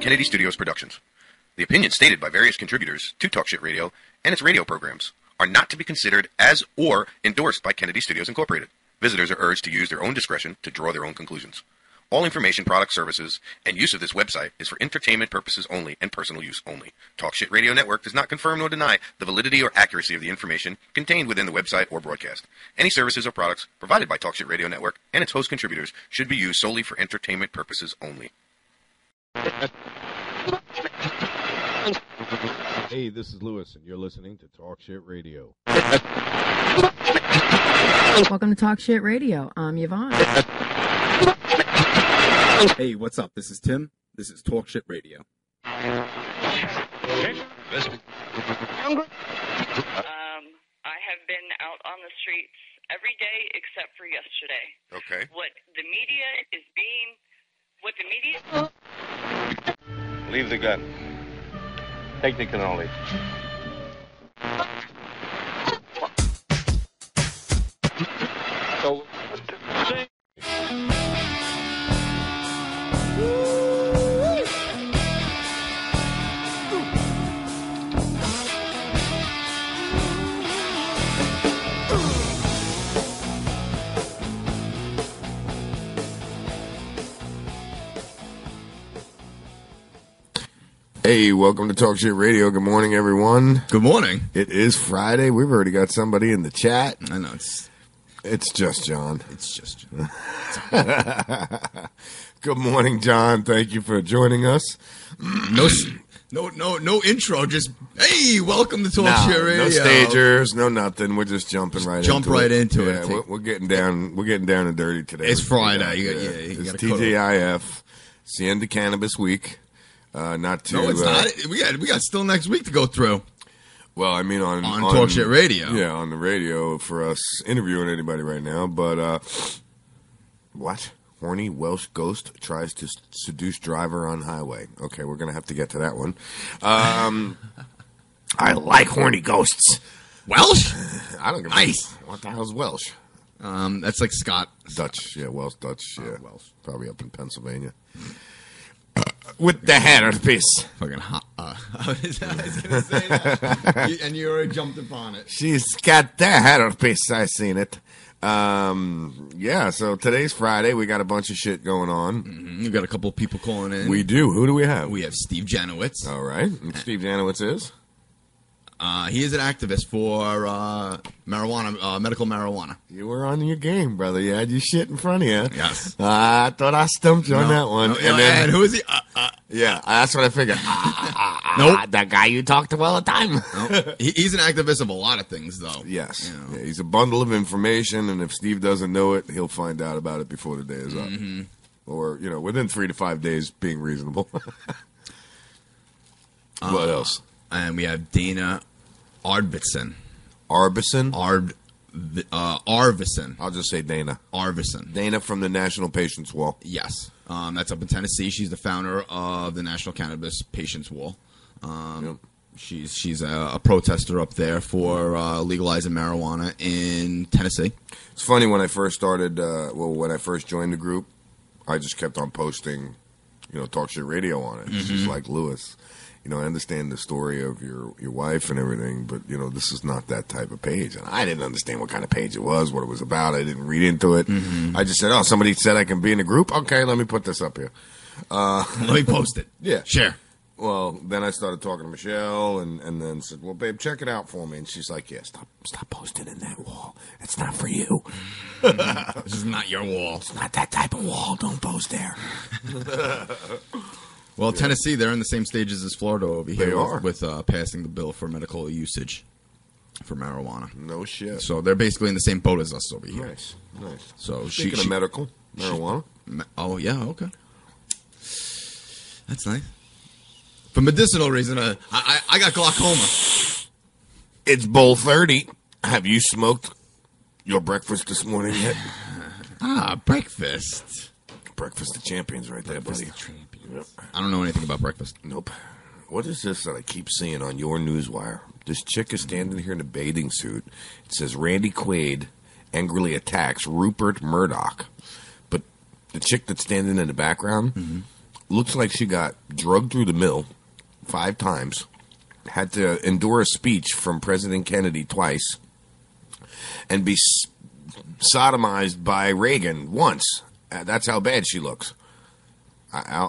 Kennedy Studios Productions. The opinions stated by various contributors to Talkshit Radio and its radio programs are not to be considered as or endorsed by Kennedy Studios Incorporated. Visitors are urged to use their own discretion to draw their own conclusions. All information, products, services, and use of this website is for entertainment purposes only and personal use only. Talkshit Radio Network does not confirm nor deny the validity or accuracy of the information contained within the website or broadcast. Any services or products provided by Talkshit Radio Network and its host contributors should be used solely for entertainment purposes only. Hey, this is Lewis, and you're listening to Talkshit Radio. Welcome to Talkshit Radio. I'm Yvonne. Hey, what's up? This is Tim. This is Talkshit Radio. I have been out on the streets every day except for yesterday. Okay. What the media... Leave the gun. Take the cannoli. So, Hey, welcome to Talkshit Radio. Good morning, everyone. Good morning. It is Friday. We've already got somebody in the chat. I know It's just John. it's just John. Good morning, John. Thank you for joining us. No intro. Just hey, welcome to Talkshit Radio. No stagers, no nothing. We're just jumping right jump into right it. into Yeah, it. We're getting down. We're getting down and dirty today. It's Friday. It's gotta TGIF. It's the end of Cannabis week. Not to. No, it's not. We got still next week to go through. Well, I mean on Talkshit Radio. Yeah, on the radio for us interviewing anybody right now. But what? Horny Welsh ghost tries to seduce driver on highway. Okay, we're gonna have to get to that one. I like horny ghosts. Welsh? I don't give a Nice. What the hell's Welsh? That's like Scott. Dutch, yeah, Welsh, Dutch, yeah. Welsh. Probably up in Pennsylvania. With the hairpiece. Fucking hot. I was gonna say that, and you already jumped upon it. She's got the hairpiece. I seen it. Yeah. So today's Friday. We got a bunch of shit going on. Mm-hmm. We've got a couple of people calling in. We do. Who do we have? We have Steve Janowitz. All right. And Steve Janowitz is. He is an activist for marijuana, medical marijuana. You were on your game, brother. You had your shit in front of you. Yes. I thought I stumped you on that one. And who is he? Yeah, that's what I figured. Nope. That guy you talk to all the time. Nope. He's an activist of a lot of things, though. Yes. You know. Yeah, he's a bundle of information, and if Steve doesn't know it, he'll find out about it before the day is up. Mm-hmm. Or, within 3 to 5 days, being reasonable. What else? And we have Dana Arvidsson. Arbison? Arvidsson. I'll just say Dana. Arvidsson. Dana from the National Patients Wall. Yes. That's up in Tennessee. She's the founder of the National Cannabis Patients Wall. Yep. She's a protester up there for legalizing marijuana in Tennessee. It's funny, when I first started, when I first joined the group, I just kept on posting, Talkshit Radio on it. It's just like, Lewis, I understand the story of your wife and everything, but, this is not that type of page. And I didn't understand what kind of page it was, what it was about. I didn't read into it. Mm-hmm. I just said, somebody said I can be in a group? Okay, let me put this up here. Let me post it. Yeah. Share. Well, then I started talking to Michelle and then said, well, babe, check it out for me. And she's like, yeah, stop posting in that wall. It's not for you. This is not your wall. It's not that type of wall. Don't post there. Well, Tennessee, they're in the same stages as Florida over here. They are. With passing the bill for medical usage for marijuana. No shit. So they're basically in the same boat as us over here. Nice. So Speaking of medical, marijuana. Oh, yeah, okay. That's nice. For medicinal reason, I got glaucoma. It's bowl 30. Have you smoked your breakfast this morning yet? Breakfast. Breakfast of champions right there, buddy. Yep. I don't know anything about breakfast. Nope. What is this that I keep seeing on your newswire? This chick is standing here in a bathing suit. It says Randy Quaid angrily attacks Rupert Murdoch. But the chick that's standing in the background looks like she got drugged through the mill 5 times, had to endure a speech from President Kennedy twice, and be sodomized by Reagan once. That's how bad she looks.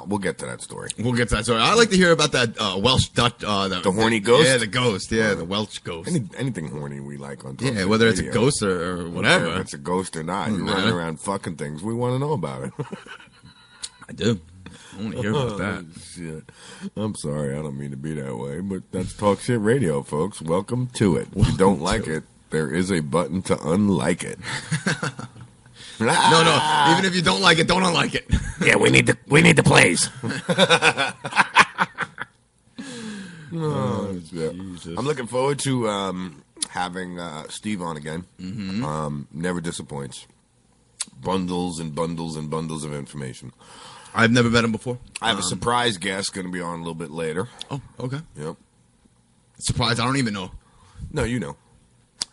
We'll get to that story. We'll get to that story. I'd like to hear about that Welsh Dutch. The horny ghost? Yeah, the ghost. Yeah, the Welsh ghost. Anything horny we like on Talk Yeah, Shit whether it's a Radio. ghost or whatever. If it's a ghost or not. You're running around fucking things. We want to know about it. I do. I want to hear about that. Shit. I'm sorry. I don't mean to be that way, but that's Talk Shit Radio, folks. Welcome to it. If you don't like it, there is a button to unlike it. No. Even if you don't like it, don't unlike it. Yeah, we need the plays. Jesus. I'm looking forward to having Steve on again. Mm-hmm. Never disappoints. Bundles and bundles and bundles of information. I've never met him before. I have a surprise guest going to be on a little bit later. Oh, okay. Yep. Surprised. I don't even know. No, you know.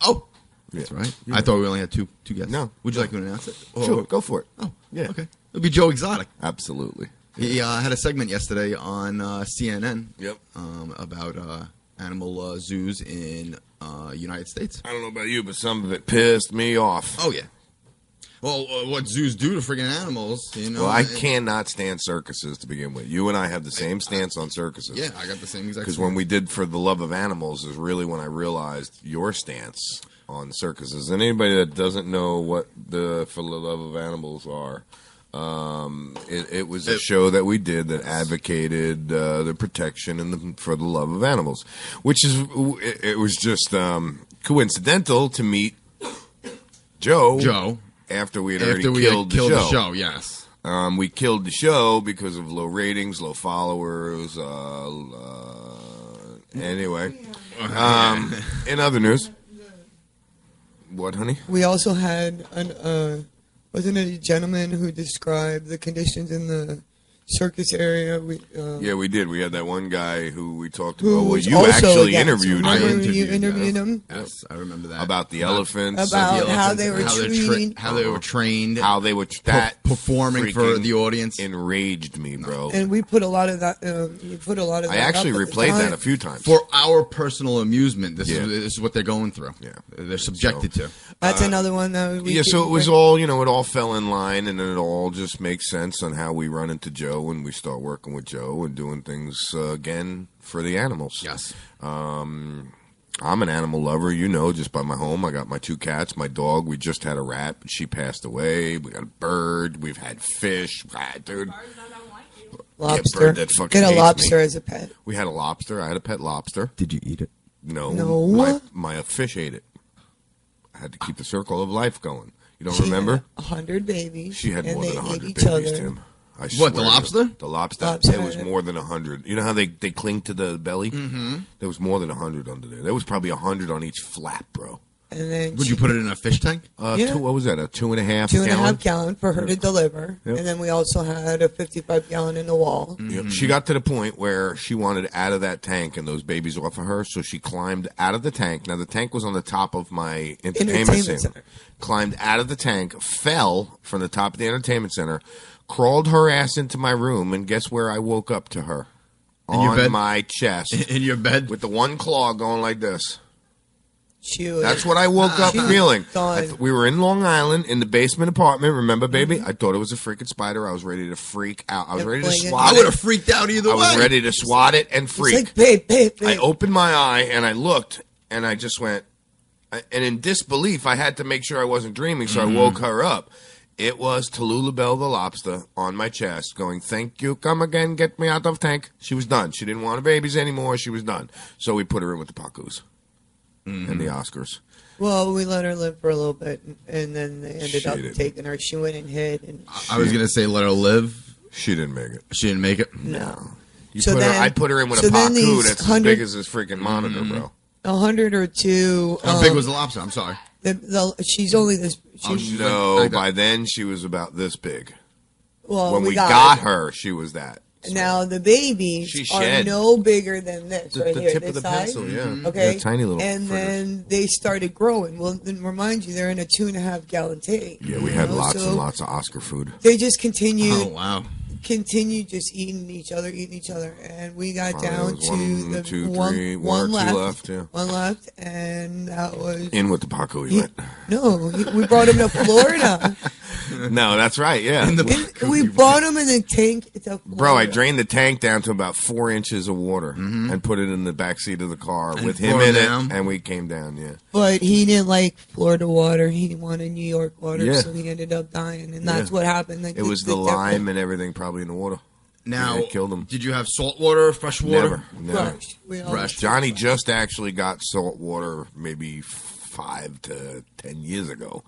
Oh, Yeah. that's right. I thought we only had two guests. No. Would you like to announce it? Sure, go for it. Oh, Yeah. Okay. It'll be Joe Exotic. Absolutely. He had a segment yesterday on CNN. Yep. About animal zoos in United States. I don't know about you, but some of it pissed me off. Oh yeah. Well, what zoos do to friggin' animals, you know? Well, I cannot stand circuses to begin with. You and I have the same stance on circuses. Yeah, I got the same exact. Because when we did For the Love of Animals is really when I realized your stance on circuses. And anybody that doesn't know what the For the Love of Animals are, it was a show that we did that advocated the protection and For the Love of Animals, which is it was just coincidental to meet Joe. After we had already killed the show. Yes. We killed the show because of low ratings, low followers. Anyway, in other news, what, honey? We also had wasn't it a gentleman who described the conditions in the circus area? Yeah, we did. We had that one guy who we talked Who about. Well, was you also actually against interviewed him. him. Remember you interviewed him? Yes, I remember that. About the elephants. About the how elephants, they were trained. how they were trained, How they were that performing for freaking the audience. enraged me, bro. And we put a lot of that. You put a lot of. I that actually up at the replayed that time. a few times. For our personal amusement, this Yeah. is what they're going through. Yeah. They're subjected to. That's another one that we. Yeah, so didn't it was bring- all, it all fell in line, and it all just makes sense on how we run into Joe and we start working with Joe and doing things again for the animals. Yes. I'm an animal lover, just by my home. I got my 2 cats, my dog. We just had a rat, but she passed away. We got a bird. We've had fish. Dude. lobster. bird that fucking Get a hates lobster me. as a pet. We had a lobster. I had a pet lobster. Did you eat it? No. No. My fish ate it. I had to keep the circle of life going. You don't She remember? had 100 babies. She had and more they than ate 100 each babies, other. Tim. I What, the swear to lobster? God. The lobster. Lobster It was had it. more than 100. You know how they cling to the belly? Mm-hmm. There was more than 100 under there. There was probably 100 on each flap, bro. And then Would you put it in a fish tank? Yeah. What was that? A 2.5 2.5 gallon? gallon for her to deliver. Yep. And then we also had a 55 gallon in the wall. Yep. She got to the point where she wanted out of that tank and those babies off of her, so she climbed out of the tank. Now, the tank was on the top of my entertainment center. Climbed out of the tank, fell from the top of the entertainment center, crawled her ass into my room, and guess where I woke up to her? In your on bed? my chest. In your bed? With the one claw going like this. She was, That's what I woke up She was feeling. done. We were in Long Island in the basement apartment. Remember, baby? Mm-hmm. I thought it was a freaking spider. I was ready to freak out. I was Yeah, ready to like it- swat I would it. have freaked out either I way. was ready to swat it and It's freak. like, babe. I opened my eye and I looked and I just went, and in disbelief, I had to make sure I wasn't dreaming, so I woke her up. It was Tallulah Bell the lobster on my chest going, thank you, come again, get me out of tank. She was done. She didn't want babies anymore. She was done. So we put her in with the Pacus and the Oscars. Well, we let her live for a little bit, and then they ended She up didn't. taking her. She went and hid. And I was going to say let her live. She didn't make it. She didn't make it. no. I put her in with so a then Pacu these that's as 100 big as this freaking monitor, bro. 100 or two. How big was the lobster? I'm sorry. She's only this. No, like that. by then she was about this big. Well, When we got got her, she was that. Now the babies She are shed. no bigger than this The, right the here. tip this of the size. pencil, yeah. Okay, Yeah, tiny little and fritters. then they started growing. Well, then remind you, they're in a 2.5 gallon tank. Yeah, we had you know, lots so and lots of Oscar food. They just continued Oh, wow. continued just eating each other, and we got down to one, the two, one, three, one two left, yeah. one left, and that was In with the Paco he went. No, we brought him to Florida. No, that's right. Yeah, We brought him in the tank to Florida. bro, I drained the tank down to about 4 inches of water and put it in the back seat of the car And with him poured in down. it, and we came down. Yeah, But he didn't like Florida water. He wanted New York water, Yeah. so he ended up dying, and that's Yeah. what happened. Like, it was the lime and everything probably in the water. Now, Yeah, it killed him. did you have salt water, fresh water? Never. Fresh. We all- Fresh. Johnny just actually got salt water maybe 5 to 10 years ago.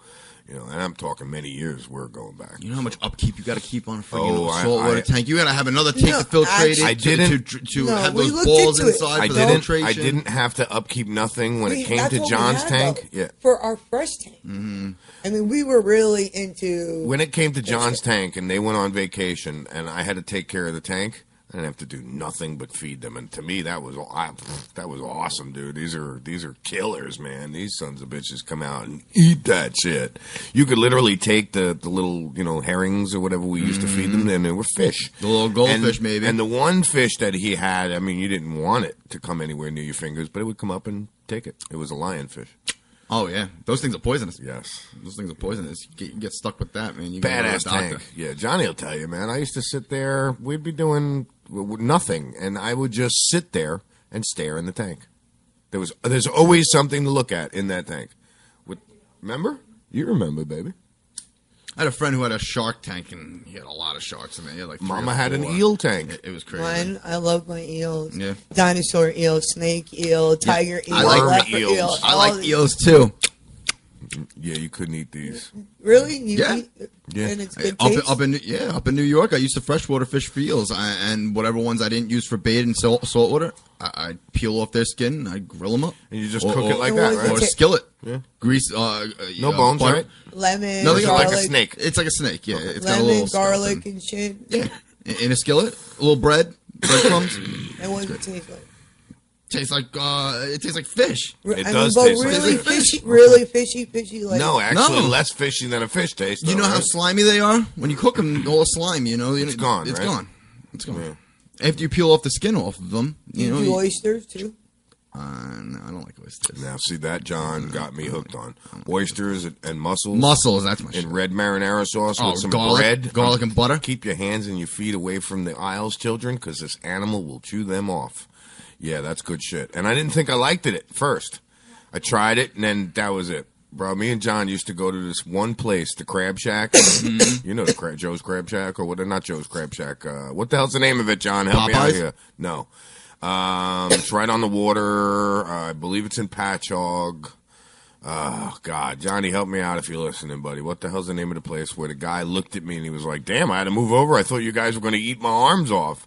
You know, and I'm talking many years. We're going back. You know how much upkeep you got to keep on a Oh, freaking saltwater tank? You got to have another tank No, to filtrate actually- I it, didn't- to No, have we those looked balls into it. inside I for didn't. filtration. I didn't have to upkeep nothing when it came that's to what we John's had, tank. though, Yeah. for our fresh tank. Mm-hmm. I mean, we were really into. When it came to John's tank and they went on vacation and I had to take care of the tank, I didn't have to do nothing but feed them. And to me, that was awesome, dude. These are killers, man. These sons of bitches come out and eat that shit. You could literally take the little, herrings or whatever we used to feed them, and they were fish. The little goldfish, and, maybe. And the one fish that he had, I mean, you didn't want it to come anywhere near your fingers, but it would come up and take it. It was a lionfish. Oh, yeah. Those things are poisonous. Yes. Those things are poisonous. You get stuck with that, man. You gotta go to Badass the doctor. tank. Yeah, Johnny will tell you, man. I used to sit there. We'd be doing nothing, and I would just sit there and stare in the tank. There's always something to look at in that tank. Remember? You remember, baby. I had a friend who had a shark tank, and he had a lot of sharks in there. He had like 3 Mama or had an 4. eel tank. It was crazy. Mine, I love my eels. Yeah. Dinosaur eel, snake eel, tiger eel, I like leopard eels. eel. I all like the- eels, too. Yeah, you couldn't eat these. Really? You Yeah. eat- Yeah. And it's good Up, taste? up in New York, I used to freshwater fish for eels, and whatever ones I didn't use for bait and saltwater, I'd peel off their skin, I'd grill them up, And you just cook it like And that, was it right? or skillet, Yeah. grease, No bones, butter. right? Lemon, No, they got garlic, like a snake. It's like a snake, yeah. It's got a lemon, little garlic, skeleton. and shit. Yeah, in a skillet, a little breadcrumbs. And what does it taste like? Tastes like fish. It I does mean, but taste like really fish. fishy, really fishy. Like No, actually, No. less fishy than a fish tastes. You though, know how right? slimy they are when you cook them. All the slime, it's gone, It's right? gone. It's gone. Yeah. After you peel off the skin off of them, you do oysters too. no, I don't like oysters. Now, see that John got me hooked on oysters and mussels. Mussels, that's my shit. And red marinara sauce Oh, with some garlic- bread, and butter. Keep your hands and your feet away from the aisles, children, because this animal will chew them off. Yeah, that's good shit. And I didn't think I liked it at first. I tried it, and then that was it. Bro, me and John used to go to this one place, the Crab Shack. You know Joe's Crab Shack, or what? Not Joe's Crab Shack. What the hell's the name of it, John? Help me out Popeyes? here. No. It's right on the water. I believe it's in Patchogue. Oh, God. Johnny, help me out if you're listening, buddy. What the hell's the name of the place where the guy looked at me and he was like, damn, I had to move over. I thought you guys were going to eat my arms off.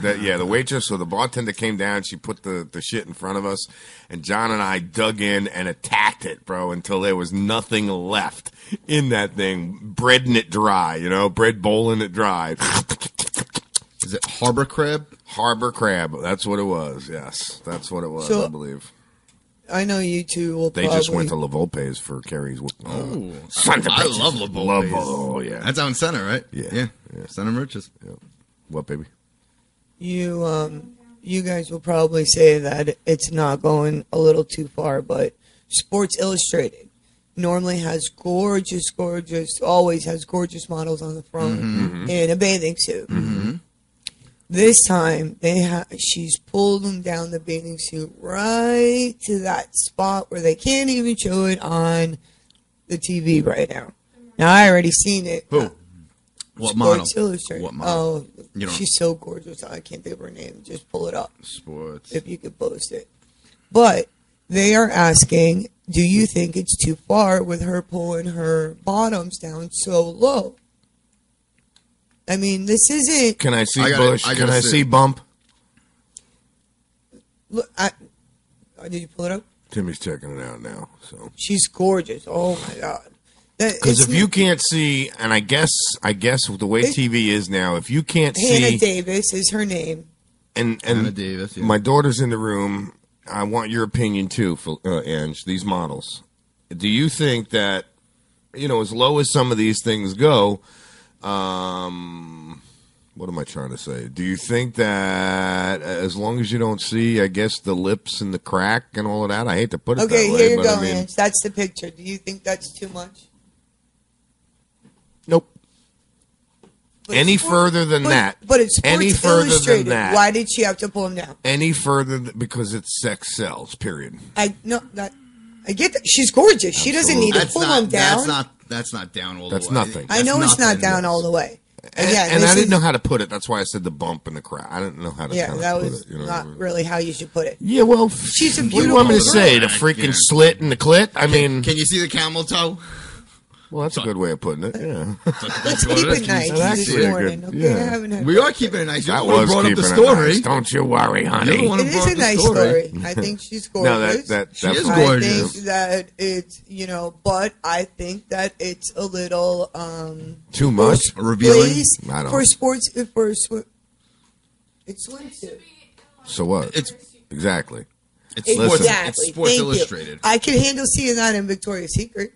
The waitress or the bartender came down. She put the shit in front of us. And John and I dug in and attacked it, bro, until there was nothing left in that thing. Breading it dry, bread bowling it dry. Is it harbor crab? Harbor crab. That's what it was. Yes. That's what it was, So- I believe. I know you two will They probably. just went to La Volpe's for Carrie's. Son of a I bitches. love La Volpe's. Oh, yeah. That's out in Center, right? Yeah. Center Merchants. What, baby? You guys will probably say that it's not going a little too far, but Sports Illustrated normally has gorgeous, always has gorgeous models on the front in a bathing suit. Mm-hmm. This time, she's pulled them down the bathing suit right to that spot where they can't even show it on the TV right now. Now, I already seen it. Who? What model? Sports Illustrated. What model? Oh, she's so gorgeous. I can't think of her name. Just pull it up Sports. if you could post it. But they are asking, do you think it's too far with her pulling her bottoms down so low? I mean, this isn't. Can I see I gotta- Bush? I Can gotta I see. see Bump? Look, did you pull it up? Timmy's checking it out now. So, She's gorgeous. Oh my god. because if you can't see, and I guess the way TV is now, if you can't Hannah see, Davis is her name. and Hannah Davis, yeah. my daughter's in the room. I want your opinion too, Ange. These models. Do you think that, as low as some of these things go, what what am I trying to say? Do you think that as long as you don't see, I guess, the lips and the crack and all of that, I hate to put it Okay, that way, here you but go, I mean, Ange. That's the picture. Do you think that's too much? nope. But Any it's further than that, But it's Sports any further Illustrated. than that, Why did she have to pull him down? any further because it's sex sells. Period. I get that. She's gorgeous. She doesn't need to pull him down. That's not down all That's the way. nothing. I know it's not down all the way. Again, And this I didn't is- know how to put it. That's why I said the bump and the crack. I didn't know how to. Yeah, kind of that put was it, you know what not I mean? really how you should put it. Yeah, well, She's a what do you want me to beautiful say? girl. The freaking Yeah. slit in the clit? I mean, Can you see the camel toe? well, that's a good way of putting it. Yeah, Let's keep it nice That's this actually a morning. good- Okay, yeah. I haven't had We are keeping it nice. You're that the one who was brought up keeping the it story. nice. Don't you worry, You're the honey. one who It is brought a up the nice story. I think she's gorgeous. No, that She is definitely- I gorgeous. think that it's but I think that it's a little too much. Revealing. please, I don't- for sports it's swimsuit. So what? It's exactly. it's sports. Exactly. It's Sports Thank you. Illustrated. I can handle seeing that in Victoria's Secret.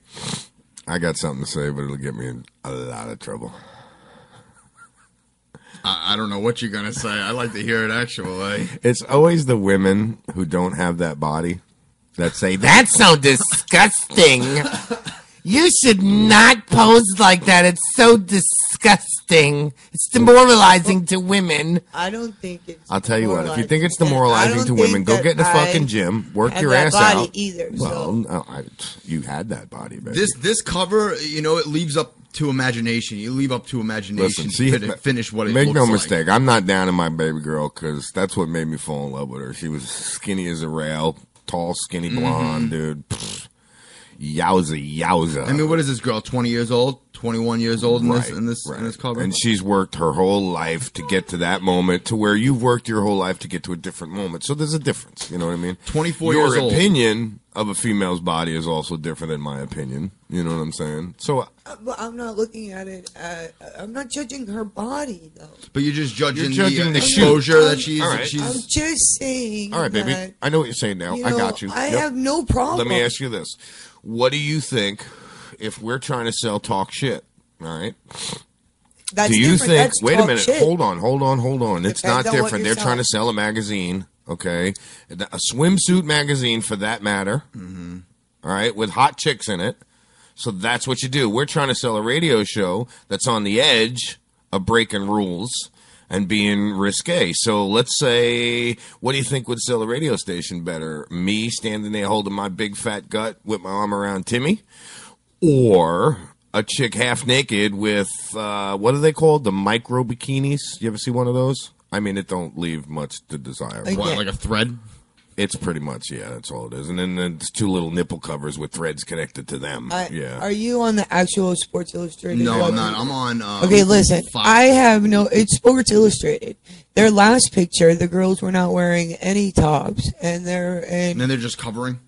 I got something to say, but it'll get me in a lot of trouble. I don't know what you're gonna say. I like to hear it actually. It's always the women who don't have that body that say, "That's so disgusting. You should not pose like that. It's so disgusting. It's demoralizing to women." I don't think it's. I'll tell you what. If you think it's demoralizing. demoralizing I to don't women, think go that get in the I fucking gym, work have your that ass body out. either, Well, so. no, you had that body, baby. This cover, it leaves up to imagination. You leave up to imagination Listen, to finish what it make looks no like. mistake. I'm not down in my baby girl because that's what made me fall in love with her. She was skinny as a rail, tall, skinny blonde, dude. Pfft. Yowza. I mean, what is this girl? 20 years old, 21 years old in Right, this cover. And she's worked her whole life to get to that moment, to where you've worked your whole life to get to a different moment. So there's a difference. You know what I mean? 24 your years old. Your opinion of a female's body is also different than my opinion. You know what I'm saying? So But I'm not looking at it. I'm not judging her body though. But you're just judging, You're judging the exposure shoot. that she's. All right. I'm she's just saying. all right, baby. that, I know what you're saying now. I got you. I Yep. have no problem. Let me ask you this. What do you think if we're trying to sell talk shit? All right. That's Do you different. think? That's Wait a talk minute. shit. Hold on. It's Depends not on what different. you're They're trying to sell a magazine. Okay, a swimsuit magazine for that matter. Mm-hmm. All right, with hot chicks in it. So that's what you do. We're trying to sell a radio show that's on the edge of breaking rules and being risque. So let's say, what do you think would sell a radio station better? Me standing there holding my big fat gut with my arm around Timmy, or a chick half naked with what are they called? The micro bikinis. You ever see one of those? I mean, it don't leave much to desire. what, like a thread? It's pretty much, yeah, that's all it is. And then there's two little nipple covers with threads connected to them. Yeah. Are you on the actual Sports Illustrated? No, I'm website? not. I'm on. Okay, listen. Fox. I have no. It's Sports Illustrated. Their last picture, the girls were not wearing any tops, and And then they're just covering.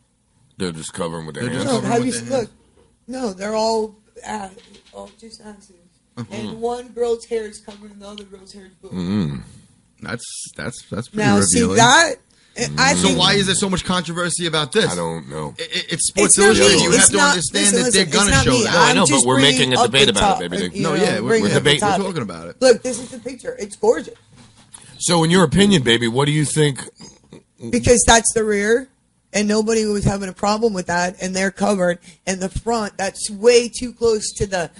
They're just covering with their They're hands. just no. covering Have you with their look? No, they're all just asses, and one girl's hair is covering the other girl's hair. That's pretty Now, see revealing. that? I So think why is there so much controversy about this? I don't know. It's Sports it's not me. Illustrated. You have It's to not- understand listen, that they're it's gonna not show me. that. No, I I'm know, but just we're bringing making a up debate the about it, top- baby. you No, know, yeah, we're bringing up the debating. we're topic. talking about it. Look, this is the picture. It's gorgeous So, in your opinion, baby, what do you think? because that's the rear, and nobody was having a problem with that, and they're covered. And the front, that's way too close to the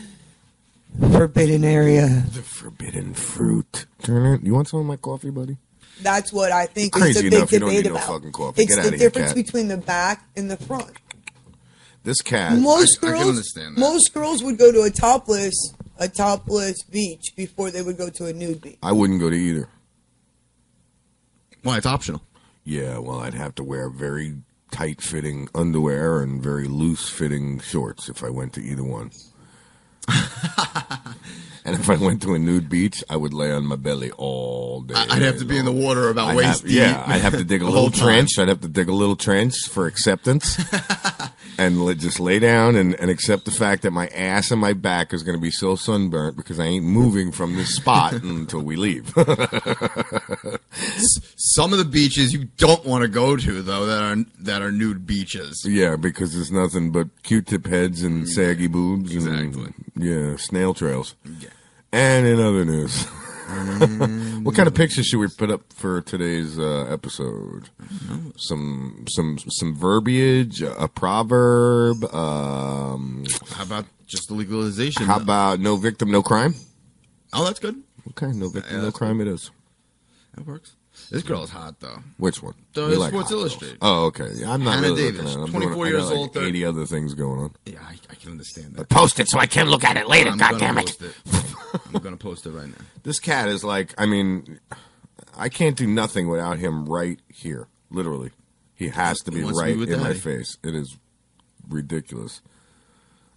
forbidden area. The forbidden fruit. Turn it. You want some of my coffee, buddy? That's what I think is Crazy the big enough, you don't debate need no about. fucking coffee. It's Get the outta here, difference cat. between the back and the front. This cat. Most I can girls, understand that. most girls would go to a topless beach before they would go to a nude beach. I wouldn't go to either. Why, it's optional. Yeah, well, I'd have to wear very tight-fitting underwear and very loose-fitting shorts if I went to either one. And if I went to a nude beach, I would lay on my belly all day. I'd have to be in the water about I'd waist have, deep. yeah, I'd have to dig a the little whole time. trench. I'd have to dig a little trench for acceptance. And just lay down and accept the fact that my ass and my back is going to be so sunburnt because I ain't moving from this spot until we leave. Some of the beaches you don't want to go to, though, that are nude beaches. Yeah, because there's nothing but Q-tip heads and saggy boobs. Exactly. And, yeah, snail trails. Yeah. And in other news, What kind of pictures should we put up for today's episode? Some verbiage, a proverb. How about just the legalization? How about no victim, no crime? Oh, that's good. Okay, no victim, no crime. It is. That works. This girl is hot, though. Which one? The We like Sports hot girls. Illustrated. Oh, okay. Yeah, I'm not Hannah really Davis, looking at it. I'm 24 years old, 80 other things going on. Yeah, I can understand that. Post it so I can look at it later. I'm God gonna damn it. post it. I'm going to post it right now. This cat is like, I mean, I can't do nothing without him right here. Literally. He has to be wants to right be with in my Daddy. face. It is ridiculous.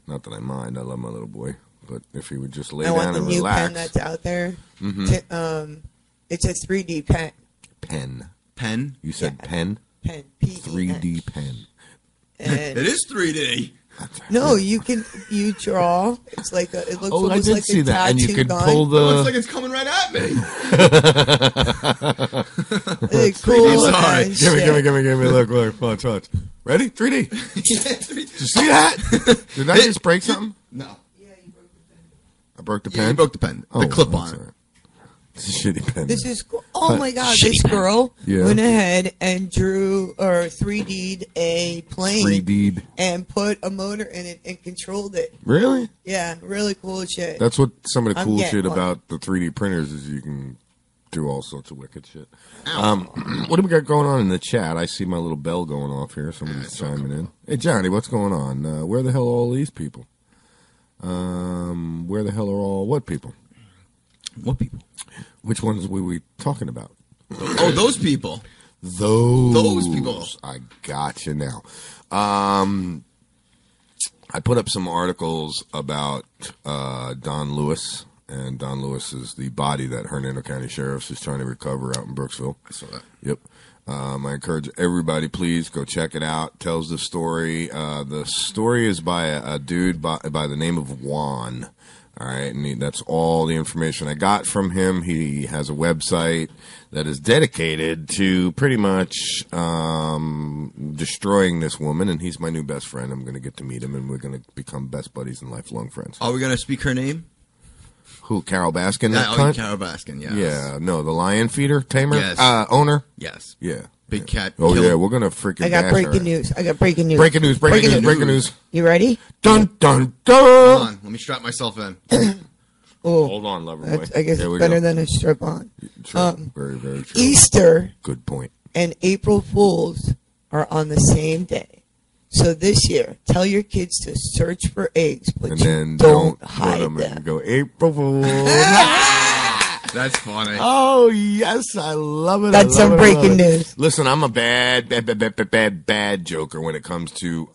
Not that I mind. I love my little boy. But if he would just lay I want down the and new relax. pen that's out there. Mhm. It's a 3D pen. Pen. Pen? You said Yeah. pen? Pen. P-E-N. 3D pen. And It is 3D. no, you draw. It's like it looks Oh, I almost did like see a that. And you tattoo could gun. pull It looks like the... it's coming right at me. It's cool. sorry. as Give me. shit. Look. Come on, touch. Ready? 3D. Did you see that? Did I just break something? No. I broke the Yeah, pen? you broke the pen. Oh, The clip that's on it. all right. It's a shitty pen. This is cool. Oh my god! This girl Yeah. went ahead and drew or 3D'd a plane 3D'd. and put a motor in it and controlled it. Really? Yeah, really cool shit. That's what some of the I'm cool getting shit one. about the 3D printers is you can do all sorts of wicked shit. What do we got going on in the chat? I see my little bell going off here. Somebody's chiming in. Hey, Johnny, what's going on? Where the hell are all these people? Where the hell are all what people? What people? Which ones were we talking about? Oh, those people. Those people. I got you now. I put up some articles about Don Lewis, and Don Lewis is the body that Hernando County Sheriff's is trying to recover out in Brooksville. I saw that. Yep. I encourage everybody, please go check it out. Tells the story. The story is by a dude by the name of Juan. All right, and that's all the information I got from him. He has a website that is dedicated to pretty much destroying this woman, and he's my new best friend. I'm going to get to meet him, and we're going to become best buddies and lifelong friends. Are we going to speak her name? Who, Carol Baskin? Yeah, That cunt? Carol Baskin, yes. Yeah, no, the lion feeder, tamer? Yes. Owner? Yes. Yeah. Big cat. Oh, killer. yeah, we're going to freaking I got bash breaking her. news. I got breaking news. Breaking news. You ready? Dun, dun, Hold dun. on. Let me strap myself in. Oh, Hold on, lover boy. that's, I guess There it's we better go. than a strip on. True. Very, very true. Easter Good point. and April Fools are on the same day. So this year, tell your kids to search for eggs, but And you then don't put hide them them. and go, April Fool. That's funny. Oh, yes, I love it. That's some breaking news. Listen, I'm a bad joker when it comes to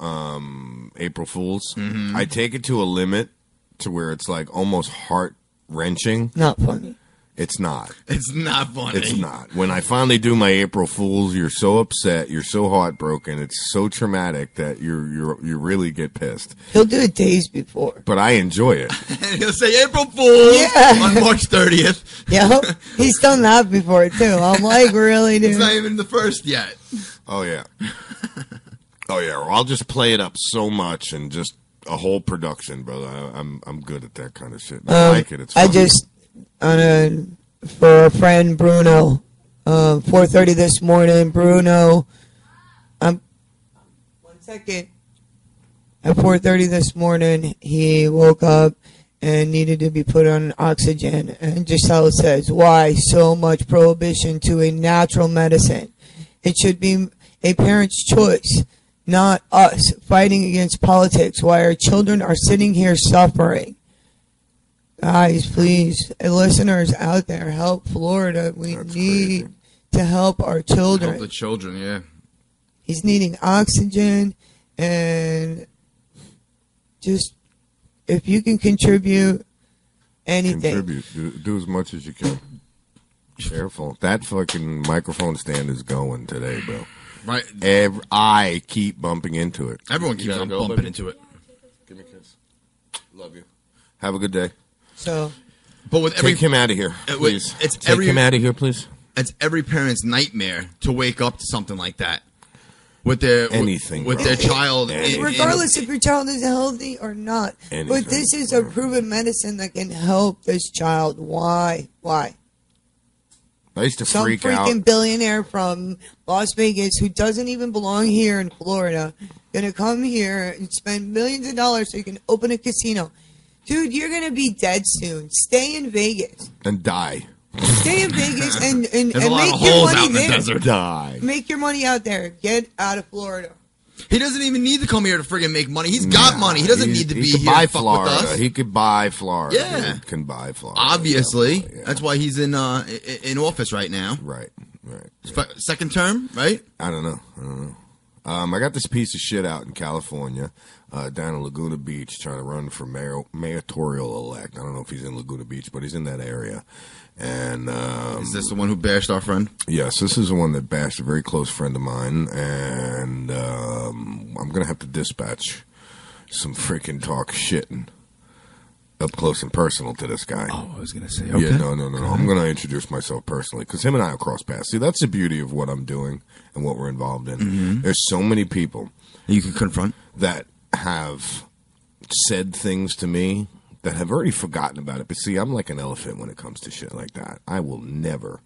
April Fools. Mm-hmm. I take it to a limit to where it's like almost heart-wrenching. Not funny. It's not. It's not funny. It's not. When I finally do my April Fools, you're so upset, you're so heartbroken, it's so traumatic that you really get pissed. He'll do it days before. But I enjoy it. And he'll say April Fool's Yeah. on March 30th. Yeah, he's done that before too. I'm like, really, It's dude? not even the first yet. Oh yeah. Oh yeah. Or I'll just play it up so much and just a whole production, brother. I'm good at that kind of shit. I like it. It's I fun. just for a friend Bruno, 4:30 this morning. Bruno, 1 second. At 4:30 this morning, he woke up and needed to be put on oxygen. And Giselle says, "Why so much prohibition to a natural medicine? It should be a parent's choice, not us fighting against politics. Why our children are sitting here suffering." Guys, please, listeners out there, help Florida. We That's need crazy. to help our children. Help the children, yeah. He's needing oxygen, and just if you can contribute anything. Contribute. Do as much as you can. Careful. That fucking microphone stand is going today, bro. Right. I keep bumping into it. Everyone keeps gotta on go, bumping baby? into it. Give me a kiss. Love you. Have a good day. So But with every Take him out of here, wait, please. it's Take every- him out of here, please. it's every parent's nightmare to wake up to something like that. With their Anything, with bro. their child Anything. regardless if your child is healthy or not, Anything. but this is a proven medicine that can help this child. Why? I used to Some freak out. freaking billionaire from Las Vegas who doesn't even belong here in Florida gonna come here and spend millions of dollars so you can open a casino. Dude, you're gonna be dead soon. Stay in Vegas. And die. Stay in Vegas and There's a lot make of your holes money out in the there. desert. Die. Make your money out there. Get out of Florida. He doesn't even need to come here to friggin' make money. He's got money. He doesn't need to be He could here buy to fuck Florida. with us. He could buy Florida. Yeah. He can buy Florida. Obviously. Yeah. That's why he's in office right now. Right. Second term, right? I don't know. I got this piece of shit out in California, down in Laguna Beach, trying to run for mayoral elect. I don't know if he's in Laguna Beach, but he's in that area. And Is this the one who bashed our friend? yes, this is the one that bashed a very close friend of mine, and I'm gonna have to dispatch some freaking talk shitting up close and personal to this guy. Oh, I was going to say, okay. Yeah, no. I'm going to introduce myself personally because him and I will cross paths. See, that's the beauty of what I'm doing and what we're involved in. Mm-hmm. There's so many people You can confront. that have said things to me that have already forgotten about it. But see, I'm like an elephant when it comes to shit like that. I will never,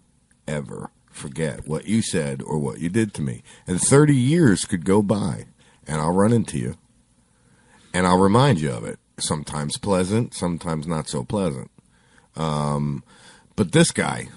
ever forget what you said or what you did to me. And 30 years could go by, and I'll run into you, and I'll remind you of it. Sometimes pleasant, sometimes not so pleasant. But this guy,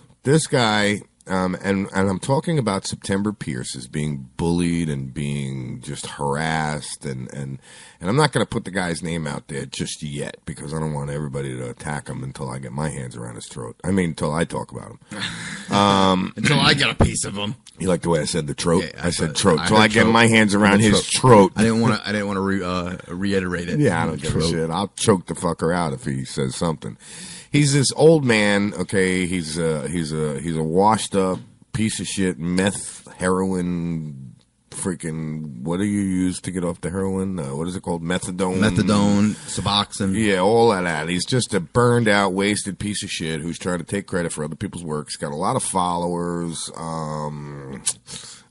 and I'm talking about September Pierce as being bullied and being just harassed, and I'm not going to put the guy's name out there just yet because I don't want everybody to attack him until I get my hands around his throat. I mean, until I talk about him. Until I get a piece of him. You like the way I said the throat? Yeah, I said throat. I Until heard I get throat. my hands around The his throat. I didn't want to reiterate it. Yeah, I don't give a shit. I'll choke the fucker out if he says something. He's this old man. Okay, he's a washed up piece of shit, meth, heroin, freaking. What do you use to get off the heroin? What is it called? Methadone, Suboxone. Yeah, all of that. He's just a burned out, wasted piece of shit who's trying to take credit for other people's work. He's got a lot of followers.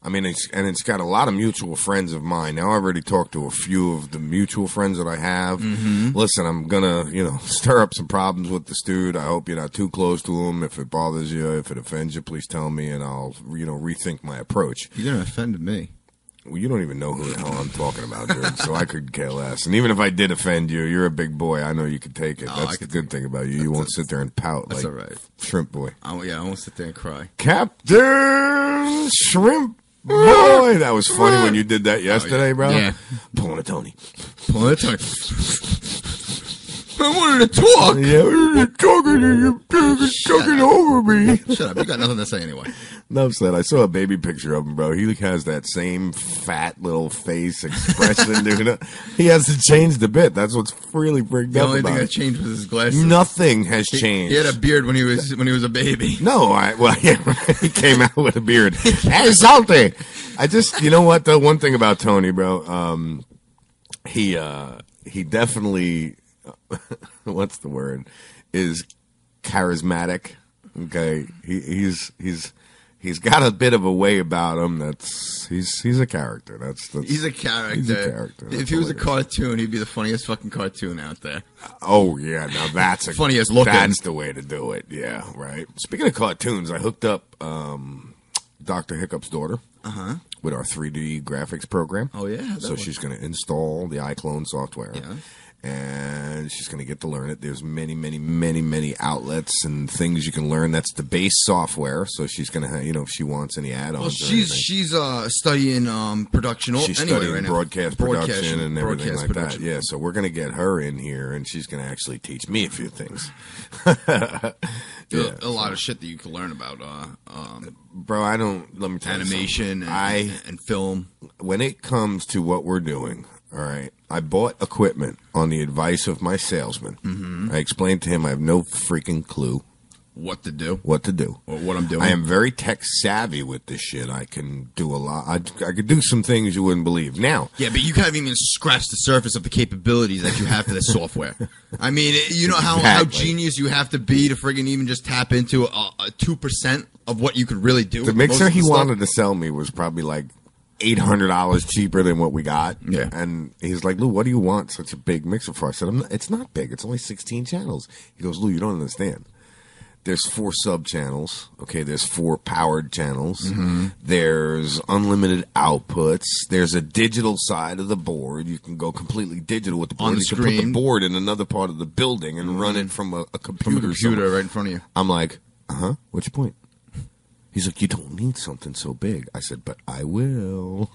It's got a lot of mutual friends of mine. Now, I've already talked to a few of the mutual friends that I have. Mm-hmm. Listen, I'm gonna, stir up some problems with this dude. I hope you're not too close to him. If it bothers you, if it offends you, please tell me, and I'll, rethink my approach. You're gonna offend me. Well, you don't even know who the hell I'm talking about, dude, so I could care less. And even if I did offend you, you're a big boy. I know you could take it. That's the good thing about you. You won't sit there and pout That's like all right. Shrimp Boy. I won't sit there and cry. Captain Shrimp Boy. That was funny when you did that yesterday, bro. Yeah. Pulling a Tony. I wanted to talk. Yeah, you're talking over me. Shut up. You got nothing to say anyway. Enough said. I saw a baby picture of him, bro. He has that same fat little face expression, dude. He hasn't changed a bit. That's what's really freaked The out only about thing it. that changed was his glasses. Nothing has changed. He had a beard when he was a baby. No, he came out with a beard. Hey, salty. I just, you know what? The one thing about Tony, bro, he definitely, what's the word? Is charismatic. Okay, he's got a bit of a way about him. He's a character. He's a character. He's a character. If he was a cartoon, he'd be the funniest fucking cartoon out there. Oh yeah, now that's a Funniest looking. That's the way to do it. Yeah, right. Speaking of cartoons, I hooked up Dr. Hiccup's daughter with our 3D graphics program. Oh yeah. So she's going to install the iClone software. Yeah. And she's going to get to learn it. There's many outlets and things you can learn. That's the base software. So she's going to, if she wants any add-ons. Well, she's studying production. She's anyway studying right now. broadcast production and everything like production. that. Yeah, so we're going to get her in here, and she's going to actually teach me a few things. A lot of shit that you can learn about. Bro, let me tell animation you and film. When it comes to what we're doing, all right, I bought equipment on the advice of my salesman. Mm-hmm. I explained to him I have no freaking clue what to do. Or what I'm doing. I am very tech savvy with this shit. I can do a lot. I could do some things you wouldn't believe. Now, yeah, but you haven't even scratched the surface of the capabilities that you have for this software. I mean, you know how genius you have to be to friggin' even just tap into a 2% of what you could really do. The mixer he wanted to sell me was probably like $800 cheaper than what we got. Yeah. And he's like, Lou, what do you want such a big mixer for? I said, it's not big. It's only 16 channels. He goes, Lou, you don't understand. There's 4 sub channels. Okay, there's 4 powered channels. There's unlimited outputs. There's a digital side of the board. You can go completely digital with the board. On the you can put the screen. board in another part of the building and run it from a computer. From a computer somewhere. right in front of you. I'm like, what's your point? He's like, you don't need something so big. I said, but I will.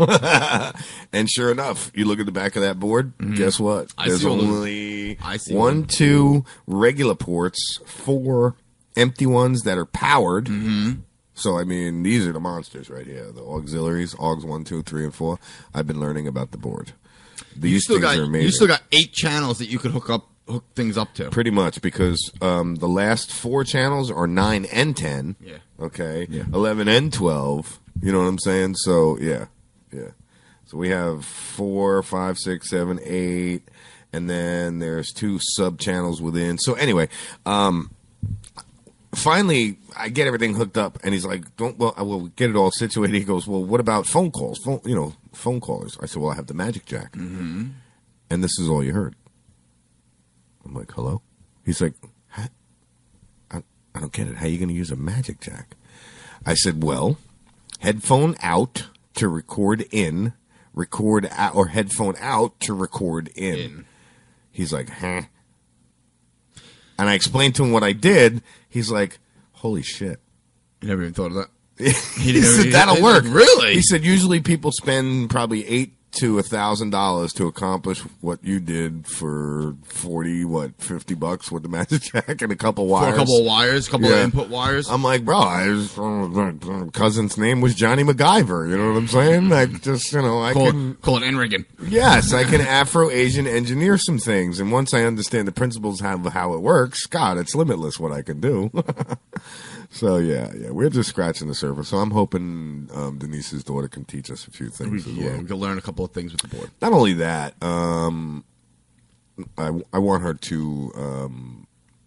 And sure enough, you look at the back of that board, guess what? There's only 1, 2 regular ports, 4 empty ones that are powered. So, I mean, these are the monsters right here. The auxiliaries, AUX 1, 2, 3, and 4. I've been learning about the board. These things are amazing. You still got 8 channels that you could hook things up to. Pretty much, because the last 4 channels are 9 and 10. Yeah. Okay. Yeah. 11 and 12. You know what I'm saying? So, yeah. So we have 4, 5, 6, 7, 8. And then there's 2 sub channels within. So anyway, finally, I get everything hooked up, and he's like, I will get it all situated. He goes, well, what about phone calls? Phone callers. I said, well, I have the Magic Jack. And this is all you heard. I'm like, hello? He's like, I don't get it. How are you going to use a Magic Jack? I said, well, headphone out to record in, record out, or headphone out to record in. He's like, huh? And I explained to him what I did. He's like, holy shit. You never even thought of that? He said, that'll work. Really? He said, usually people spend probably $800 to $1,000 to accomplish what you did for $50 with the Magic Jack and a couple wires. For a couple of wires, a couple of input wires. I'm like, bro, cousin's name was Johnny MacGyver. You know what I'm saying? Like, just, I call it Enrigan. Yes, I can Afro-Asian engineer some things. And once I understand the principles of how it works, God, it's limitless what I can do. So, yeah, we're just scratching the surface. So I'm hoping Denise's daughter can teach us a few things as well. We can learn a couple of things with the board. Not only that, I want her to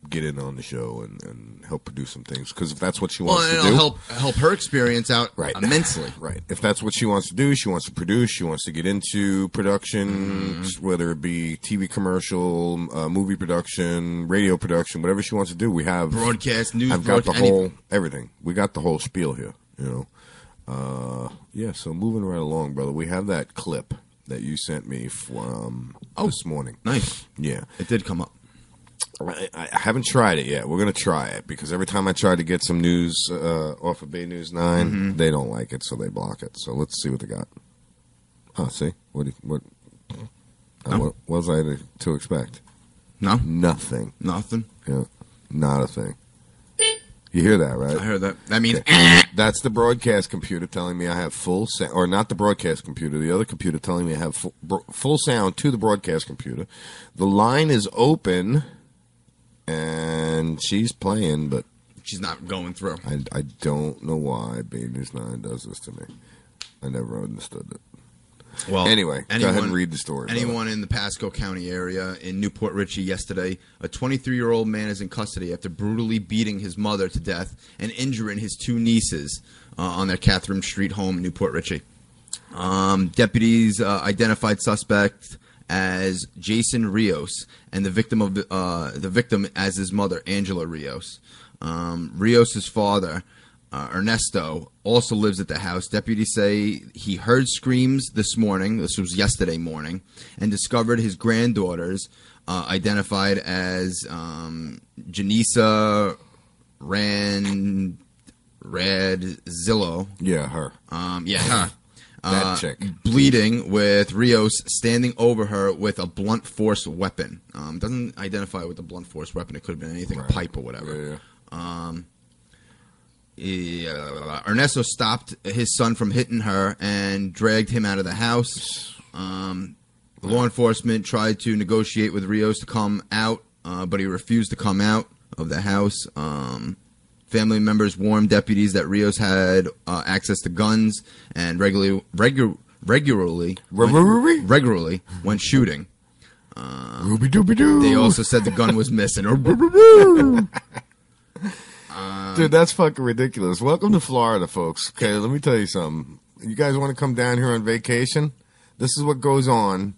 get in on the show and help produce some things, because if that's what she wants to do, help her experience out immensely. Right. If that's what she wants to do, she wants to produce, she wants to get into production, whether it be TV commercial, movie production, radio production, whatever she wants to do. We have broadcast, news. I've got the whole everything. We got the whole spiel here. So moving right along, brother. We have that clip that you sent me from this morning. Nice. Yeah. It did come up. I haven't tried it yet. We're going to try it, because every time I try to get some news off of Bay News 9, they don't like it, so they block it. So let's see what they got. See? What was I to expect? No. Nothing. Nothing? Yeah. Not a thing. You hear that, right? I heard that. That means... That's the broadcast computer telling me I have full sound, or not the broadcast computer, the other computer telling me I have full sound to the broadcast computer. The line is open, and she's playing, but she's not going through. I don't know why Bay News 9 does this to me. I never understood it. Well, anyway, go ahead and read the story. Anyone in the Pasco County area in Newport Richey yesterday, a 23-year-old man is in custody after brutally beating his mother to death and injuring his 2 nieces on their Catherine Street home in Newport Richey. Deputies identified suspect as Jason Rios and the victim as his mother, Angela Rios. Rios' father, Ernesto, also lives at the house. Deputies say he heard screams this morning, this was yesterday morning, and discovered his granddaughters, identified as Janisa Radzillo. Yeah, her. Her. That chick. Bleeding, with Rios standing over her with a blunt force weapon. Doesn't identify with the blunt force weapon. It could have been anything, a pipe or whatever. Ernesto stopped his son from hitting her and dragged him out of the house. Law enforcement tried to negotiate with Rios to come out, but he refused to come out of the house. Family members warned deputies that Rios had access to guns and regularly when shooting. They also said the gun was missing. Dude, that's fucking ridiculous. Welcome to Florida, folks. Okay, let me tell you something. You guys want to come down here on vacation? This is what goes on.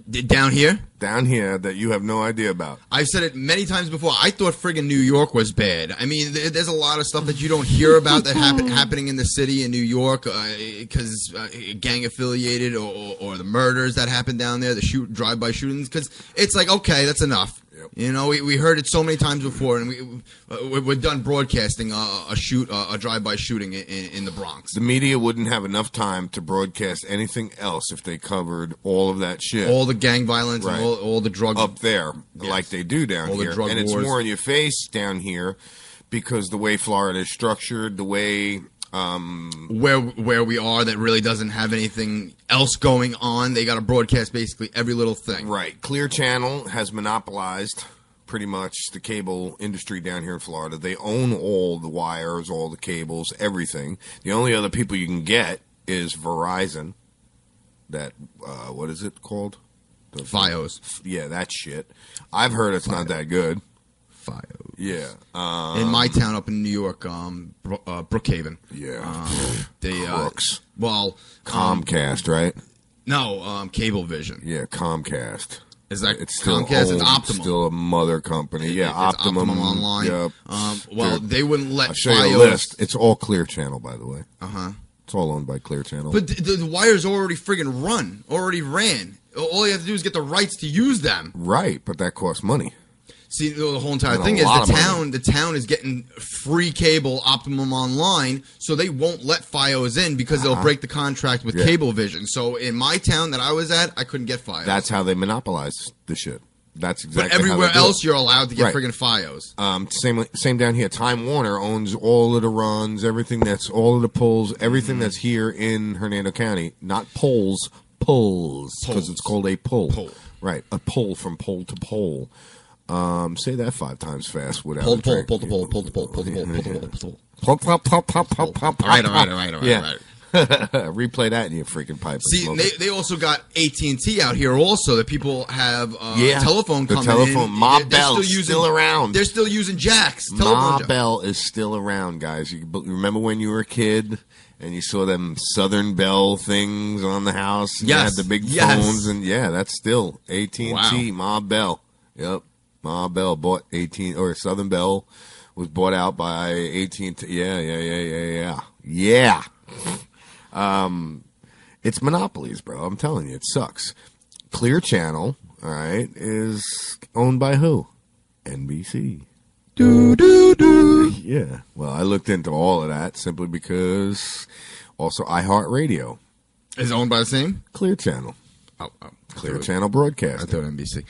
Down here? down here that you have no idea about. I've said it many times before. I thought friggin' New York was bad. I mean, there's a lot of stuff that you don't hear about that happening in the city in New York because gang affiliated or the murders that happen down there, the drive-by shootings. Because it's like, okay, that's enough. Yep. You know, we heard it so many times before, and we're done broadcasting a drive-by shooting in the Bronx. The media wouldn't have enough time to broadcast anything else if they covered all of that shit. All the gang violence and all the drugs. Up there, like they do down all here. The drug and wars. It's more in your face down here because the way Florida is structured, the way... where we are that really doesn't have anything else going on. They got to broadcast basically every little thing. Right. Clear Channel has monopolized pretty much the cable industry down here in Florida. They own all the wires, all the cables, everything. The only other people you can get is Verizon. That, what is it called? The Fios. Yeah, that shit. I've heard it's not that good. Fios. Yeah. In my town up in New York, Brookhaven. Yeah. They Crooks. Well, Comcast, right? No, Cablevision. Yeah, Comcast. Is that it's still Comcast? Old, It's Optimum. Still a mother company. Yeah, It's Optimum Online. Yep. Well, they wouldn't let I'll show you a Fios. list. It's all Clear Channel, by the way. Uh-huh. It's all owned by Clear Channel. But the wires already friggin' already ran. All you have to do is get the rights to use them. Right, but that costs money. See, the whole entire And thing a is lot of the town is getting free cable Optimum Online, so they won't let Fios in because they'll break the contract with Cablevision. So in my town that I was at, I couldn't get Fios. That's how they monopolize the shit. That's exactly But everywhere how they do else, it. you're allowed to get Right. friggin' Fios. Same down here. Time Warner owns all of the runs, all of the pulls, everything that's here in Hernando County. Not pulls, because it's called a pull. Right, a pull from pole to pole. Say that 5 times fast without Pull a to pole, drink. pull to pole, pull to pole, pull to pole, pull to pole, pull to pole. Pop, pop, pop, pop, pop, pop, All right. Yeah. Replay that in your freaking pipe. and See, smoke they also got AT&T out here also that people have telephone the coming telephone. in. Ma They're Bell's still around. They're still using jacks. Ma telephone jacks. Bell is still around, guys. You remember when you were a kid and you saw them Southern Bell things on the house? And Yes. You had the big Yes. phones, and that's still AT&T. Wow. Ma Bell. Yep. Ma Bell bought Southern Bell was bought out by AT&T. Yeah. It's monopolies, bro. I'm telling you, it sucks. Clear Channel, all right, is owned by who? NBC. Yeah. Well, I looked into all of that simply because also iHeartRadio Is owned by the same? Clear Channel. Clear Channel I Broadcasting. thought NBC.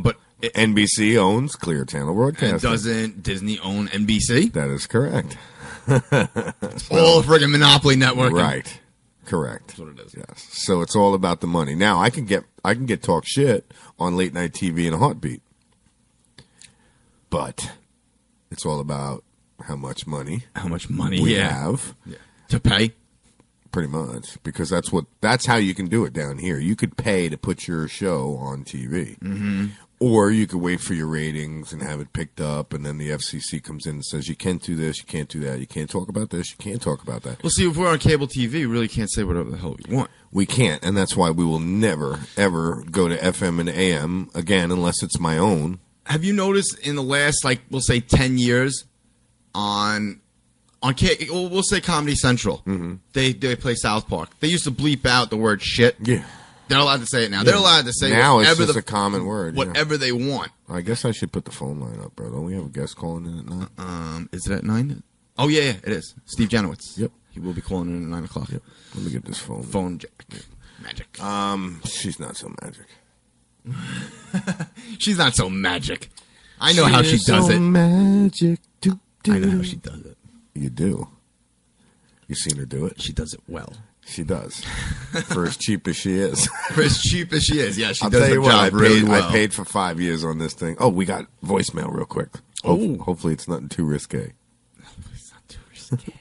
But NBC owns Clear Channel Broadcasting. and doesn't Disney own NBC? That is correct. All friggin' monopoly network. Right. Correct. That's what it is. Yes. So it's all about the money. Now I can get talk shit on late night TV in a heartbeat. But it's all about how much money we have to pay. Pretty much, because that's how you can do it down here. You could pay to put your show on TV, or you could wait for your ratings and have it picked up, and then the FCC comes in and says you can't do this, you can't do that, you can't talk about this, you can't talk about that. Well, see, if we're on cable TV, we really can't say whatever the hell we want. We can't, and that's why we will never ever go to FM and AM again unless it's my own. Have you noticed in the last, we'll say 10 years we'll say Comedy Central, they play South Park. They used to bleep out the word shit. Yeah. They're allowed to say it now. They're allowed to say now whatever it's just a common word. whatever they want. I guess I should put the phone line up, bro. Don't we have a guest calling in at 9? Is it at 9? Oh, yeah, it is. Steve Janowitz. Yep. He will be calling in at 9 o'clock. Yep. Let me get this phone. Phone jack. Magic. She's not so magic. She's not so magic. I know how she does it. Magic. I know how she does it. You do. You seen her do it? She does it well. She does. For as cheap as she is. For as cheap as she is, yeah, she I'll does tell the you what, job really well. I paid for 5 years on this thing. Oh, we got voicemail real quick. Hopefully it's nothing too risque. It's not too risky.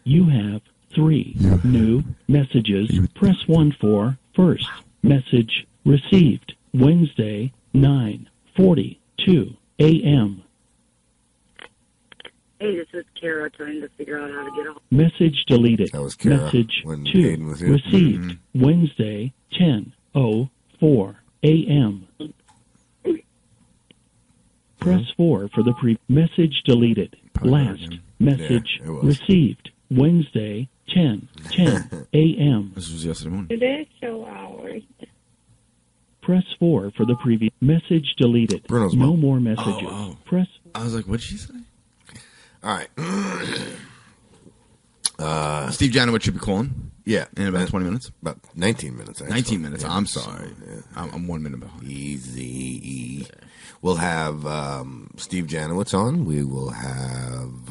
You have 3 new messages. Press 1 for first message received Wednesday 9:42 a.m. Hey, this is Kara trying to figure out how to get on. Message deleted. That was Kara Message when 2 Hayden was here. received Wednesday 10:04 a.m. Press 4 for the message deleted. Last message it was. received Wednesday, 10:10 a.m. This was yesterday morning. It is show hours. Press 4 for the previous message deleted. Bruno's no mom. more messages. Oh. Press. I was like, what'd she say? All right. Steve Janowitz should be calling Yeah. in about 20 minutes. About 19 minutes, actually. 19 minutes. Yeah, I'm so, sorry. yeah. I'm 1 minute behind. Easy. We'll have Steve Janowitz on. We will have,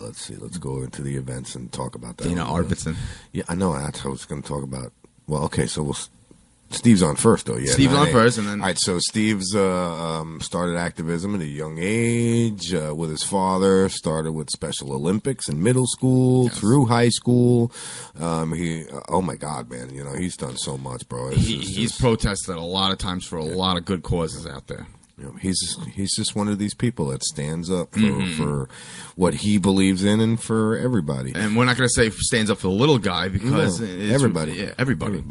let's see, let's go into the events and talk about that. Dana Arvidsson. Yeah, I know. That's what I was going to talk about. Well, okay, so Steve's on first, though. Yeah, Steve's on 9/8. first, and then... All right, so Steve's started activism at a young age with his father, started with Special Olympics in middle school, through high school. Oh my God, man, you know, he's done so much, bro. He's protested a lot of times for a lot of good causes out there. You know, he's just one of these people that stands up for what he believes in and for everybody. And we're not going to say stands up for the little guy because it's everybody. Yeah, everybody.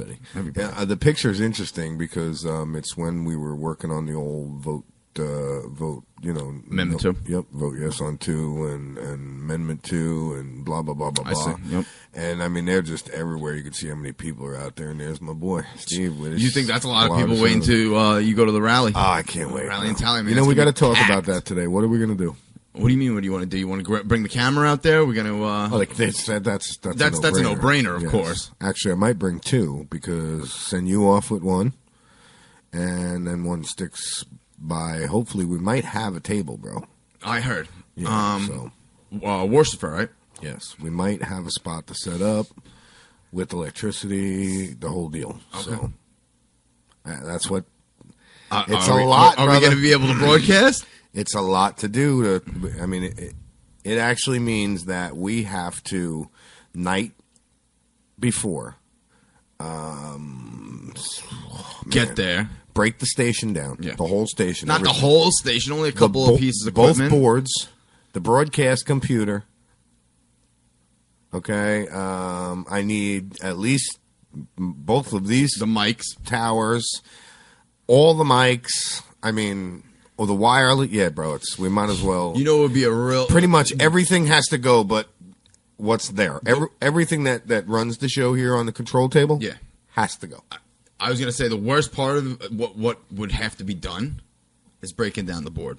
Yeah, the picture's interesting because it's when we were working on the old vote. You know, Amendment 2. Yep, vote yes on 2 and Amendment 2 and blah blah blah blah blah. I see. Yep. And I mean, they're just everywhere. You can see how many people are out there. And there's my boy Steve. With his You think that's a lot of people waiting to you go to the rally? Oh, I can't wait. Rally and tally, man. You know, we got to talk packed. about that today. What are we going to do? What do you mean? What do you want to do? You want to bring the camera out there? We're going to. Like that's a no-brainer, of course. Actually, I might bring 2 because send you off with 1, and then 1 sticks by. Hopefully, we might have a table, bro. I heard. Yeah, Worcester, right? Yes, we might have a spot to set up with electricity, the whole deal. Okay. So that's what. It's a lot. Are we going to be able to broadcast? It's a lot to do. I mean, it actually means that we have to night before Get there. break the station down. Yeah. The whole station. Not the whole station, only a couple of pieces of both equipment. Both boards, the broadcast computer. Okay. I need at least both of these. The mics. Towers. All the mics. I mean, or the wireless. Yeah, bro. We might as well. You know, it would be a real. Pretty much everything has to go, but what's there? Everything that runs the show here on the control table. Yeah. Has to go. I was going to say the worst part of what would have to be done is breaking down the board.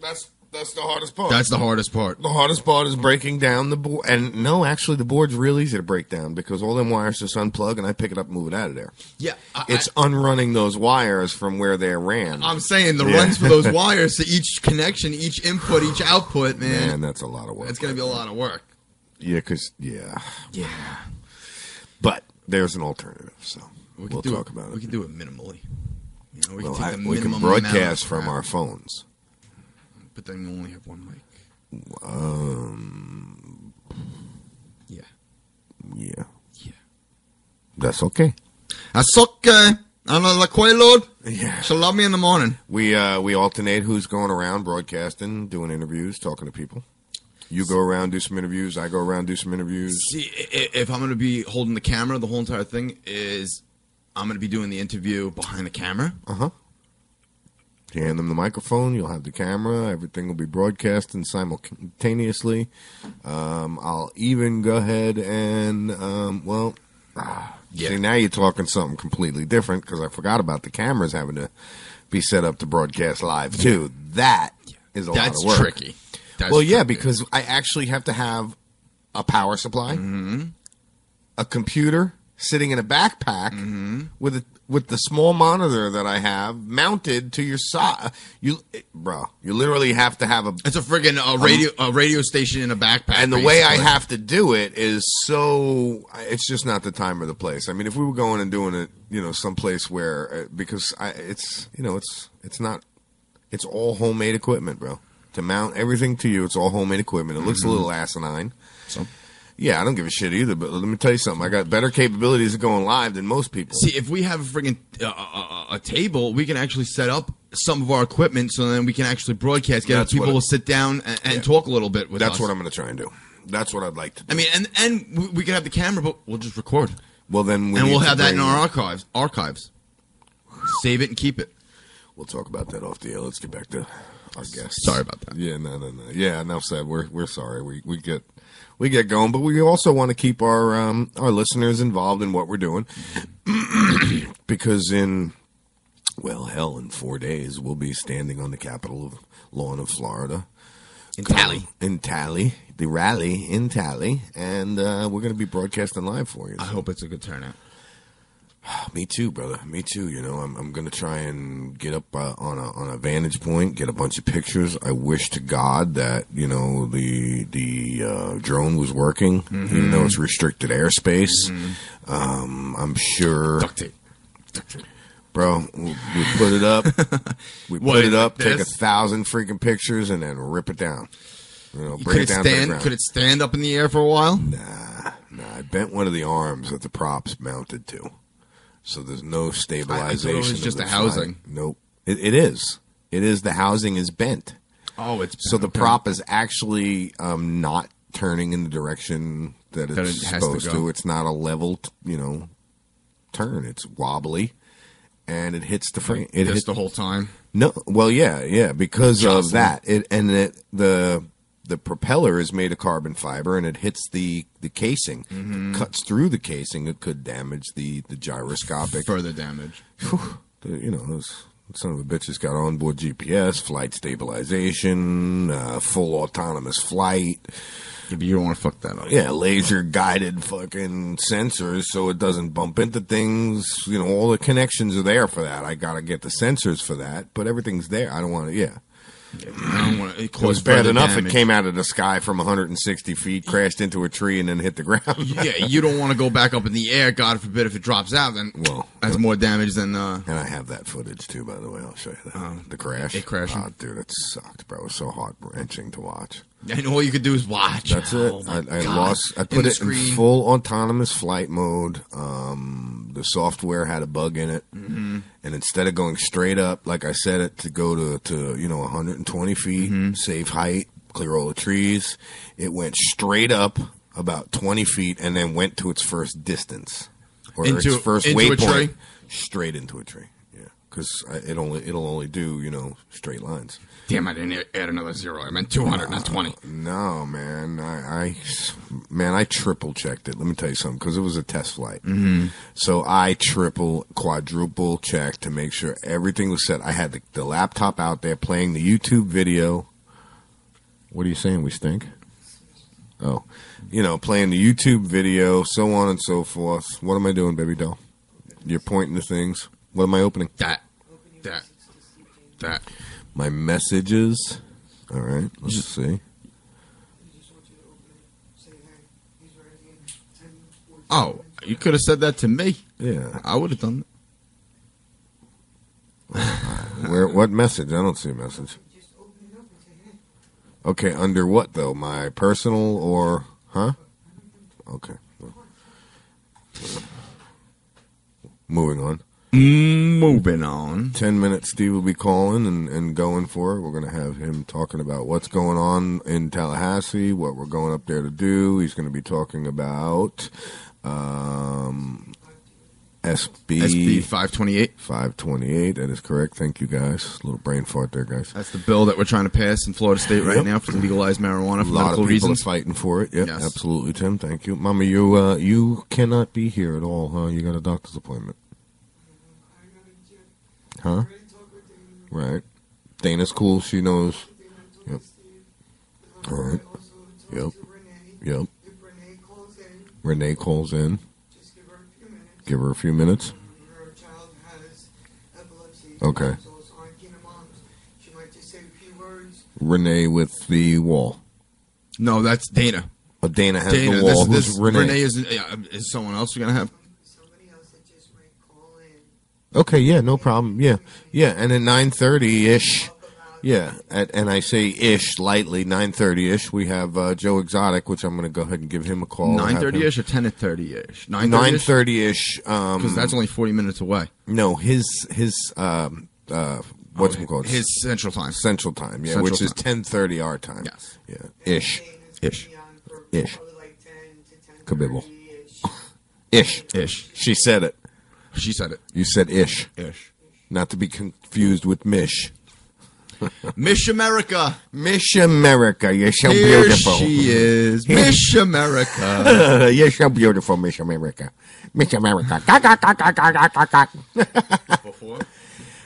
That's the hardest part. That's the hardest part. The hardest part is breaking down the board. And no, actually, the board's real easy to break down because all them wires just unplug and I pick it up and move it out of there. Yeah. It's unrunning those wires from where they ran. I'm saying the runs for those wires to each connection, each input, each output, man. Man, that's a lot of work. It's going to be a lot of work. Yeah, because, yeah. Yeah. But there's an alternative, so we'll talk about it. We can do it minimally. You know, We can broadcast from our phones. But then we only have one mic. Yeah. Yeah. That's okay. That's okay. I'm like, Lord. Yeah. She'll love me in the morning. We alternate who's going around broadcasting, doing interviews, talking to people. You go around, do some interviews. I go around, do some interviews. See, if I'm going to be holding the camera, the whole entire thing is I'm going to be doing the interview behind the camera. Uh-huh. You hand them the microphone, you'll have the camera, everything will be broadcasting simultaneously. I'll even go ahead and, see, now you're talking something completely different because I forgot about the cameras having to be set up to broadcast live, too. That is a lot of work. That's tricky. Yeah, because I actually have to have a power supply, a computer sitting in a backpack with the small monitor that I have mounted to your side. You literally have to have a. It's a friggin' radio station in a backpack. And the way I have to do it is it's just not the time or the place. I mean, if we were going and doing it, someplace where because it's all homemade equipment, bro. To mount everything to you, it's all homemade equipment. It looks a little asinine. So. Yeah, I don't give a shit either, but let me tell you something. I got better capabilities of going live than most people. See, if we have a friggin' a table, we can actually set up some of our equipment so then we can actually broadcast. People will sit down and talk a little bit with us. That's what I'm going to try and do. That's what I'd like to do. I mean, and we can have the camera, but we'll just record. Well, then we'll have that in our archives. Save it and keep it. We'll talk about that off the air. Let's get back to our guests. Sorry about that. Yeah, no. Yeah, enough said. We're sorry. We get going, but we also want to keep our listeners involved in what we're doing because in 4 days we'll be standing on the Capitol lawn of Florida. In Tally, the rally in Tally, and we're going to be broadcasting live for you. I hope it's a good turnout. Me too, brother. Me too. You know, I'm going to try and get up on a vantage point, get a bunch of pictures. I wish to God that the drone was working, even though it's restricted airspace. I'm sure. Duct tape. Bro, we put it up. We put it up, like take 1,000 freaking pictures, and then rip it down. You know, bring it down to the ground. Could it stand up in the air for a while? Nah. I bent one of the arms that the prop's mounted to, so there's no stabilization. I thought it was just a housing. Nope. It is. It is. The housing is bent. Oh, it's bent. So the prop is actually not turning in the direction that it's supposed to. It's not a level, turn. It's wobbly. And it hits the frame. It hits the whole time. No, well, yeah, because of that. The propeller is made of carbon fiber, and it hits the casing. It cuts through the casing. It could damage the gyroscopic. Further damage. Those son of a bitches got onboard GPS, flight stabilization, full autonomous flight. Yeah, but you don't want to fuck that up. Yeah, laser guided fucking sensors so it doesn't bump into things. All the connections are there for that. I gotta get the sensors for that, but everything's there. I don't want to. Yeah. I don't want to. It was bad enough. Damage. It came out of the sky from 160 feet, crashed into a tree, and then hit the ground. Yeah, you don't want to go back up in the air. God forbid if it drops out, then that's more damage than. And I have that footage too, by the way. I'll show you that. The crash. It crashed. Oh, dude, it sucked, bro. It was so heart-wrenching to watch. And all you could do is watch. That's it. I put it in full autonomous flight mode. The software had a bug in it, and instead of going straight up, like I said it to go to 120 feet, safe height, clear all the trees, it went straight up about 20 feet, and then went to its first distance or its first waypoint, straight into a tree. Yeah, because it'll only do straight lines. Damn, I didn't add another zero. I meant 200, not 20. No, man. I triple checked it. Let me tell you something, because it was a test flight. So I quadruple checked to make sure everything was set. I had the laptop out there playing the YouTube video. What are you saying? We stink? Oh, playing the YouTube video, so on and so forth. What am I doing, baby doll? You're pointing to things. What am I opening? That. My messages. All right, let's see. Oh, you could have said that to me. Yeah. I would have done that. What message? I don't see a message. Okay, under what, though? My personal or... Huh? Okay. Moving on. 10 minutes, Steve will be calling and going for it. We're going to have him talking about what's going on in Tallahassee, what we're going up there to do. He's going to be talking about SB 528. 528, that is correct. Thank you, guys. A little brain fart there, guys. That's the bill that we're trying to pass in Florida State right now for legalized marijuana for medical reasons. A lot of people are fighting for it. Yep, yes. Absolutely, Tim. Thank you. Mama, you cannot be here at all, huh? You got a doctor's appointment. Huh? Right. Dana's cool. She knows. Yep. All right. Yep. Renee calls in. Give her a few minutes. Okay. Renee with the wall. No, that's Dana. Oh, Dana has the wall. Who's Renee? Renee is someone else you're going to have? Okay, yeah, no problem. Yeah, and at 9:30-ish, yeah, and I say ish lightly, 9:30-ish, we have Joe Exotic, which I'm going to go ahead and give him a call. 9:30-ish or 10:30-ish? 9:30-ish. Because that's only 40 minutes away. No, his what's it called? His Central Time. Central Time, yeah, which is 10:30 our time. Yes. Yeah, ish. Kabibble. Ish. She said it. She said it. You said ish. Ish. Not to be confused with mish. Miss America. Miss America, you're so Here beautiful. she is, Miss America. You're so beautiful, Miss America. Miss America.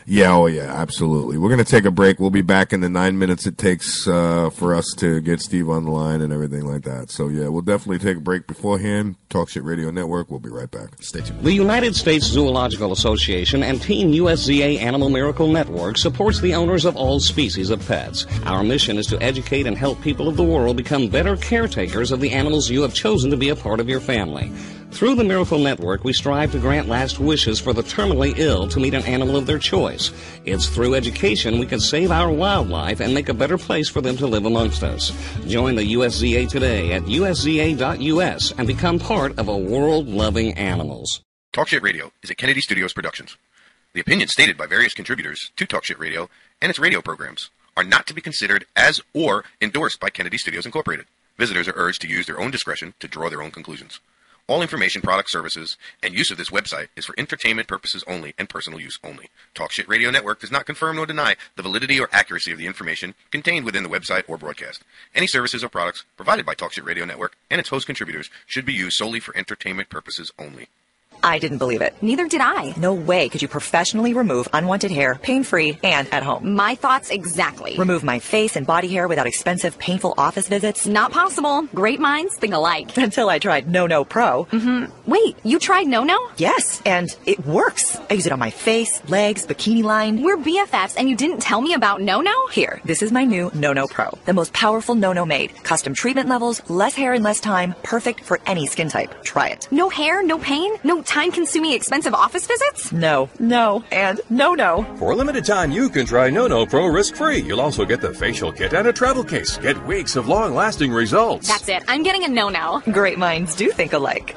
Yeah, oh yeah, absolutely. We're going to take a break. We'll be back in the 9 minutes it takes for us to get Steve on the line and everything like that. So yeah, we'll definitely take a break beforehand. Talk Shit Radio Network. We'll be right back. Stay tuned. The United States Zoological Association and Team USZA Animal Miracle Network supports the owners of all species of pets. Our mission is to educate and help people of the world become better caretakers of the animals you have chosen to be a part of your family. Through the Miracle Network, we strive to grant last wishes for the terminally ill to meet an animal of their choice. It's through education we can save our wildlife and make a better place for them to live amongst us. Join the USZA today at usza.us and become part of a world loving animals. Talk Shit Radio is a Kennedy Studios Productions. The opinions stated by various contributors to Talk Shit Radio and its radio programs are not to be considered as or endorsed by Kennedy Studios Incorporated. Visitors are urged to use their own discretion to draw their own conclusions. All information, products, services, and use of this website is for entertainment purposes only and personal use only. Talk Shit Radio Network does not confirm nor deny the validity or accuracy of the information contained within the website or broadcast. Any services or products provided by Talk Shit Radio Network and its host contributors should be used solely for entertainment purposes only. I didn't believe it. Neither did I. No way could you professionally remove unwanted hair, pain-free, and at home. My thoughts exactly. Remove my face and body hair without expensive, painful office visits? Not possible. Great minds think alike. Until I tried No Pro. Wait, you tried No? Yes, and it works. I use it on my face, legs, bikini line. We're BFFs and you didn't tell me about No? Here, this is my new No Pro. The most powerful No made. Custom treatment levels, less hair in less time, perfect for any skin type. Try it. No hair, no pain, no time-consuming expensive office visits? No, and no. For a limited time, you can try No Pro risk-free. You'll also get the facial kit and a travel case. Get weeks of long-lasting results. That's it. I'm getting a No. Great minds do think alike.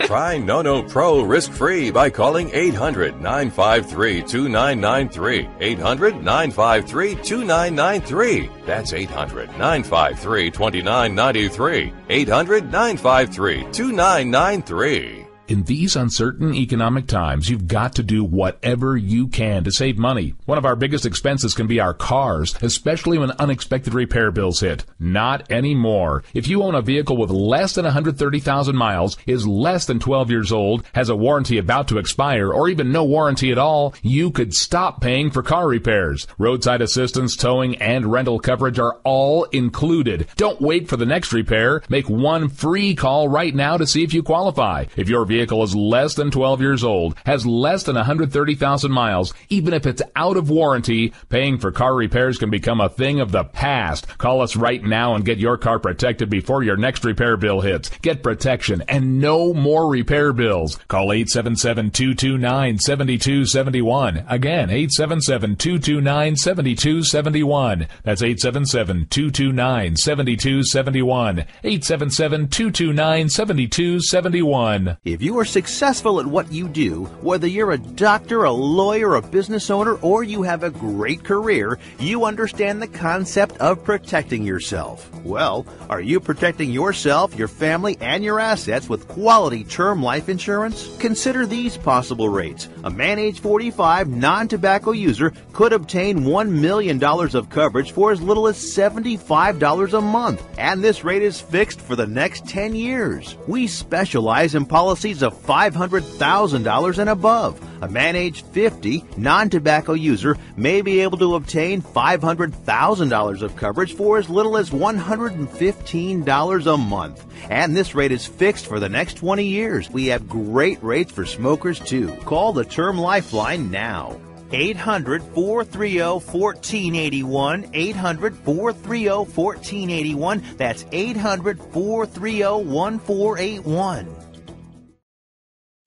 Try No Pro risk-free by calling 800-953-2993. 800-953-2993. That's 800-953-2993. 800-953-2993. In these uncertain economic times, you've got to do whatever you can to save money. One of our biggest expenses can be our cars, especially when unexpected repair bills hit. Not anymore. If you own a vehicle with less than 130,000 miles, is less than 12 years old, has a warranty about to expire, or even no warranty at all, you could stop paying for car repairs. Roadside assistance, towing, and rental coverage are all included. Don't wait for the next repair. Make one free call right now to see if you qualify. If your vehicle is less than 12 years old, has less than 130,000 miles, even if it's out of warranty, paying for car repairs can become a thing of the past. Call us right now and get your car protected before your next repair bill hits. Get protection and no more repair bills. Call 877-229-7271. Again, 877-229-7271. That's 877-229-7271. 877-229-7271. If you are successful at what you do, whether you're a doctor, a lawyer, a business owner, or you have a great career, you understand the concept of protecting yourself. Well, are you protecting yourself, your family, and your assets with quality term life insurance? Consider these possible rates. A man age 45, non-tobacco user could obtain $1 million of coverage for as little as $75 a month, and this rate is fixed for the next 10 years. We specialize in policies of $500,000 and above. A man age 50, non-tobacco user may be able to obtain $500,000 of coverage for as little as $115 a month. And this rate is fixed for the next 20 years. We have great rates for smokers too. Call the Term Lifeline now. 800-430-1481. 800-430-1481. That's 800-430-1481.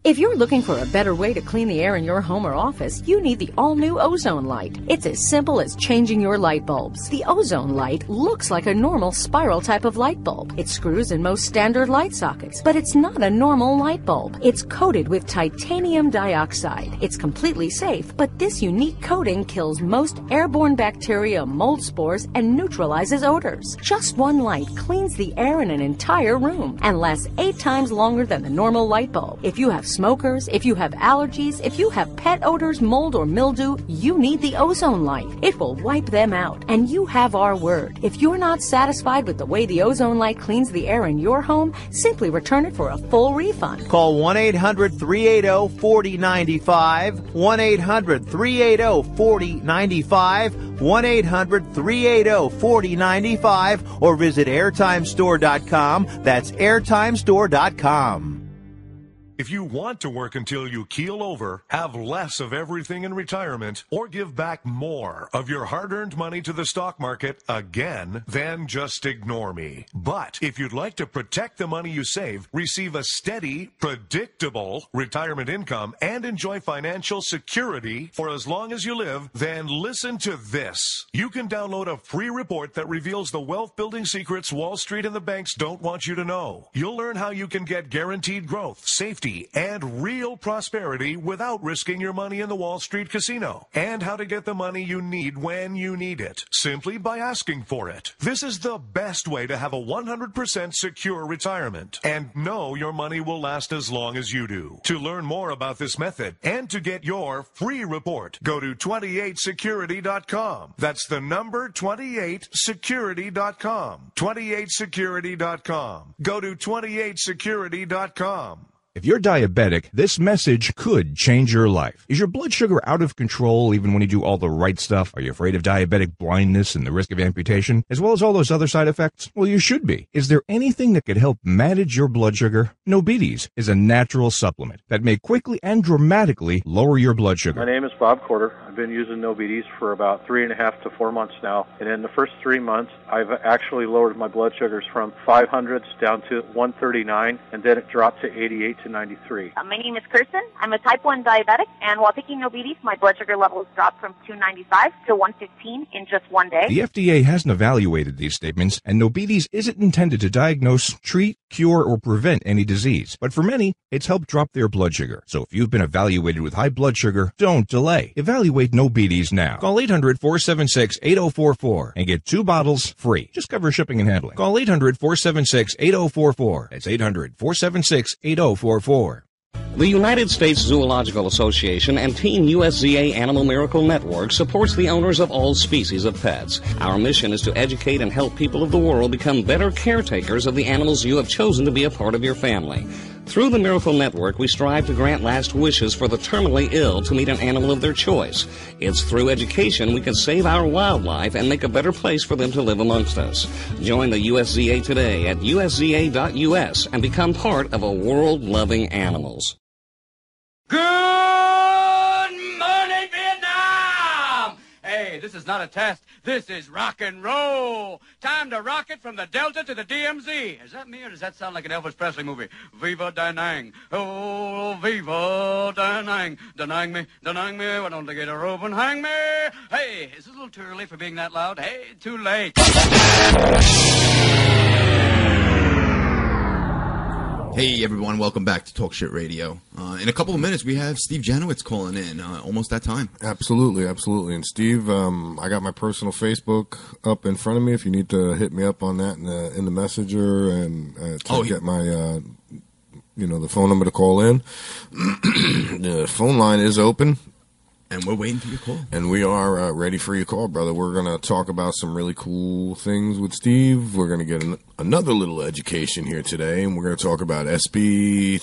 If you're looking for a better way to clean the air in your home or office, you need the all-new Ozone Light. It's as simple as changing your light bulbs. The Ozone Light looks like a normal spiral type of light bulb. It screws in most standard light sockets, but it's not a normal light bulb. It's coated with titanium dioxide. It's completely safe, but this unique coating kills most airborne bacteria, mold spores, and neutralizes odors. Just one light cleans the air in an entire room and lasts 8 times longer than the normal light bulb. If you have smokers, if you have allergies, if you have pet odors, mold, or mildew, you need the Ozone Light. It will wipe them out, and you have our word. If you're not satisfied with the way the Ozone Light cleans the air in your home, simply return it for a full refund. Call 1-800-380-4095, 1-800-380-4095, 1-800-380-4095, or visit airtimestore.com. That's airtimestore.com. If you want to work until you keel over, have less of everything in retirement, or give back more of your hard-earned money to the stock market again, then just ignore me. But if you'd like to protect the money you save, receive a steady, predictable retirement income, and enjoy financial security for as long as you live, then listen to this. You can download a free report that reveals the wealth-building secrets Wall Street and the banks don't want you to know. You'll learn how you can get guaranteed growth, safety, and real prosperity without risking your money in the Wall Street casino, and how to get the money you need when you need it, simply by asking for it. This is the best way to have a 100% secure retirement, and know your money will last as long as you do. To learn more about this method, and to get your free report, go to 28security.com. That's the number 28security.com. 28security.com. Go to 28security.com. If you're diabetic, this message could change your life. Is your blood sugar out of control even when you do all the right stuff? Are you afraid of diabetic blindness and the risk of amputation, as well as all those other side effects? Well, you should be. Is there anything that could help manage your blood sugar? Nobides is a natural supplement that may quickly and dramatically lower your blood sugar. My name is Bob Corder. I've been using Nobides for about 3.5 to 4 months now, and in the first 3 months, I've actually lowered my blood sugars from 500s down to 139, and then it dropped to 88 to 93. My name is Kirsten. I'm a type 1 diabetic, and while taking Nobides, my blood sugar levels dropped from 295 to 115 in just 1 day. The FDA hasn't evaluated these statements, and Nobides isn't intended to diagnose, treat, cure, or prevent any disease. But for many, it's helped drop their blood sugar. So if you've been evaluated with high blood sugar, don't delay. Evaluate Nobides now. Call 800-476-8044 and get 2 bottles free. Just cover shipping and handling. Call 800-476-8044. That's 800-476-8044. The United States Zoological Association and Team USZA Animal Miracle Network supports the owners of all species of pets. Our mission is to educate and help people of the world become better caretakers of the animals you have chosen to be a part of your family. Through the Miracle Network, we strive to grant last wishes for the terminally ill to meet an animal of their choice. It's through education we can save our wildlife and make a better place for them to live amongst us. Join the USZA today at usza.us and become part of a world loving animals. Good morning, Vietnam! Hey, this is not a test. This is rock and roll. Time to rock it from the Delta to the DMZ. Is that me or does that sound like an Elvis Presley movie? Viva Da Nang. Oh, viva Da Nang. Da Nang me, why don't they get a rope and hang me? Hey, is this a little too early for being that loud? Hey, too late. Hey everyone, welcome back to Talk Shit Radio. In a couple of minutes, we have Steve Janowitz calling in. Almost that time. Absolutely, absolutely. And Steve, I got my personal Facebook up in front of me. If you need to hit me up on that in the messenger and get my, the phone number to call in. The phone line is open. And we're waiting for your call. And we are ready for your call, brother. We're going to talk about some really cool things with Steve. We're going to get another little education here today, and we're going to talk about SB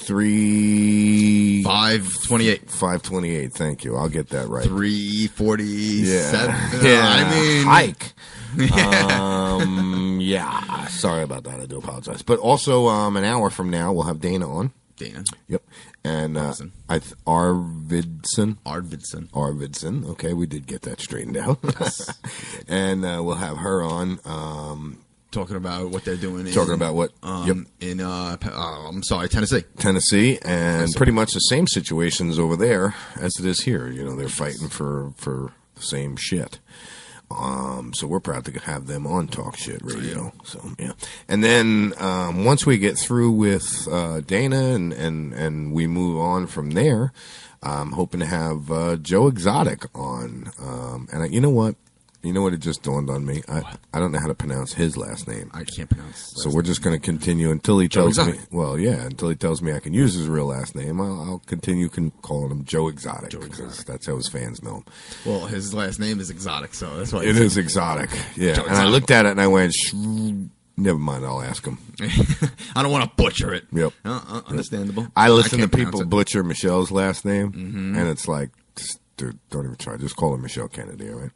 528. 528, thank you. I'll get that right. 347. Yeah. I mean... Hike. Yeah. Sorry about that. I do apologize. But also, an hour from now, we'll have Dana on. Dana. Yep. And Arvidson. Okay, we did get that straightened out. Yes. And we'll have her on. Talking about what they're doing. Tennessee, and pretty much the same situations over there as it is here. You know, they're fighting for the same shit. So we're proud to have them on Talk Shit Radio. So yeah, and then once we get through with Dana and we move on from there, I'm hoping to have Joe Exotic on. And you know what? You know what? It just dawned on me. I don't know how to pronounce his last name. I can't pronounce. So we're just going to continue until he tells me. Exotic. Well, yeah, until he tells me I can use his real last name. I'll continue calling him Joe Exotic. Because that's how his fans know him. Well, his last name is Exotic, so that's why it is Exotic. Yeah, Joe and I Exotic. looked at it and I went, never mind. I'll ask him. I don't want to butcher it. Yep. Understandable. I listen to can't pronounce people it. butcher Michelle's last name, and it's like, dude, don't even try. Just call her Michelle Kennedy, all right?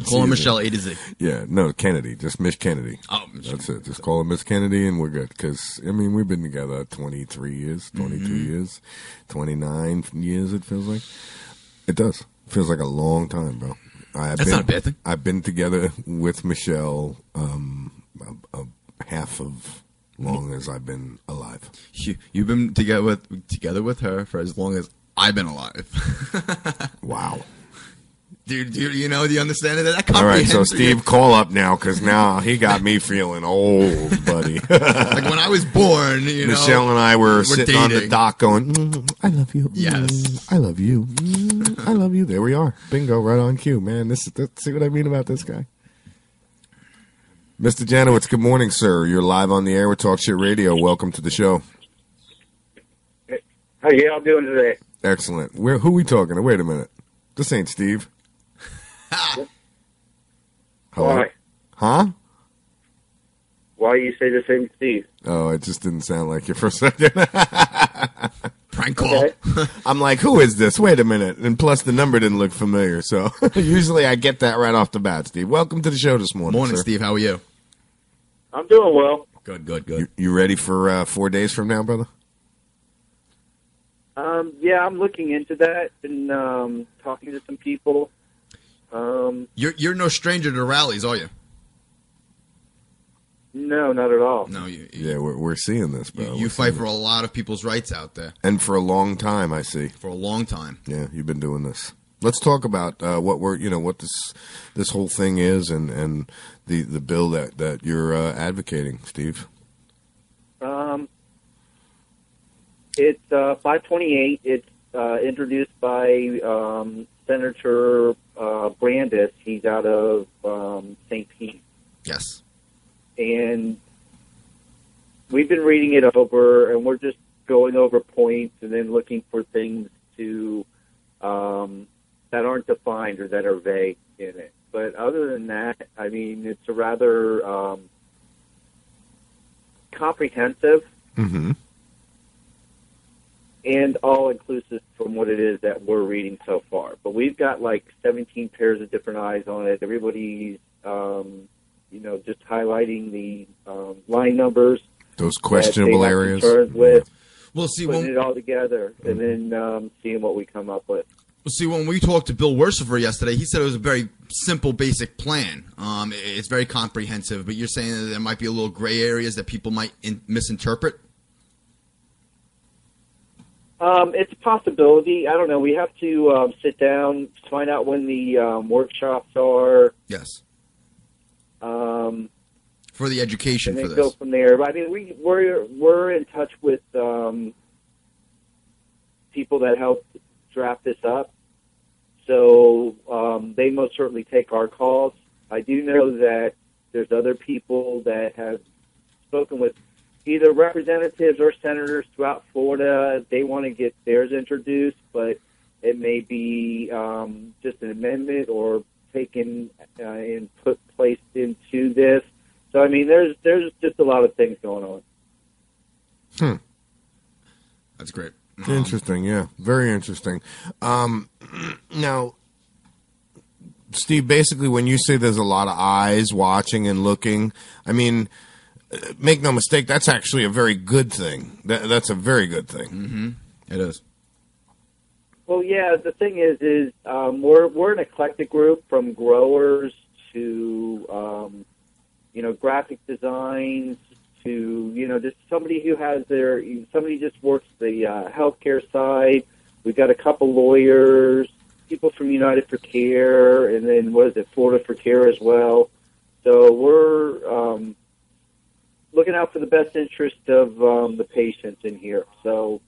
Call her Michelle A to Z. Yeah, no, Kennedy, just Miss Kennedy. Oh, that's it. Just call her Miss Kennedy, and we're good. Because I mean, we've been together 23 years, 22 years, 29 years. It feels like. It does. It feels like a long time, bro. That's not a bad thing. I've been together with Michelle half of long as I've been alive. You've been together with her for as long as I've been alive. Wow. Dude, do you understand that? All right, so Steve, call up now, because now he got me feeling old, buddy. Like when I was born, Michelle and I were sitting dating. on the dock going, I love you. Yes. I love you. I love you. There we are. Bingo, right on cue, man. See what I mean about this guy? Mr. Janowitz, good morning, sir. You're live on the air with Talk Shit Radio. Welcome to the show. How y'all doing today? Excellent. Who we talking to? Wait a minute. This ain't Steve. Hello? Why? Huh? Why you say the same Steve? Oh, it just didn't sound like you for a second. Prank call. I'm like, who is this? Wait a minute. And plus, the number didn't look familiar. So usually I get that right off the bat, Steve. Welcome to the show this morning. Morning, sir. Steve. How are you? I'm doing well. Good. You ready for 4 days from now, brother? Yeah, I'm looking into that and talking to some people. You're no stranger to rallies, are you? No, not at all. No, yeah, we're seeing this, bro. You fight for a lot of people's rights out there. And for a long time, I see. For a long time. Yeah, you've been doing this. Let's talk about what this whole thing is and the bill that you're advocating, Steve. It's 528. It's introduced by Senator Brandis. He's out of St. Pete. Yes. And we've been reading it over, and we're just going over points and then looking for things to that aren't defined or that are vague in it. But other than that, I mean, it's a rather comprehensive and all-inclusive from what it is that we're reading so far. But we've got like 17 pairs of different eyes on it. Everybody's, just highlighting the line numbers. Those questionable that they have areas. concerns with, Well, see, putting it all together and then seeing what we come up with. Well, see, when we talked to Bill Worshiper yesterday, he said it was a very simple, basic plan. It's very comprehensive, but you're saying that there might be a little gray areas that people might misinterpret? It's a possibility. I don't know. We have to sit down, find out when the workshops are. Yes. For the education and for then this. go from there. I mean, we're in touch with people that helped draft this up, so they most certainly take our calls. I do know that there's other people that have spoken with either representatives or senators throughout Florida. They want to get theirs introduced, but it may be just an amendment or taken and placed into this. So, I mean, there's just a lot of things going on. That's great. Interesting, yeah. Very interesting. Now, Steve, basically when you say there's a lot of eyes watching and looking, I mean, make no mistake, that's actually a very good thing. That's a very good thing. Mm-hmm. It is. Well, yeah, the thing is we're an eclectic group from growers to, graphic designs to, just somebody who has somebody just works the healthcare side. We've got a couple lawyers, people from United for Care, and then, Florida for Care as well. So we're looking out for the best interest of the patients in here. So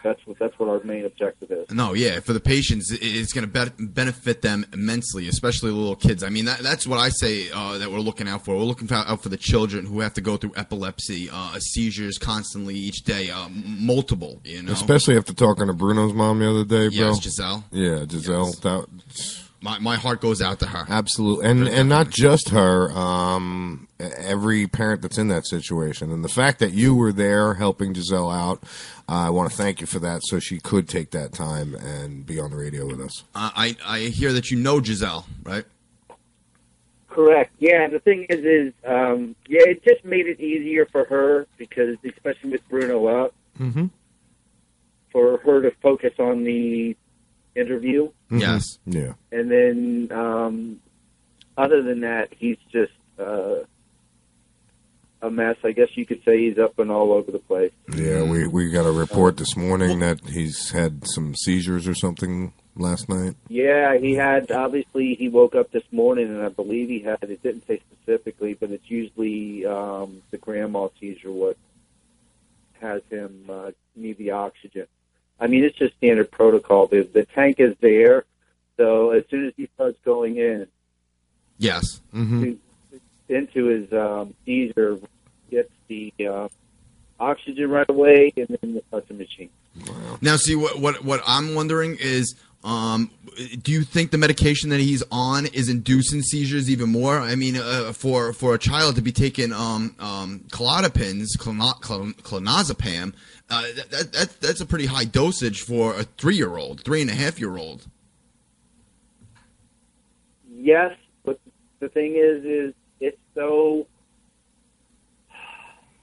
That's what our main objective is. No, yeah, for the patients, it's going to benefit them immensely, especially the little kids. I mean, that's what I say that we're looking out for. We're looking out for the children who have to go through epilepsy, seizures constantly each day, multiple, you know. Especially after talking to Bruno's mom the other day, bro. Yes, Giselle. Yeah, Giselle. Yes. My heart goes out to her. Absolutely. And not just her, every parent that's in that situation. And the fact that you were there helping Giselle out, I want to thank you for that, so she could take that time and be on the radio with us. I hear that you know Giselle, right? Correct. Yeah, the thing is, it just made it easier for her because, especially with Bruno up, for her to focus on the interview. Yes. Yeah. And then, other than that, he's just a mess. I guess you could say he's up and all over the place. Yeah, we got a report this morning that he's had some seizures or something last night. Yeah, he had, obviously, he woke up this morning, and I believe he had, it didn't say specifically, but it's usually the grandma seizure what has him need the oxygen. I mean, it's just standard protocol. The tank is there, so as soon as he starts going in, yes, into his seizure, gets the oxygen right away, and then the touch machine. Wow. Now, see, what I'm wondering is, do you think the medication that he's on is inducing seizures even more? I mean, for a child to be taking clonazepam, that's a pretty high dosage for a 3-year-old, 3.5-year-old. Yes, but the thing is it's so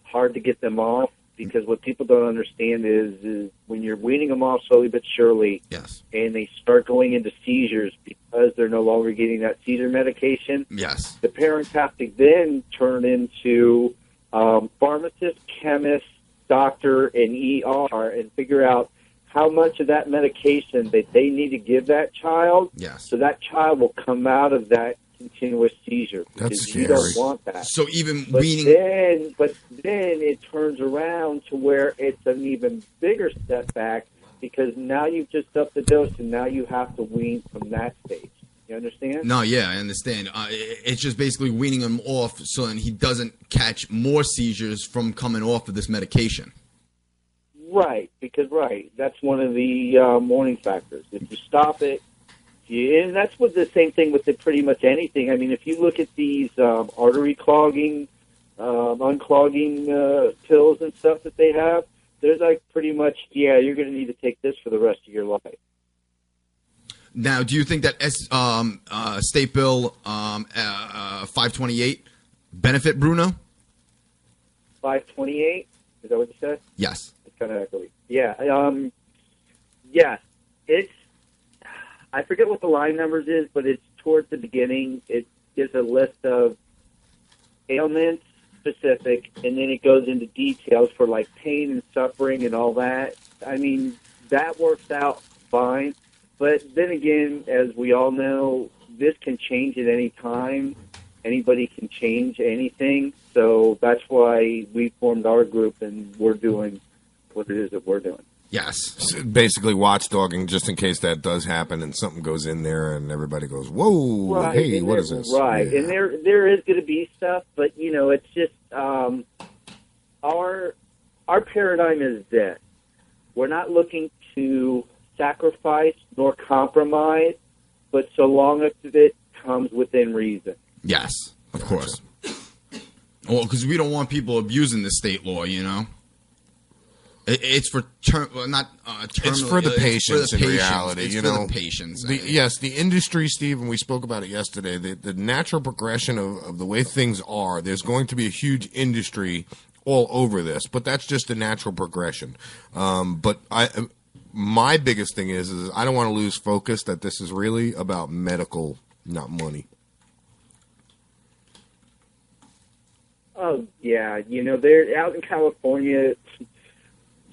hard to get them off, because what people don't understand is when you're weaning them off slowly but surely, yes, and they start going into seizures because they're no longer getting that seizure medication, yes, the parents have to then turn into pharmacist, chemist, doctor, and ER and figure out how much of that medication that they need to give that child, yes, so that child will come out of that continuous seizure. That's scary. You don't want that. So even weaning, but then it turns around to where it's an even bigger setback, because now you've just upped the dose, and now you have to wean from that stage. You understand? No, yeah, I understand. It's just basically weaning him off so that he doesn't catch more seizures from coming off of this medication. Right, because that's one of the warning factors. If you stop it, and that's what the same thing with pretty much anything. I mean, if you look at these artery clogging, unclogging pills and stuff that they have, there's like pretty much, you're going to need to take this for the rest of your life. Now, do you think that State Bill 528 benefit Bruno? 528? Is that what you said? Yes. It's kind of echoey. Yeah. Yeah. It's, I forget what the line numbers is, but it's towards the beginning. It gives a list of ailments specific, and then it goes into details for like pain and suffering and all that. I mean, that works out fine. But then again, as we all know, this can change at any time. Anybody can change anything. So that's why we formed our group, and we're doing what it is that we're doing. Yes. So basically watchdogging just in case that does happen and something goes in there and everybody goes, whoa, right. Hey, what is this? Right. Yeah. And there is going to be stuff, but, it's just our paradigm is this. We're not looking to sacrifice nor compromise, but so long as it comes within reason. Yes, of course. Well, because we don't want people abusing the state law, It's for it's for the patients in reality. It's for the patients. Yes, the industry, Steve, and we spoke about it yesterday. The natural progression of the way things are. There's going to be a huge industry all over this, but that's just the natural progression. But my biggest thing is I don't want to lose focus that this is really about medical, not money. Oh yeah, they're out in California.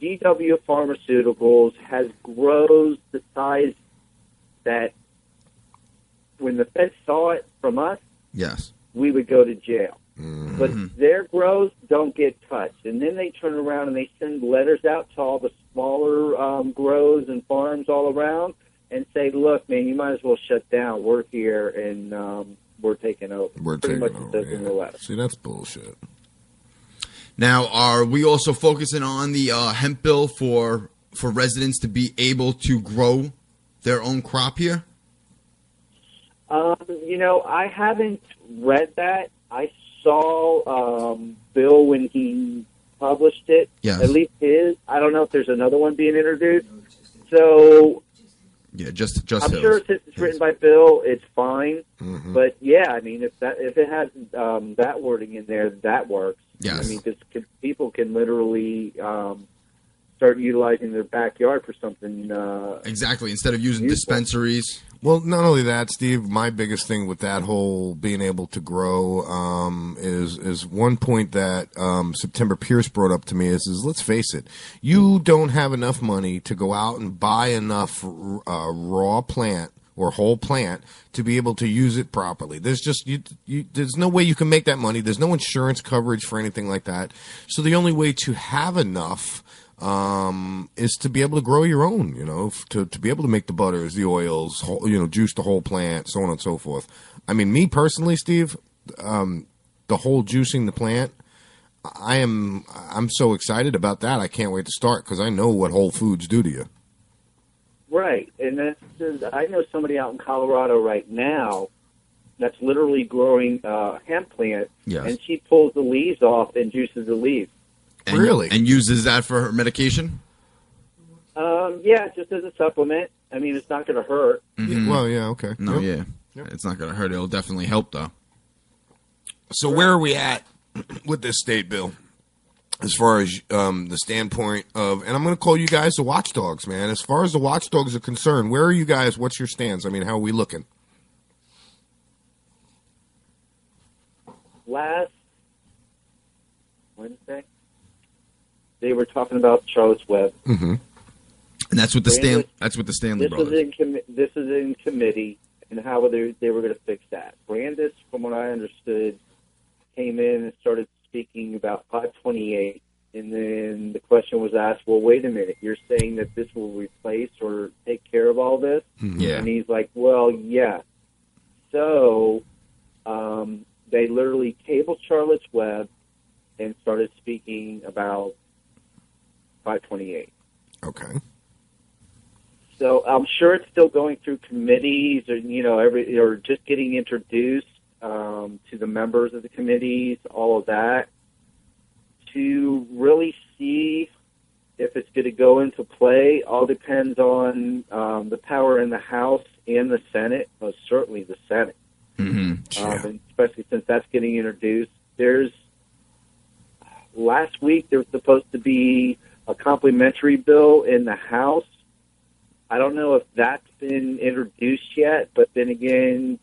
GW Pharmaceuticals has grows the size that when the feds saw it from us, yes, we would go to jail. Mm-hmm. But their grows don't get touched. And then they turn around and they send letters out to all the smaller grows and farms all around and say, look, man, you might as well shut down. We're here, and we're taking over. We're pretty taking much over, the Midwest. See, that's bullshit. Now, are we also focusing on the hemp bill for residents to be able to grow their own crop here? I haven't read that. I saw Bill when he published it. Yes. At least his. I don't know if there's another one being introduced. So yeah, just I'm his. sure since it's written by Bill, it's fine. Mm-hmm. But yeah, I mean, if it has that wording in there, that works. Yes. I mean, because people can literally start utilizing their backyard for something. Exactly. Instead of using useful. dispensaries. Well, not only that, Steve, my biggest thing with that whole being able to grow is one point that September Pierce brought up to me is let's face it, you don't have enough money to go out and buy enough raw plant or whole plant to be able to use it properly. There's just there's no way you can make that money. There's no insurance coverage for anything like that. So the only way to have enough is to be able to grow your own, to be able to make the butters, the oils, juice the whole plant, so on and so forth. I mean, me personally, Steve, the whole juicing the plant, I'm so excited about that. I can't wait to start because I know what Whole Foods do to you. Right, and I know somebody out in Colorado right now that's literally growing a hemp plant, Yes. and she pulls the leaves off and juices the leaves. And, really? And uses that for her medication? Yeah, just as a supplement. I mean, it's not going to hurt. Mm-hmm. Well, yeah, okay. No, Yep. yeah. It's not going to hurt. It'll definitely help, though. So where are we at with this state bill? As far as the standpoint of, and I'm going to call you guys the watchdogs, man. As far as the watchdogs are concerned, where are you guys? What's your stance? I mean, how are we looking? Last Wednesday, they were talking about Charlotte's Web. Mm-hmm. And that's what the Brandis, Stanley this brothers. This is in committee, and how they were going to fix that. Brandis, from what I understood, came in and started speaking about 528, and then the question was asked, well, wait a minute, you're saying that this will replace or take care of all this? Yeah. And he's like, well, yeah. So they literally tabled Charlotte's Web and started speaking about 528. Okay. So I'm sure it's still going through committees, or or just getting introduced to the members of the committees, all of that, to really see if it's going to go into play. All depends on the power in the House and the Senate, most certainly the Senate. Mm-hmm. And especially since that's getting introduced. Last week there was supposed to be a complementary bill in the House. I don't know if that's been introduced yet, but then again,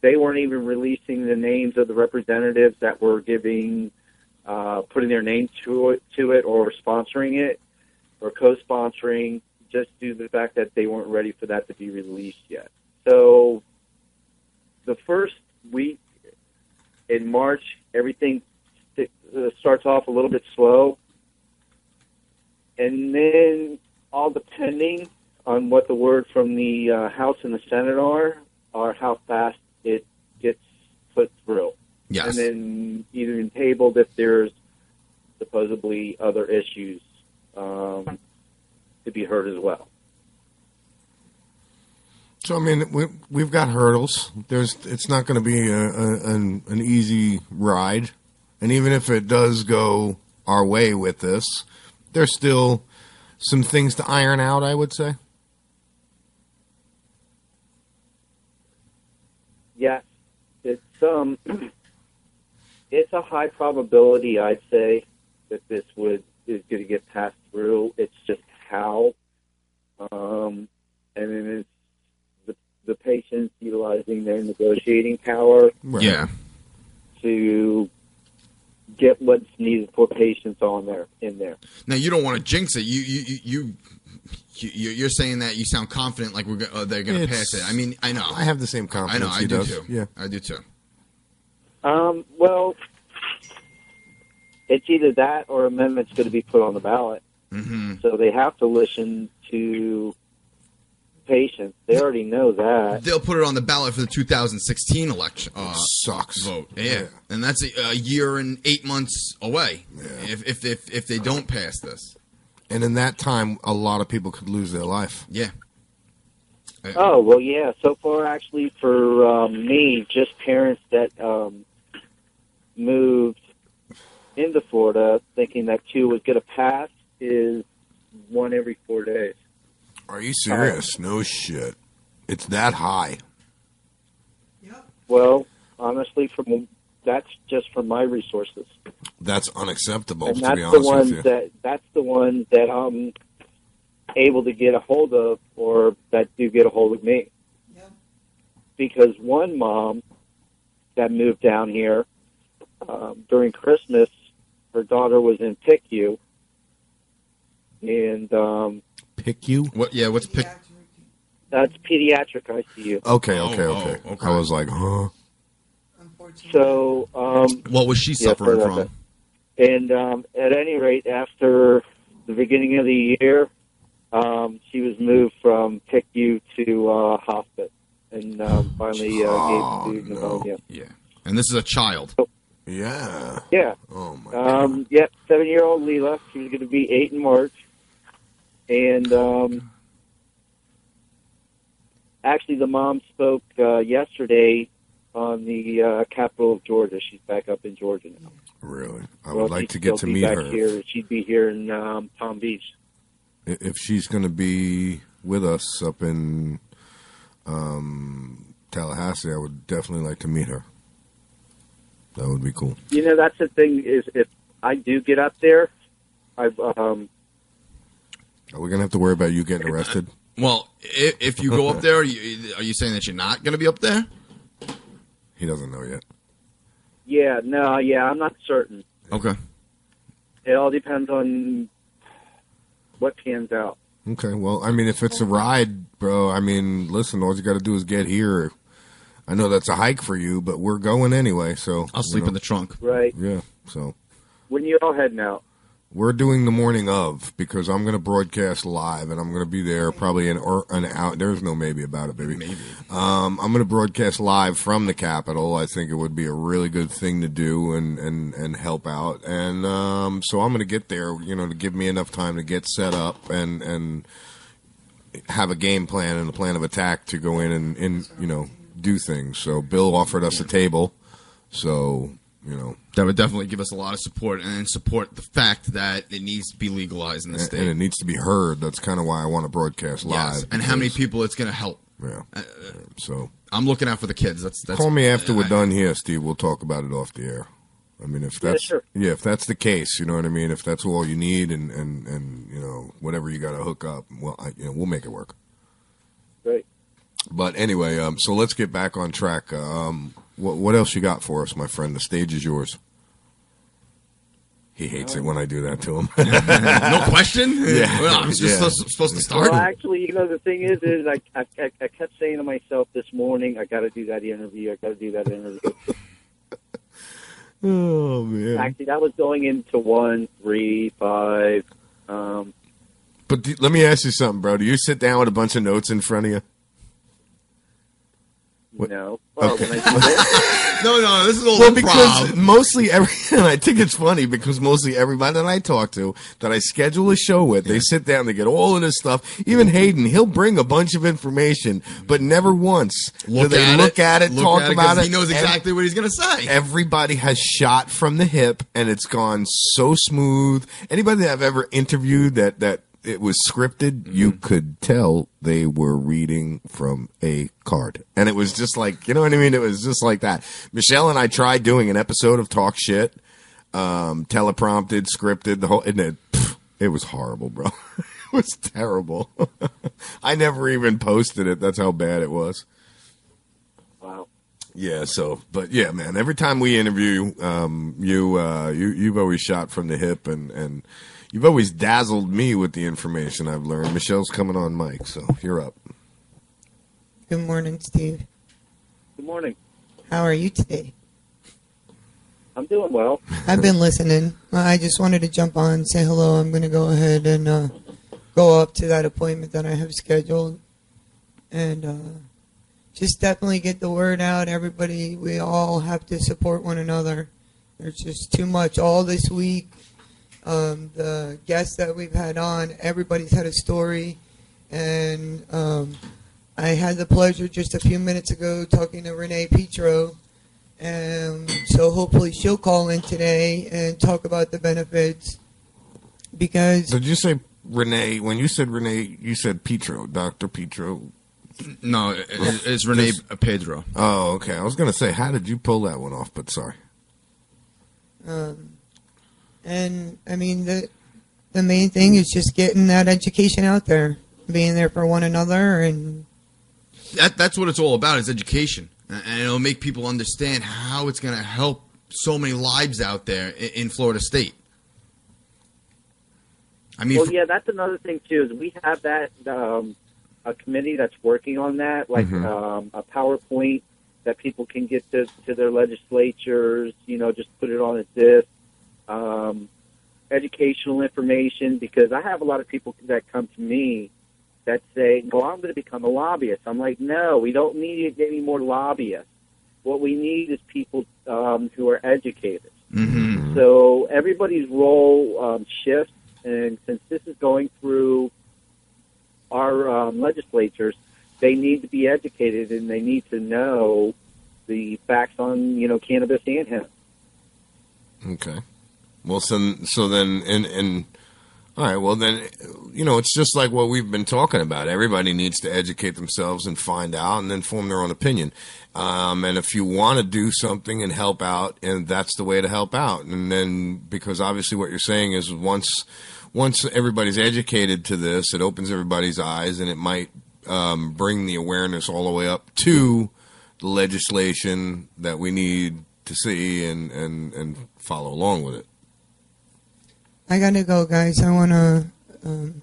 they weren't even releasing the names of the representatives that were putting their names to it or sponsoring it or co-sponsoring, just due to the fact that they weren't ready for that to be released yet. So the first week in March, everything starts off a little bit slow, and then all depending on what the word from the House and the Senate are how fast it gets put through. Yes. And then either tabled if there's supposedly other issues to be heard as well. So I mean, we've got hurdles. It's not going to be an easy ride, and even if it does go our way with this, there's still some things to iron out, I would say. Yes, it's it's a high probability, I'd say, that this is going to get passed through. It's just how, and then it's the patients utilizing their negotiating power. Right. Yeah. To get what's needed for patients in there. Now, you don't want to jinx it. You're saying that you sound confident, like they're going to pass it. I mean, I know. I have the same confidence. I do too. Yeah, I do too. Well, it's either that or amendment's going to be put on the ballot. Mm-hmm. So they have to listen to patients. They already know that. They'll put it on the ballot for the 2016 election. Sucks. Vote. Yeah. And that's a year and 8 months away. Yeah. If they don't pass this. And in that time, a lot of people could lose their life. Yeah. Oh, well, yeah. So far, actually, for me, just parents that moved into Florida thinking that 2 was going to pass is 1 every 4 days. Are you serious? No shit. It's that high. Well, honestly, that's just from my resources. That's unacceptable, And to that's be the honest one with you. that's the one that I'm able to get a hold of, or that do get a hold of me. Because one mom that moved down here during Christmas, her daughter was in PICU, and PICU? What? Yeah, what's PICU? That's pediatric ICU. Okay. okay. I was like, huh? So, what was she suffering from? And at any rate, after the beginning of the year, she was moved from PICU to hospice, and finally gave to pneumonia. Yeah, and this is a child. Yeah. Yeah. Oh my God. Yep. 7-year-old Leela. She was going to be 8 in March, and actually, the mom spoke yesterday on the capital of Georgia. She's back up in Georgia now. Really? I would like to get to meet back her. Here. She'd be here in Palm Beach. If she's going to be with us up in Tallahassee, I would definitely like to meet her. That would be cool. You know, that's the thing is, if I do get up there, Are we going to have to worry about you getting arrested? Well, if you go up there, are you saying that you're not going to be up there? He doesn't know yet. I'm not certain. Okay. It all depends on what pans out. Okay, well, I mean, if it's a ride, bro, I mean, listen, all you got to do is get here. I know that's a hike for you, but we're going anyway, so. I'll sleep in the trunk. Right. Yeah, so. When you all heading out? We're doing the morning of, because I'm going to broadcast live, and I'm going to be there probably an hour. There's no maybe about it, baby. Maybe. I'm going to broadcast live from the Capitol. I think it would be a really good thing to do and help out. And so I'm going to get there, to give me enough time to get set up and have a game plan and a plan of attack to go in and do things. So Bill offered us a table, so... That would definitely give us a lot of support and support the fact that it needs to be legalized in the state. And it needs to be heard. That's kind of why I want to broadcast live. Yes. And how many people it's going to help. Yeah. So I'm looking out for the kids. That's call me after we're done here, Steve. We'll talk about it off the air. I mean, if that's if that's the case, you know what I mean. If that's all you need, and whatever you got to hook up, well, we'll make it work. Right. But anyway, so let's get back on track. What else you got for us, my friend? The stage is yours. He hates it when I do that to him. No question? Yeah. Well, I'm just supposed to start. Well, actually, the thing is I kept saying to myself this morning, I got to do that interview. Oh, man. Actually, that was going into 1, 3, 5. But let me ask you something, bro. Do you sit down with a bunch of notes in front of you? What? No. Okay. No, this is all because mostly and I think it's funny because mostly everybody that I talk to, that I schedule a show with, they sit down, they get all of this stuff. Even Hayden, he'll bring a bunch of information, but never once do they look at it, talk about it. He knows exactly what he's going to say. Everybody has shot from the hip, and it's gone so smooth. Anybody that I've ever interviewed that it was scripted, you could tell they were reading from a card. And it was just like, you know what I mean? It was just like that. Michelle and I tried doing an episode of Talk Shit, teleprompted, scripted, the whole, and it was horrible, bro. It was terrible. I never even posted it. That's how bad it was. Wow. Yeah, but yeah, man, every time we interview, you've always shot from the hip and you've always dazzled me with the information I've learned. Michelle's coming on mic, so you're up. Good morning, Steve. Good morning. How are you today? I'm doing well. I've been listening. I just wanted to jump on and say hello. I'm going to go ahead and go up to that appointment that I have scheduled. And just definitely get the word out. Everybody, we all have to support one another. There's just too much all this week. The guests that we've had on, everybody's had a story. And I had the pleasure just a few minutes ago talking to Renee Petro. And so hopefully she'll call in today and talk about the benefits. Because... Did you say Renee? When you said Renee, you said Petro, Dr. Petro? No, it's Renee Pedro. Oh, okay. I was going to say, how did you pull that one off? But sorry. And I mean, the main thing is just getting that education out there, being there for one another, and that's what it's all about, is education, and it'll make people understand how it's going to help so many lives out there in Florida State. I mean, well, yeah, that's another thing too. Is we have that a committee that's working on that, like a PowerPoint that people can get to their legislatures. You know, just put it on a disc. Educational information, because I have a lot of people that come to me that say, well, I'm going to become a lobbyist. I'm like, no, we don't need any more lobbyists. What we need is people who are educated. Mm-hmm. So everybody's role shifts, and since this is going through our legislatures, they need to be educated, and they need to know the facts on, cannabis and hemp. Okay. Well, so then, all right, well then, it's just like what we've been talking about. Everybody needs to educate themselves and find out and then form their own opinion. And if you want to do something and help out, and that's the way to help out. And then, because obviously what you're saying is once everybody's educated to this, it opens everybody's eyes, and it might bring the awareness all the way up to the legislation that we need to see and follow along with it. I gotta go, guys. I want to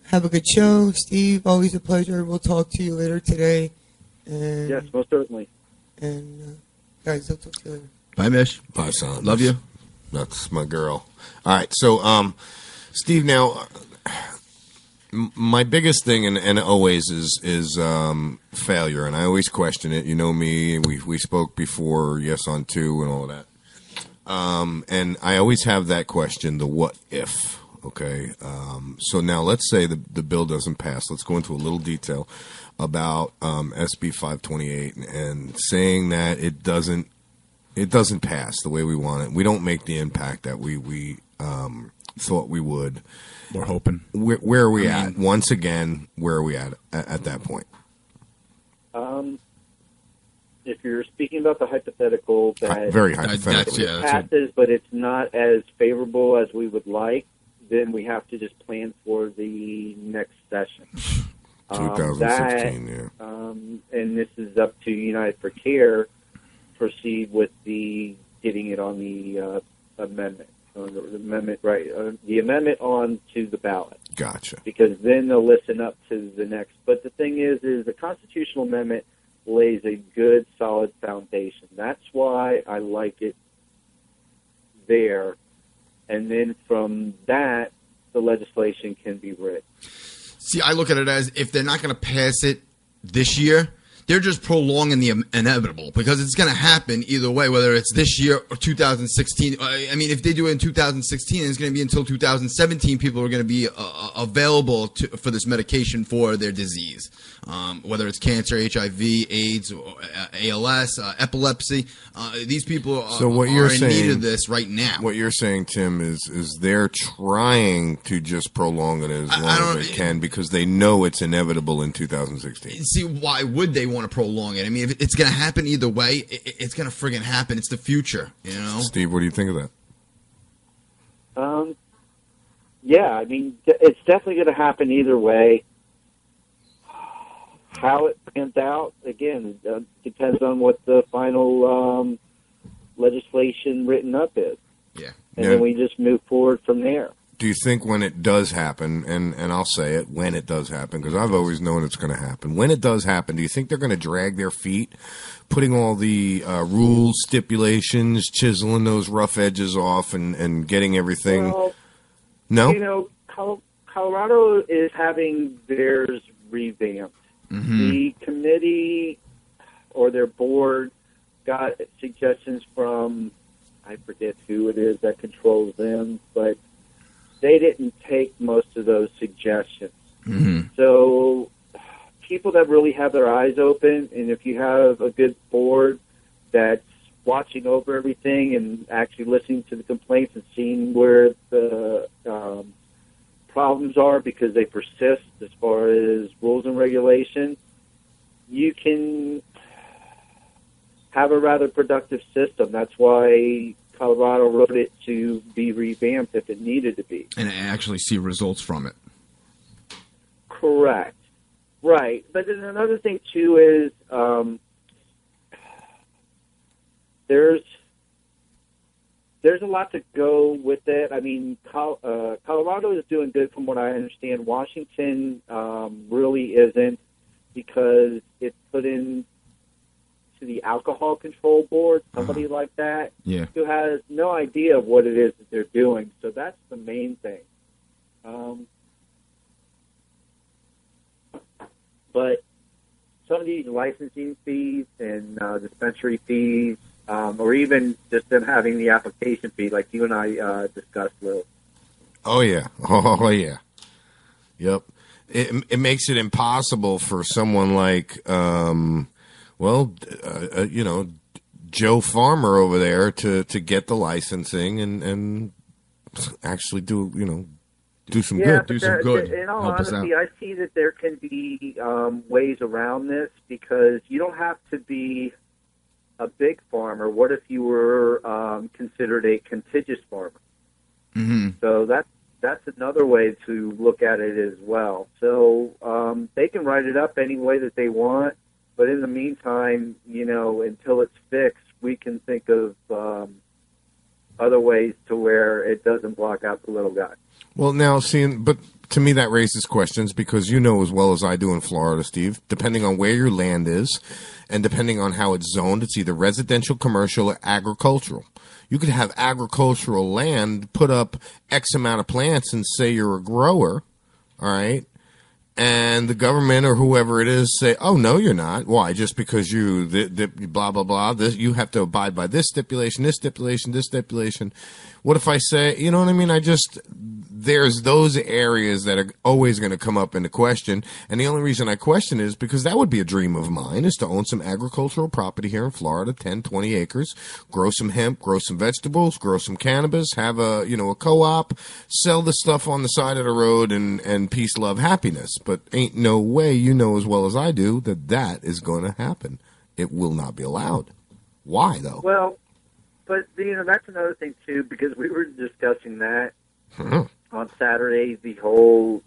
have a good show. Steve, always a pleasure. We'll talk to you later today. And, yes, most certainly. And, guys, I'll talk to you later. Bye, Mish. Bye, son. Love you. That's my girl. All right, so, Steve, now, my biggest thing, and always, is failure, and I always question it. You know me, we spoke before, Yes on 2 and all of that. And I always have that question, the what if, okay? So now let's say the bill doesn't pass. Let's go into a little detail about SB 528 and saying that it doesn't pass the way we want it. We don't make the impact that we thought we would. We're hoping. Where are we at? Once again, where are we at that point? If you're speaking about the hypothetical that very hypothetical, passes, but it's not as favorable as we would like, then we have to just plan for the next session. 2016, yeah. And this is up to United for Care. Proceed with the getting it on the amendment. The amendment on to the ballot. Gotcha. Because then they'll listen up to the next. But the thing is the constitutional amendment lays a good, solid foundation. That's why I like it there. And then from that, the legislation can be written. See, I look at it as if they're not going to pass it this year, they're just prolonging the inevitable, because it's going to happen either way, whether it's this year or 2016. I mean, if they do it in 2016, it's going to be until 2017 people are going to be available for this medication for their disease, whether it's cancer, HIV, AIDS, or ALS, epilepsy. These people are in need of this right now. What you're saying, Tim, is they're trying to just prolong it as long as they can because they know it's inevitable in 2016. See, why would they want to prolong it? I mean, if it's going to happen either way, it's going to friggin' happen. It's the future, Steve, what do you think of that? Yeah, I mean, it's definitely going to happen either way. How it pans out, again, depends on what the final legislation written up is. Yeah. And then we just move forward from there. do you think when it does happen, and I'll say it, when it does happen, because I've always known it's going to happen. When it does happen, do you think they're going to drag their feet, putting all the rules, stipulations, chiseling those rough edges off, and getting everything? Well, no? You know, Colorado is having theirs revamped. The committee or their board got suggestions from, I forget who it is that controls them, but they didn't take most of those suggestions. So people that really have their eyes open, and if you have a good board that's watching over everything and actually listening to the complaints and seeing where the problems are because they persist as far as rules and regulations, you can have a rather productive system. That's why Colorado wrote it to be revamped if it needed to be. And actually see results from it. Correct. Right. But then another thing, too, is there's a lot to go with it. I mean, Colorado is doing good from what I understand. Washington really isn't, because it's put in to the Alcohol Control Board, somebody like that, who has no idea of what it is that they're doing. So that's the main thing. But some of these licensing fees and dispensary fees, or even just them having the application fee, like you and I discussed, Lou. Oh, yeah. Oh, yeah. Yep. It makes it impossible for someone like, you know, Joe Farmer over there to get the licensing and actually do some good. Do some good. In all honesty, I see that there can be ways around this, because you don't have to be a big farmer. What if you were considered a contiguous farmer? So that's another way to look at it as well. So they can write it up any way that they want, but in the meantime, you know, until it's fixed, we can think of other ways to where it doesn't block out the little guy. Well, now, but to me that raises questions, because you know as well as I do in Florida, Steve, depending on where your land is and depending on how it's zoned, it's either residential, commercial, or agricultural. You could have agricultural land, put up X amount of plants, and say you're a grower, all right? And the government or whoever it is say, oh, no, you're not. Why? Just because you blah, blah, blah. You have to abide by this stipulation, this stipulation, this stipulation. What if I say, you know what I mean? There's those areas that are always going to come up into question. And the only reason I question is because that would be a dream of mine, is to own some agricultural property here in Florida, 10, 20 acres, grow some hemp, grow some vegetables, grow some cannabis, have a co-op, sell the stuff on the side of the road, and peace, love, happiness. But ain't no way, you know as well as I do, that is going to happen. It will not be allowed. Why, though? Well, but, that's another thing, too, because we were discussing that on Saturday. The whole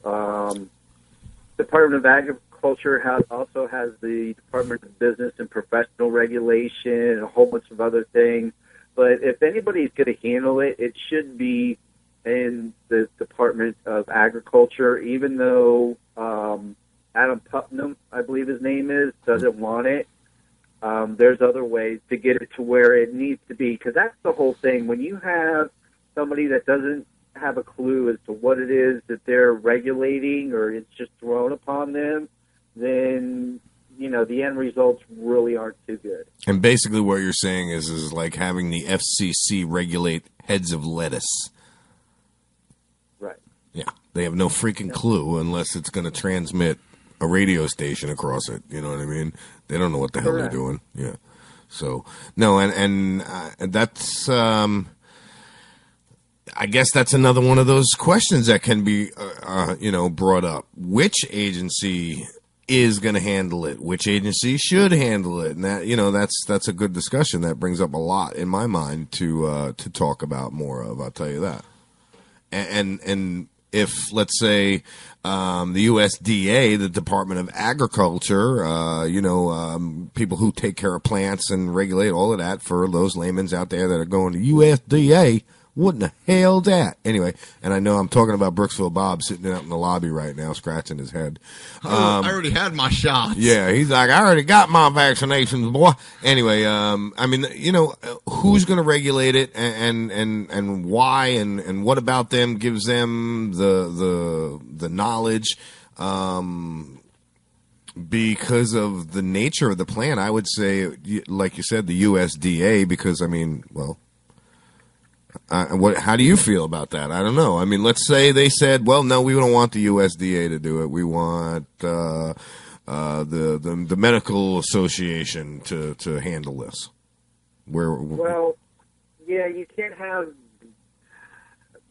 Department of Agriculture also has the Department of Business and Professional Regulation and a whole bunch of other things. But if anybody's going to handle it, it should be in the Department of Agriculture, even though Adam Putnam, I believe his name is, doesn't want it. There's other ways to get it to where it needs to be, because that's the whole thing. When you have somebody that doesn't have a clue as to what it is that they're regulating, or it's just thrown upon them, then, the end results really aren't too good. And basically what you're saying is like having the FCC regulate heads of lettuce. Right. Yeah. They have no freaking clue unless it's going to transmit a radio station across it. You know what I mean? They don't know what the hell they're doing. Yeah. So, no, and that's, I guess that's another one of those questions that can be, brought up. Which agency is going to handle it? Which agency should handle it? And that, that's a good discussion. That brings up a lot in my mind to talk about more of. I'll tell you that. And if, let's say, the USDA, the Department of Agriculture, people who take care of plants and regulate all of that, for those laymen out there that are going to USDA, What in the hell that? Anyway, and I know I'm talking about Brooksville Bob sitting out in the lobby right now, scratching his head. I already had my shots. Yeah, he's like, I already got my vaccinations, boy. Anyway, I mean, who's going to regulate it, and why, and what about them gives them the knowledge? Because of the nature of the plant, I would say, like you said, the USDA. Because I mean, well. How do you feel about that? I don't know. I mean, let's say they said, well, no, we don't want the USDA to do it. We want the medical association to handle this. Well, yeah, you can't have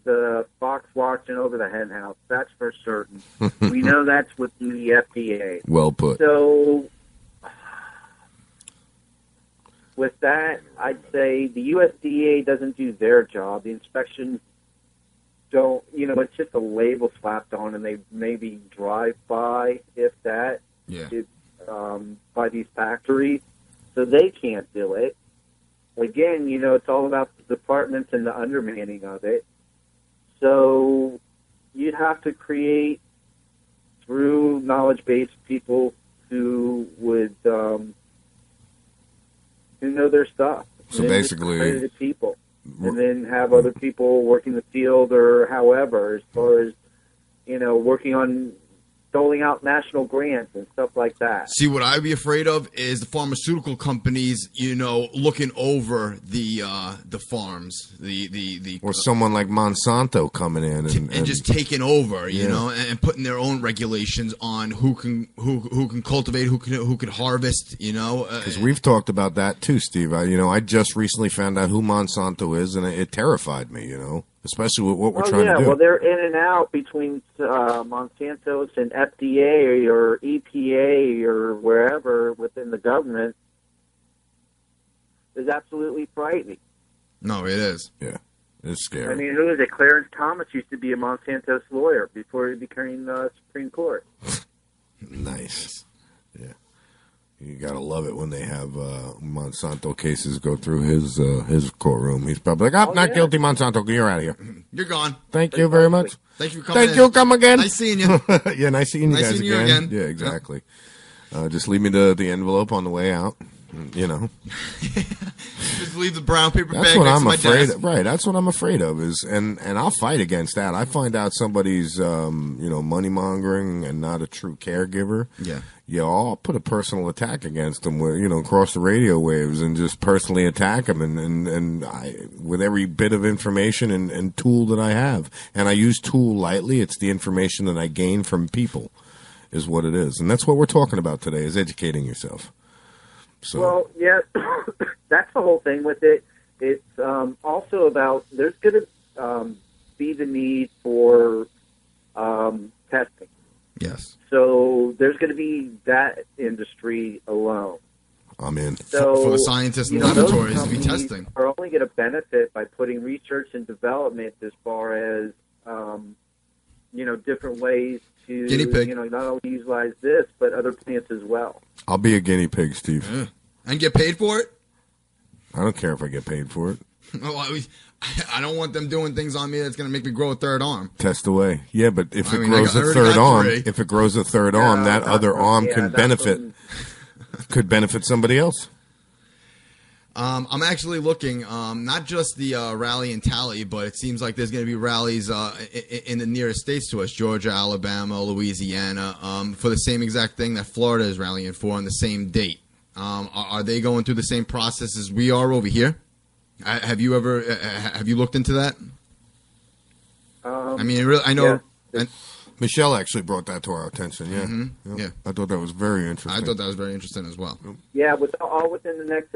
the fox watching over the hen house. That's for certain. We know that's with the FDA. Well put. So with that, I'd say the USDA doesn't do their job. The inspections don't, it's just a label slapped on, and they maybe drive by, if that, by these factories. So they can't do it. Again, it's all about the departments and the undermanning of it. So you'd have to create, through knowledge-based people who would... who know their stuff. So basically, accredited people, and then have other people working the field or however, as far as working on doling out national grants and stuff like that. See, what I'd be afraid of is the pharmaceutical companies, looking over the farms, or someone like Monsanto coming in and just taking over, and putting their own regulations on who can cultivate, who can harvest, Because we've talked about that too, Steve. I just recently found out who Monsanto is, and it terrified me, especially with what we're trying to do. Well, they're in and out between Monsanto's and FDA or EPA or wherever within the government. Is absolutely frightening. No, it is. Yeah, it's scary. I mean, who is it? Clarence Thomas used to be a Monsanto's lawyer before he became Supreme Court. Nice. Yeah. You gotta love it when they have Monsanto cases go through his courtroom. He's probably like, not guilty, Monsanto. You're out of here. You're gone. Thank you very much. Thank you for coming. Thank you. Come again. Nice seeing you. Yeah, nice seeing you nice guys seeing again. You again. Yeah, exactly. Just leave me the envelope on the way out. Just leave the brown paper that's bag what next I'm to my afraid desk. of. Right, that's what I'm afraid of and I'll fight against that. I find out somebody's money mongering and not a true caregiver. Yeah, I'll put a personal attack against them where across the radio waves and just personally attack them and I with every bit of information and tool that I have. And I use tool lightly. It's the information that I gain from people is what it is. And that's what we're talking about today, is educating yourself. So. Well, yeah, that's the whole thing with it. It's also about there's going to be the need for testing. Yes. So there's going to be that industry alone. I'm in. So for the scientists and laboratories to be testing. Are only going to benefit by putting research and development as far as different ways to guinea pig. Not only utilize this but other plants as well. I'll be a guinea pig, Steve. Yeah. And get paid for it? I don't care if I get paid for it. I don't want them doing things on me that's going to make me grow a third arm. Test away. Yeah, but if it grows a third arm, that other arm could benefit somebody else. I'm actually looking, not just the rally in Tally, but it seems like there's going to be rallies in the nearest states to us, Georgia, Alabama, Louisiana, for the same exact thing that Florida is rallying for on the same date. Are they going through the same process as we are over here? Have you looked into that? I mean, really, I know. Yeah. Michelle actually brought that to our attention. Yeah, mm-hmm. Yeah. I thought that was very interesting. I thought that was very interesting as well. Yeah, within the next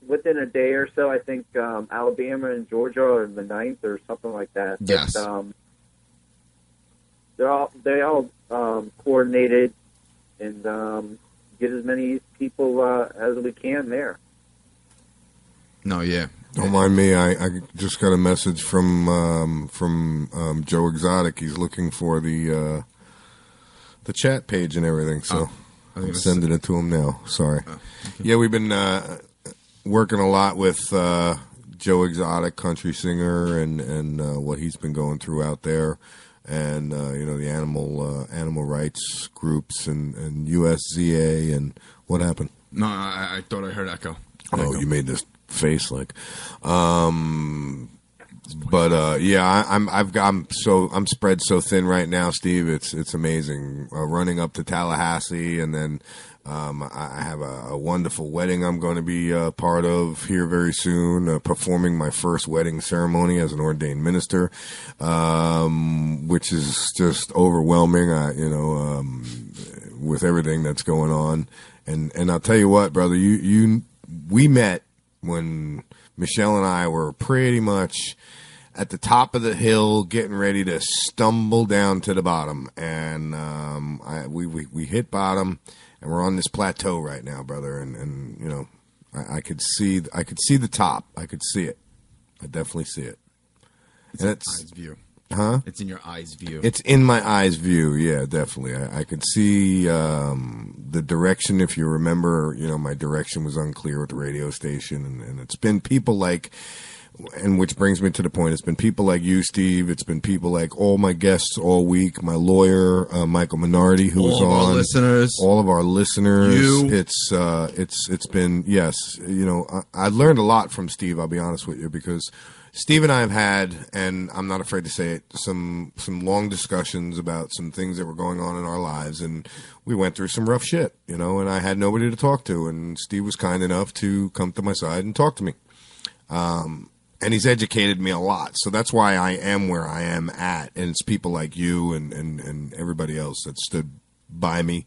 within a day or so, I think Alabama and Georgia are the 9th or something like that. Yes. But, they all coordinated and get as many people as we can there. No, yeah. Don't mind me. I just got a message from Joe Exotic. He's looking for the chat page and everything. So I'm sending it to him now. Sorry. Okay. Yeah, we've been working a lot with Joe Exotic, country singer, and what he's been going through out there, and the animal rights groups and USZA and what happened? No, I thought I heard echo. Oh, you made this face like, I'm spread so thin right now, Steve. It's amazing. Running up to Tallahassee, and then I have a wonderful wedding I'm going to be part of here very soon. Performing my first wedding ceremony as an ordained minister, which is just overwhelming. With everything that's going on, and I'll tell you what, brother, we met when Michelle and I were pretty much at the top of the hill, getting ready to stumble down to the bottom, and we hit bottom, and we're on this plateau right now, brother. And I could see the top. I could see it. I definitely see it. It's an eyes view. Huh? It's in your eyes view. It's in my eyes view. Yeah, definitely. I could see the direction. If you remember, my direction was unclear with the radio station, and it's been people like. And which brings me to the point. It's been people like you, Steve. It's been people like all my guests all week. My lawyer, Michael Minardi, who was on. All of our listeners. You. It's been, yes. I learned a lot from Steve. I'll be honest with you, because Steve and I have had, and I'm not afraid to say it, some long discussions about some things that were going on in our lives, and we went through some rough shit, and I had nobody to talk to, and Steve was kind enough to come to my side and talk to me. And he's educated me a lot. So that's why I am where I am at. And it's people like you and everybody else that stood by me,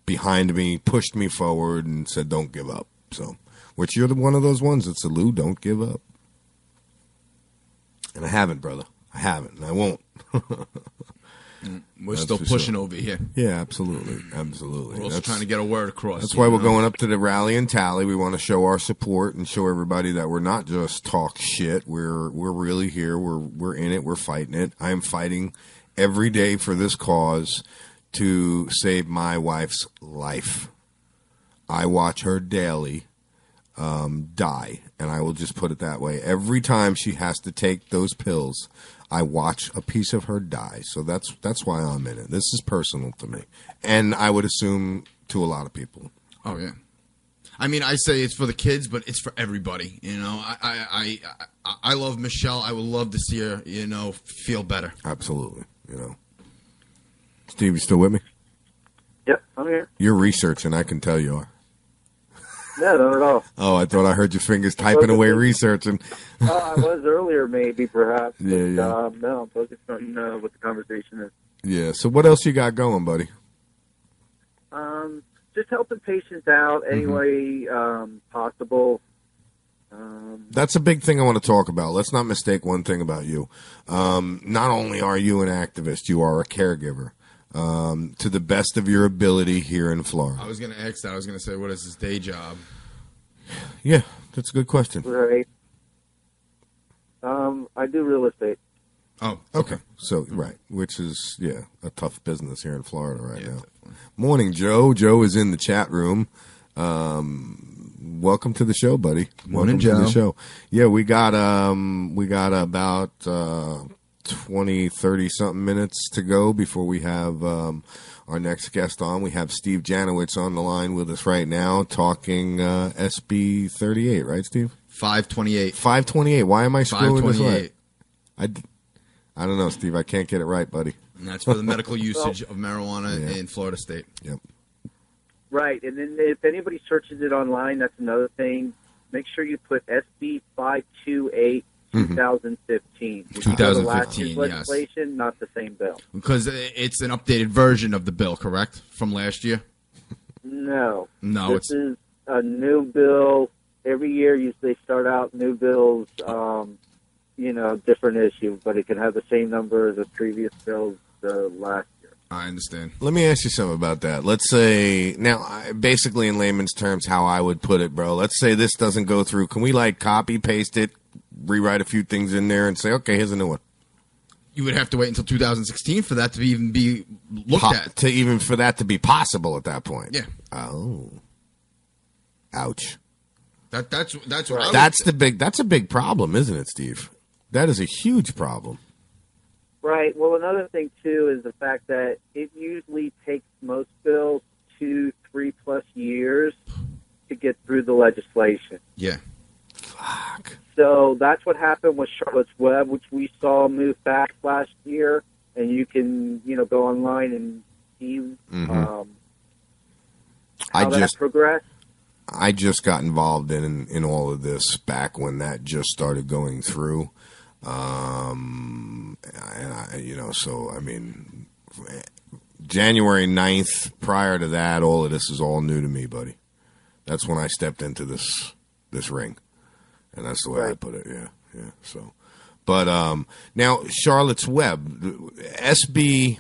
behind me, pushed me forward, and said, don't give up. So, which you're one of those ones that said, Lou, don't give up. And I haven't, brother. I haven't, and I won't. We're still pushing over here. Yeah, absolutely. Absolutely. We're also trying to get a word across. That's why we're going up to the rally and tally. We want to show our support and show everybody that we're not just talk shit. We're really here. We're in it. We're fighting it. I am fighting every day for this cause to save my wife's life. I watch her daily die, and I will just put it that way. Every time she has to take those pills, I watch a piece of her die. So that's why I'm in it. This is personal to me, and I would assume to a lot of people. Oh yeah, I mean, I say it's for the kids, but it's for everybody. I love Michelle. I would love to see her, feel better. Absolutely. Steve, you still with me? Yep, I'm here. You're researching. I can tell you are. No, not at all. Oh, I thought I heard your fingers typing away researching. I was earlier, maybe, perhaps. Yeah. No, I'm focused on what the conversation is. Yeah, so what else you got going, buddy? Just helping patients out any way possible. That's a big thing I want to talk about. Let's not mistake one thing about you. Not only are you an activist, you are a caregiver. To the best of your ability here in Florida. I was going to ask that. I was going to say, what is his day job? Yeah, that's a good question. Right. I do real estate. Oh, okay. So, right, which is, a tough business here in Florida right now. Definitely. Morning, Joe. Joe is in the chat room. Welcome to the show, buddy. Morning, welcome Joe. to the show. Yeah, we got about 20, 30-something minutes to go before we have our next guest on. We have Steve Janowitz on the line with us right now talking SB 38, right, Steve? 528. 528. Why am I screwing this up? I don't know, Steve. I can't get it right, buddy. And that's for the medical usage of marijuana in Florida State. Yep. Right, and then if anybody searches it online, that's another thing. Make sure you put SB 528 2015. 2015, yes. Legislation, not the same bill. Because it's an updated version of the bill, correct? From last year? No. No, this is a new bill. Every year they start out new bills, different issue, but it can have the same number as the previous bills last year. I understand. Let me ask you something about that. Let's say, now, basically in layman's terms, how I would put it, bro. Let's say this doesn't go through. Can we, copy, paste it, rewrite a few things in there, and say, okay, here's a new one? You would have to wait until 2016 for that to even be looked at. For that to be possible at that point. Yeah. Oh. Ouch. That's That's a big problem, isn't it, Steve? That is a huge problem. Right. Well, another thing, too, is the fact that it usually takes most bills 2-3+ years to get through the legislation. Yeah. Fuck. So that's what happened with Charlotte's Web, which we saw move fast last year. And you can, go online and see how that progressed. I just got involved in all of this back when that just started going through. January 9th, prior to that, all of this is all new to me, buddy. That's when I stepped into this ring. And that's the way I put it, yeah. So, but now, Charlotte's Web, SB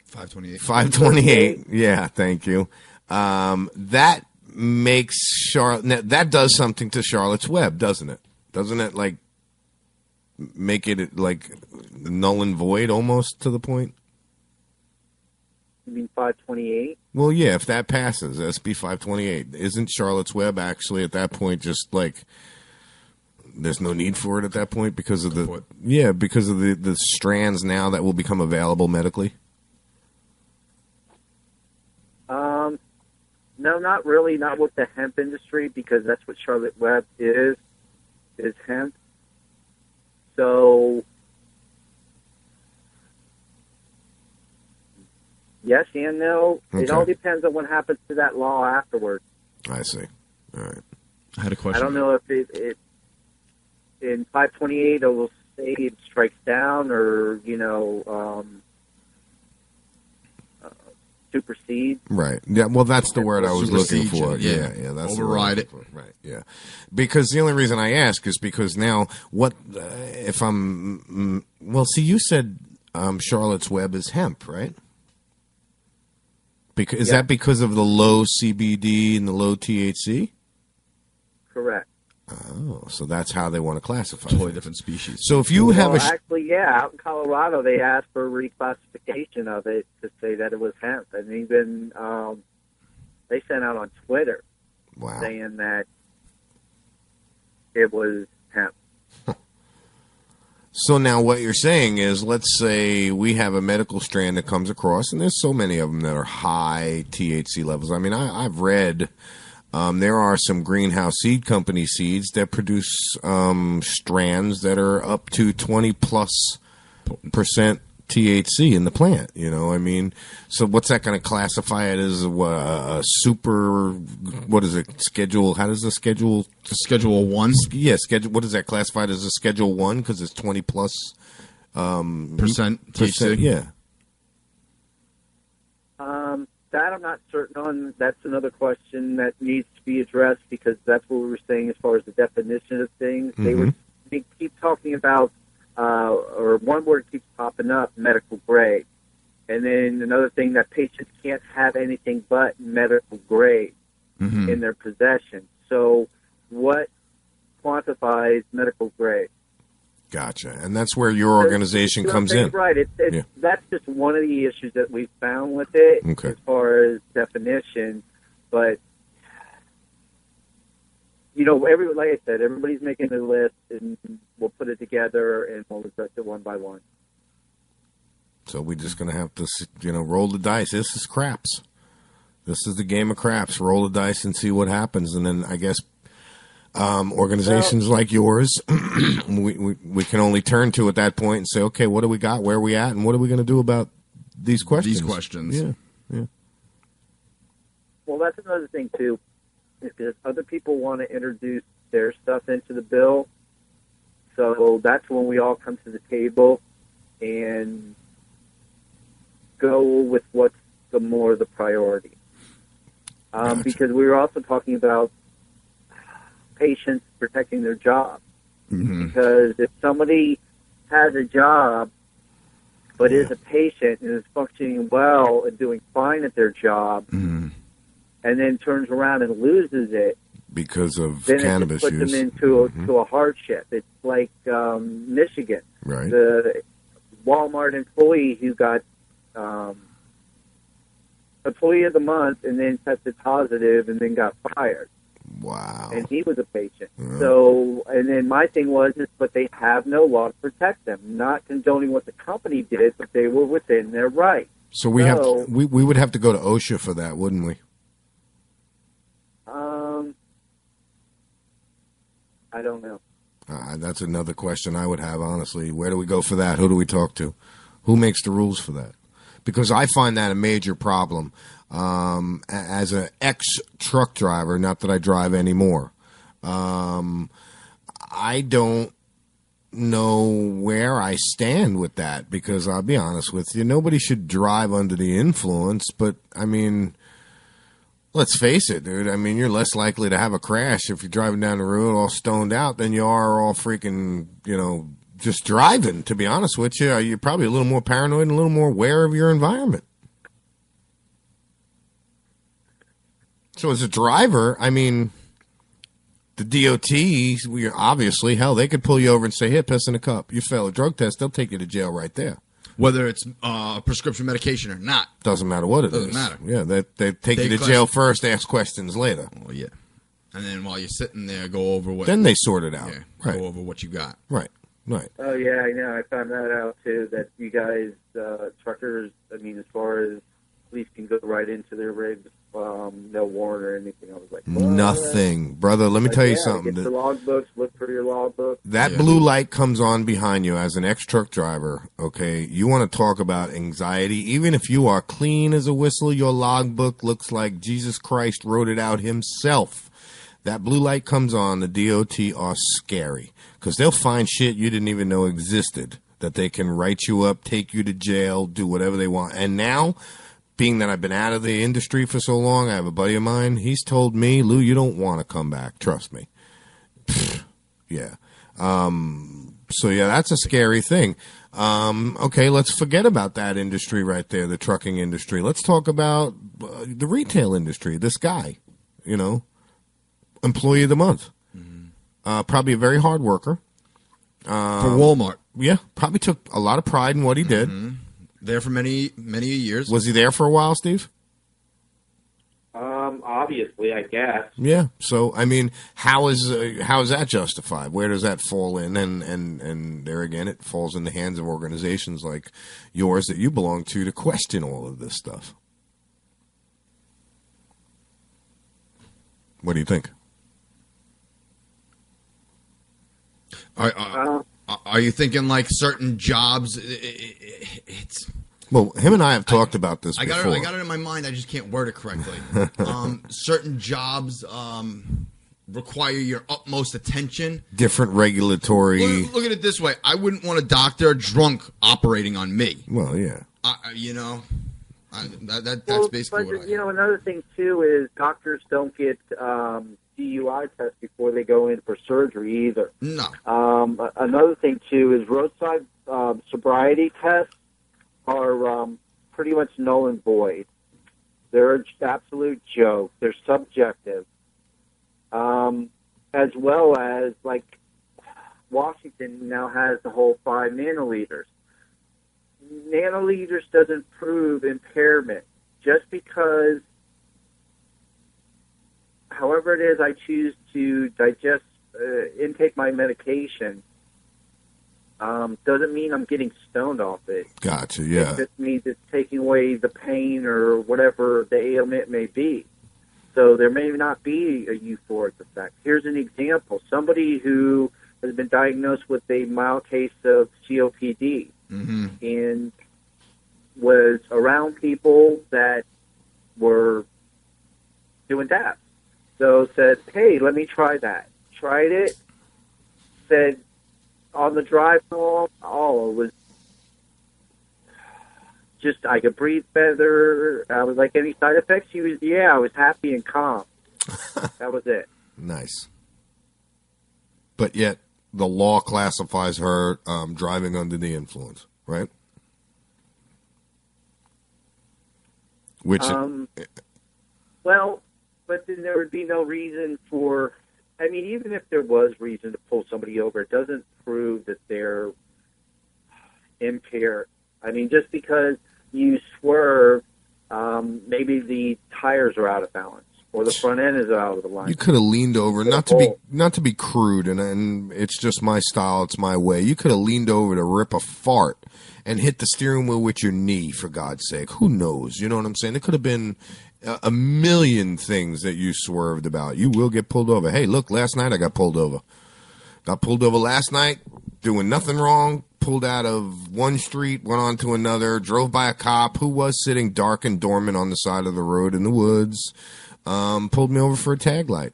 528, yeah, thank you. That makes that does something to Charlotte's Web, doesn't it? Doesn't it, like, make it, like, null and void almost to the point? You mean 528? Well, yeah, if that passes, SB 528, isn't Charlotte's Web actually at that point just, like, there's no need for it at that point because of the strands now that will become available medically? No, not really. Not with the hemp industry, because that's what Charlotte Web is hemp. So, yes and no. Okay. It all depends on what happens to that law afterwards. I see. All right. I had a question. I don't know if it in 528 it will say it strikes down or, supersede. Right. Yeah. Well, that's the word I was looking for. Yeah. That's override it. Right. Yeah. Because the only reason I ask is because now if I'm see, you said Charlotte's Web is hemp, right? Is that because of the low CBD and the low THC? Correct. Oh, so that's how they want to classify it. Totally different species. So if you have actually, out in Colorado, they asked for a reclassification of it to say that it was hemp, and even they sent out on Twitter saying that it was hemp. So now what you're saying is, let's say we have a medical strand that comes across, and there's so many of them that are high THC levels. I mean, I've read there are some greenhouse seed company seeds that produce strands that are up to 20+% THC in the plant. I mean, so what's that going to classify it as? A super? What is it? Schedule? How does the schedule? Schedule 1. Yeah, schedule. What is that classified as? A Schedule 1 because it's 20+ percent THC. Yeah. That I'm not certain on. That's another question that needs to be addressed, because that's what we were saying as far as the definition of things. Mm-hmm. They keep talking about, or one word keeps popping up, medical grade. And then another thing, that patients can't have anything but medical grade in their possession. So what quantifies medical grade? Gotcha. And that's where your organization comes in. Right. That's just one of the issues that we've found with it as far as definition. But, like I said, everybody's making a list, and we'll put it together, and we'll address it one by one. So we're just going to have to, roll the dice. This is craps. This is the game of craps. Roll the dice and see what happens. And then I guess organizations like yours, we can only turn to at that point and say, okay, what do we got? Where are we at? And what are we going to do about these questions? Yeah. Well, that's another thing, too, because other people want to introduce their stuff into the bill. So that's when we all come to the table and go with what's the priority. Gotcha. Because we were also talking about patients protecting their job. Because if somebody has a job but is a patient and is functioning well and doing fine at their job, and then turns around and loses it because of then cannabis it puts use, them into a hardship. It's like Michigan, right? The Walmart employee who got Employee of the Month and then tested positive and then got fired. Wow. Wow. And he was a patient. So, and then my thing was, but they have no law to protect them. Not condoning what the company did, but they were within their right. So we would have to go to OSHA for that, wouldn't we? I don't know. That's another question I would have, honestly. Where do we go for that? Who do we talk to? Who makes the rules for that? Because I find that a major problem. As an ex-truck driver, not that I drive anymore, I don't know where I stand with that, because I'll be honest with you, nobody should drive under the influence, but, I mean, let's face it, dude. I mean, you're less likely to have a crash if you're driving down the road all stoned out than you are all freaking, just driving, to be honest with you. You're probably a little more paranoid and a little more aware of your environment. So as a driver, I mean, the DOT, obviously, hell, they could pull you over and say, here, piss in a cup. You fail a drug test, they'll take you to jail right there. Whether it's prescription medication or not. Doesn't matter what it is. Doesn't matter. Yeah, they take you to jail first, ask questions later. Oh, yeah. And then while you're sitting there, go over what... Then they sort it out. Yeah, right. Go over what you got. Right. Oh, yeah, I know. I found that out, too, that you guys, truckers, I mean, as far as police can go right into their rigs, no warrant or anything. I was like, nothing. Brother, let me tell you something. Get the logbooks, look for your logbook. That blue light comes on behind you as an ex-truck driver, okay? You want to talk about anxiety. Even if you are clean as a whistle, your logbook looks like Jesus Christ wrote it out himself. That blue light comes on, the DOT are scary, because they'll find shit you didn't even know existed, that they can write you up, take you to jail, do whatever they want. And now, being that I've been out of the industry for so long, I have a buddy of mine, he's told me, Lou, you don't want to come back. Trust me. Yeah. So, yeah, that's a scary thing. Okay, let's forget about that industry right there, the trucking industry. Let's talk about the retail industry. This guy, employee of the month. Probably a very hard worker. For Walmart. Yeah, probably took a lot of pride in what he did. There for many, many years. Was he there for a while, Steve? Obviously, I guess. Yeah. So, I mean, how is that justified? Where does that fall in? And there again, it falls in the hands of organizations like yours that you belong to question all of this stuff. What do you think? Are you thinking like certain jobs? It's well, him and I have talked about this before. I got it in my mind. I just can't word it correctly. Certain jobs require your utmost attention. Different regulatory. Look at it this way: I wouldn't want a doctor drunk operating on me. Well, yeah. That's basically what I. Another thing too is doctors don't get DUI tests before they go in for surgery either. No. Another thing too is roadside sobriety tests are pretty much null and void. They're an absolute joke. They're subjective. As well as, like, Washington now has the whole 5 nanoliters. Nanoliters doesn't prove impairment. Just because, however it is I choose to digest, intake my medication, doesn't mean I'm getting stoned off it. Gotcha, yeah. It just means it's taking away the pain or whatever the ailment may be. So there may not be a euphoric effect. Here's an example. Somebody who has been diagnosed with a mild case of COPD and was around people that were doing that. So said, hey, let me try that. Tried it. Said, on the drive home, it was just, I could breathe better. I was like, any side effects? I was happy and calm. That was it. Nice. But yet, the law classifies her driving under the influence, right? Which, well, but then there would be no reason for, even if there was reason to pull somebody over, it doesn't prove that they're impaired. Just because you swerve, maybe the tires are out of balance. or the front end is out of the line. You could have leaned over, not to be crude, and it's just my style, it's my way. You could have leaned over to rip a fart and hit the steering wheel with your knee, for God's sake. Who knows? You know what I'm saying? It could have been a million things that you swerved about. You will get pulled over. Hey, look, last night I got pulled over. Got pulled over last night, doing nothing wrong. Pulled out of one street, went on to another, drove by a cop who was sitting dark and dormant on the side of the road in the woods. Pulled me over for a tag light.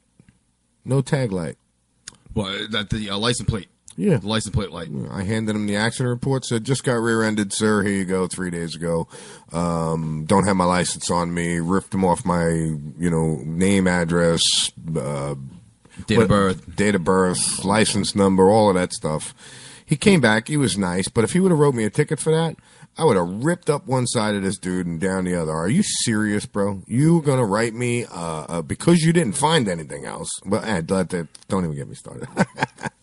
No tag light. Well, that the license plate. Yeah. The license plate light. I handed him the accident report, said, just got rear-ended, sir. Here you go, 3 days ago. Don't have my license on me. Ripped him off my, name, address, date of birth, license number, all of that stuff. He came back. He was nice. But if he would have wrote me a ticket for that, I would have ripped up one side of this dude and down the other. Are you serious, bro? You going to write me because you didn't find anything else? But don't even get me started.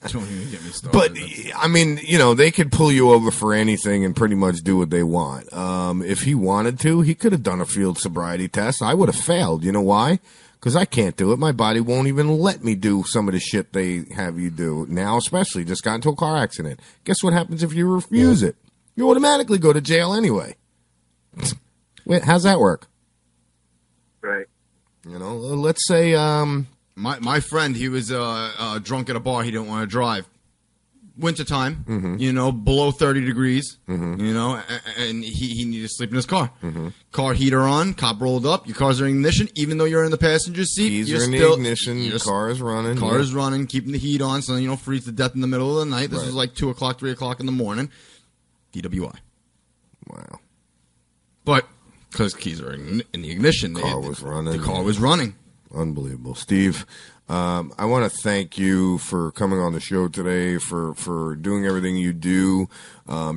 Don't even get me started. But, I mean, they could pull you over for anything and pretty much do what they want. If he wanted to, he could have done a field sobriety test. I would have failed. You know why? Because I can't do it. My body won't even let me do some of the shit they have you do. Now, especially, just got into a car accident. Guess what happens if you refuse it? You automatically go to jail anyway. Wait, how's that work? Right. Let's say my friend, he was drunk at a bar. He didn't want to drive. Wintertime, below 30 degrees, and he needed to sleep in his car. Car heater on, cop rolled up, your car's in ignition, even though you're in the passenger seat. Keys are in the ignition, your car is running. Car is running, keeping the heat on so you don't freeze to death in the middle of the night. This was like 2 o'clock, 3 o'clock in the morning. DWI. Wow. But, because keys are in the ignition. The car was running. The car was running. Unbelievable. Steve, I want to thank you for coming on the show today, for doing everything you do,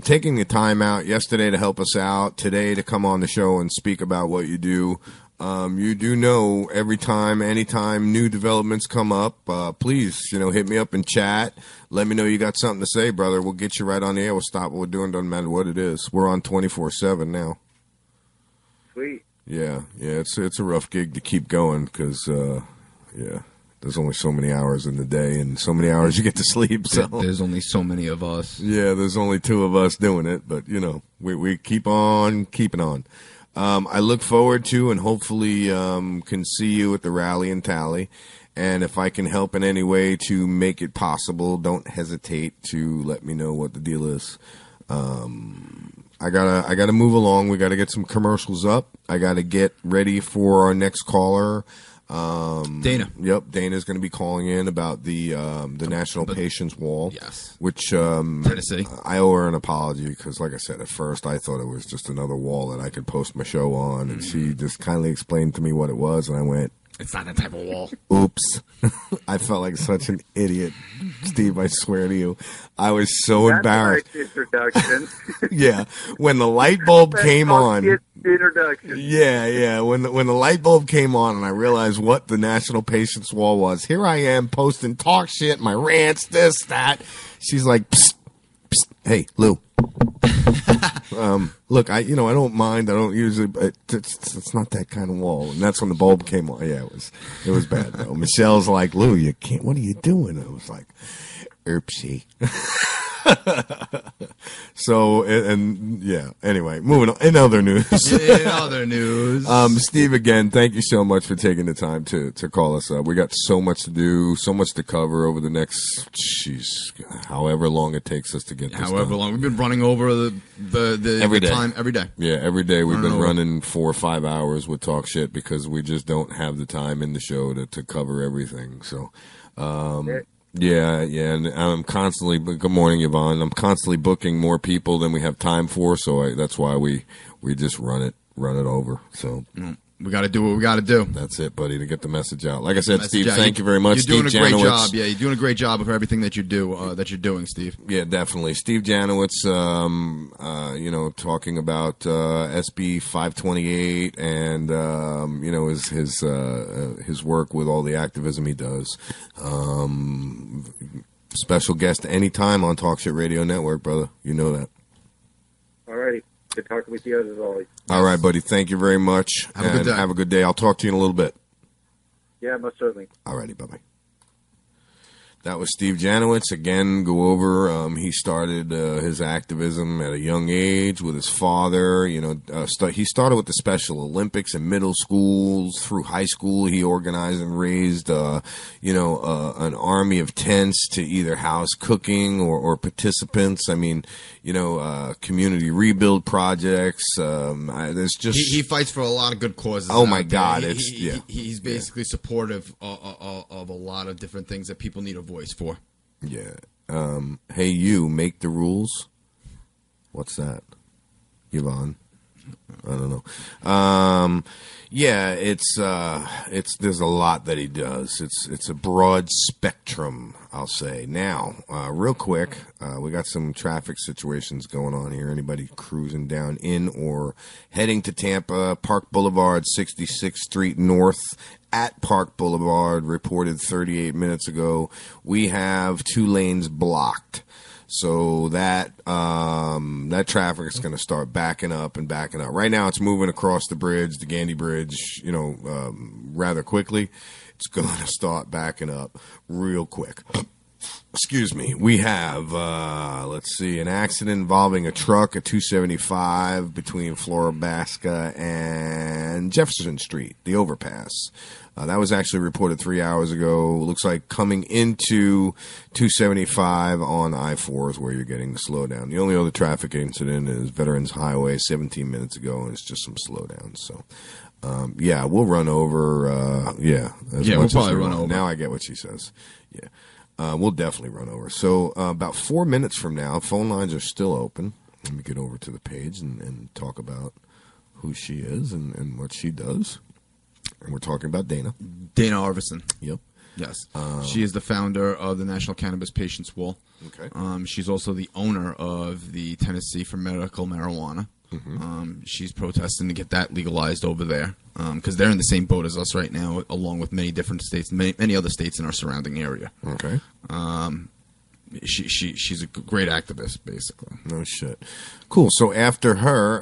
taking the time out yesterday to help us out, today to come on the show and speak about what you do. You do know anytime new developments come up, please, hit me up in chat. Let me know you got something to say, brother. We'll get you right on the air. We'll stop what we're doing. Doesn't matter what it is. We're on 24/7 now. Sweet. Yeah. It's a rough gig to keep going because, there's only so many hours in the day and so many hours you get to sleep. So there's only so many of us. Yeah, there's only 2 of us doing it, but we keep on keeping on. I look forward to and hopefully can see you at the rally and tally. And if I can help in any way to make it possible, don't hesitate to let me know what the deal is. I gotta move along. We gotta get some commercials up. I gotta get ready for our next caller. Dana. Yep, Dana's going to be calling in about the National Patients Wall. Yes. Which Tennessee. I owe her an apology because, like I said, at first I thought it was just another wall that I could post my show on, and she just kindly explained to me what it was, and I went, "It's not that type of wall." Oops. I felt like such an idiot, Steve. I swear to you, I was so embarrassed. That's a nice introduction. Yeah, when the light bulb came on. Introduction. Yeah. When the light bulb came on and I realized what the National Patients Wall was, here I am posting talk shit, my rants, this, that. She's like, psst, psst, hey, Lou. Look, I don't mind. I don't usually, but it's not that kind of wall. And that's when the bulb came on. Yeah, it was bad though. Michelle's like, Lou, you can't. What are you doing? I was like, oopsie. So, and yeah, anyway, moving on. In other news. Steve, again, thank you so much for taking the time to call us up. We got so much to do, so much to cover over the next, however long it takes us to get this However done. long. We've been running over the time every day. Yeah, every day we've been running 4 or 5 hours with talk shit because we just don't have the time in the show to cover everything. So, yeah, and I'm constantly. Good morning, Yvonne. I'm constantly booking more people than we have time for, so that's why we just run it over. So we got to do what we got to do. That's it, buddy. To get the message out. Like I said, Steve, thank you very much. You're doing Steve a great Janowitz. job. Yeah, you're doing a great job of everything that you do. That you're doing, Steve. Yeah, definitely. Steve Janowitz, talking about SB 528 and his work with all the activism he does. Special guest anytime on Talk Shit Radio Network, brother. You know that. All righty. Good talking with you as always. All right, buddy. Thank you very much. Have a good day. Have a good day. I'll talk to you in a little bit. Yeah, most certainly. Alrighty, bye-bye. That was Steve Janowitz. Again, go over. He started his activism at a young age with his father. You know, he started with the Special Olympics in middle schools. Through high school, he organized and raised, an army of tents to either house cooking or participants. I mean, community rebuild projects. There's just he fights for a lot of good causes. Oh my God! He's basically supportive of a lot of different things that people need a voice for. Yeah. Hey, you make the rules. What's that, Yvonne? I don't know. Yeah, it's there's a lot that he does. It's a broad spectrum, I'll say. Now, real quick, we got some traffic situations going on here. Anybody cruising down in or heading to Tampa, Park Boulevard, 66th Street North at Park Boulevard, reported 38 minutes ago. We have 2 lanes blocked. So that traffic is going to start backing up and backing up. Right now, it's moving across the bridge, the Gandy Bridge, rather quickly. It's going to start backing up real quick. Excuse me. We have, an accident involving a truck at 275 between Floribasca and Jefferson Street, the overpass. That was actually reported 3 hours ago. Looks like coming into 275 on I-4 is where you're getting the slowdown. The only other traffic incident is Veterans Highway 17 minutes ago, and it's just some slowdowns. So, we'll run over. We'll probably run over. Now I get what she says. Yeah. We'll definitely run over. So about 4 minutes from now, phone lines are still open. Let me get over to the page and talk about who she is and what she does. And we're talking about Dana. Dana Arvison. Yep. Yes. She is the founder of the National Cannabis Patients Wall. Okay. She's also the owner of the Tennessee for Medical Marijuana. Mm-hmm. She's protesting to get that legalized over there because they're in the same boat as us right now, along with many different states, many other states in our surrounding area. Okay. She's a great activist, basically. No shit. Cool. So after her,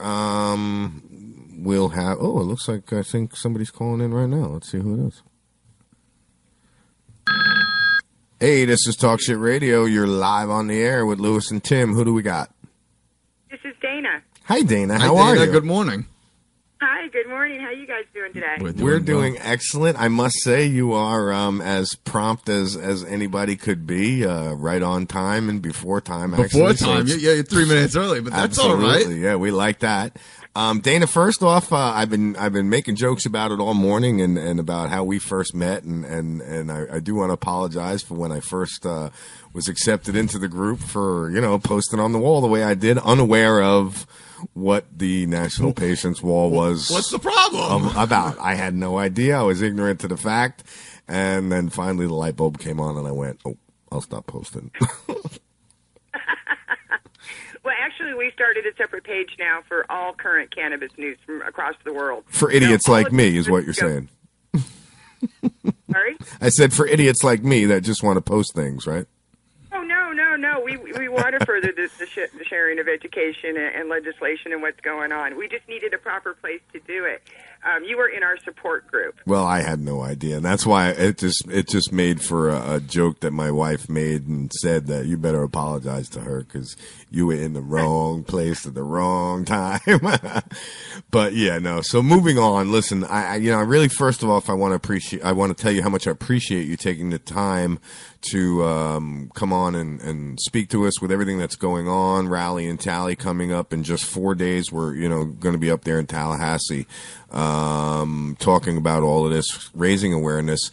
we'll have. Oh, it looks like I think somebody's calling in right now. Let's see who it is. Hey, this is Talk Shit Radio. You're live on the air with Lewis and Tim. Who do we got? This is Dana. Hi, Dana. Hi, How Dana. are you? Good morning. Hi, good morning. How you guys doing today? We're doing excellent. I must say you are as prompt as anybody could be, right on time and before time. Before time, you're 3 minutes early, but that's all right. Yeah, we like that. Dana, first off, I've been making jokes about it all morning and about how we first met, and I do want to apologize for when I first was accepted into the group for posting on the wall the way I did, unaware of what the National Patients Wall was. What's the problem? About. I had no idea. I was ignorant to the fact. And then finally the light bulb came on and I went, oh, I'll stop posting. Well, actually, we started a separate page now for all current cannabis news from across the world. For idiots like me is what you're saying. Sorry? I said for idiots like me that just want to post things, right? Oh, no. We want to further the sharing of education and legislation and what's going on. We just needed a proper place to do it. You were in our support group. Well, I had no idea, and that's why it just made for a joke that my wife made and said that you better apologize to her because you were in the wrong place at the wrong time. But yeah, no. So moving on. Listen, I really first of all, I want to tell you how much I appreciate you taking the time to come on and speak to us with everything that's going on. Rally and Tally coming up in just 4 days. We're going to be up there in Tallahassee talking about all of this, raising awareness.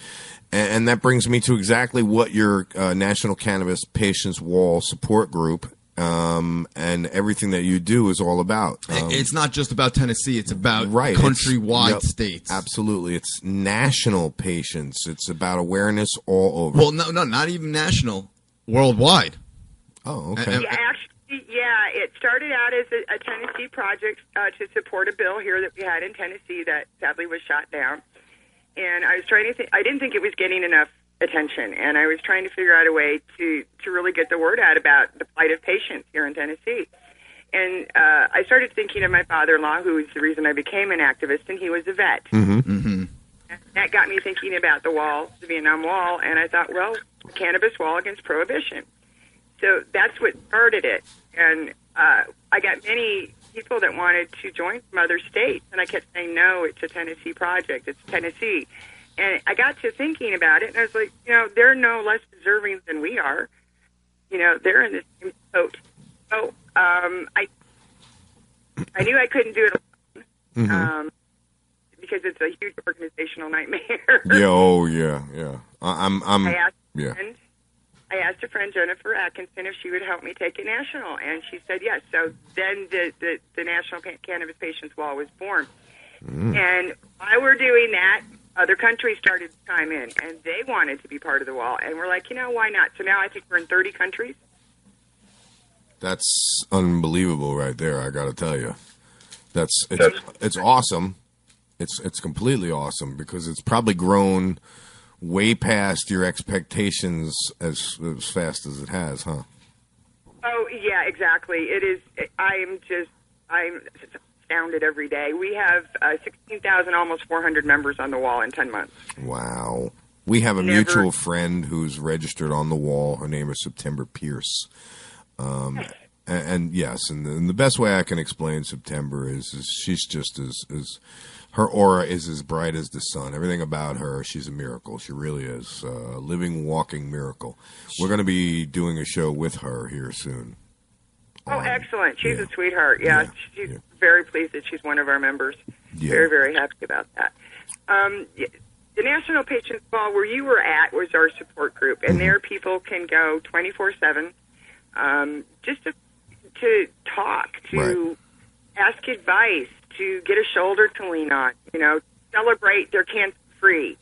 And that brings me to exactly what your National Cannabis Patients Wall support group and everything that you do is all about. It's not just about Tennessee. It's about countrywide states. Absolutely. It's national patients. It's about awareness all over. Well, no, not even national. Worldwide. Oh, okay. It started out as a Tennessee project to support a bill here that we had in Tennessee that sadly was shot down. And I was trying to I didn't think it was getting enough attention, and I was trying to figure out a way to really get the word out about the plight of patients here in Tennessee. And I started thinking of my father-in-law, who was the reason I became an activist, and he was a vet. Mm-hmm. that got me thinking about the wall, the Vietnam Wall, and I thought, well, cannabis wall against prohibition. So that's what started it. And I got many people that wanted to join from other states, and I kept saying, no, it's a Tennessee project. It's Tennessee. And I got to thinking about it, and I was like, they're no less deserving than we are. They're in the same boat. So I knew I couldn't do it alone, because it's a huge organizational nightmare. Yeah. I asked a friend, Jennifer Atkinson, if she would help me take it national, and she said yes. So then the National Cannabis Patients Wall was born. And while we're doing that, other countries started to chime in, and they wanted to be part of the wall. And we're like, why not? So now I think we're in 30 countries. That's unbelievable right there, I got to tell you. It's awesome. It's completely awesome, because it's probably grown way past your expectations as fast as it has, huh? Oh, yeah, exactly. It is. I'm astounded every day. We have 16,000, almost 400 members on the wall in 10 months. Wow. We have a mutual friend who's registered on the wall. Her name is September Pierce. And yes, and the best way I can explain September is she's just as her aura is as bright as the sun. Everything about her, she's a miracle. She really is a living, walking miracle. We're going to be doing a show with her here soon. Oh, excellent. She's a sweetheart. Yeah, she's very pleased that she's one of our members. Yeah. Very, very happy about that. The National Patients Wall, where you were at, was our support group, and there people can go 24/7 just to talk, to ask advice, to get a shoulder to lean on, celebrate their cancer-free,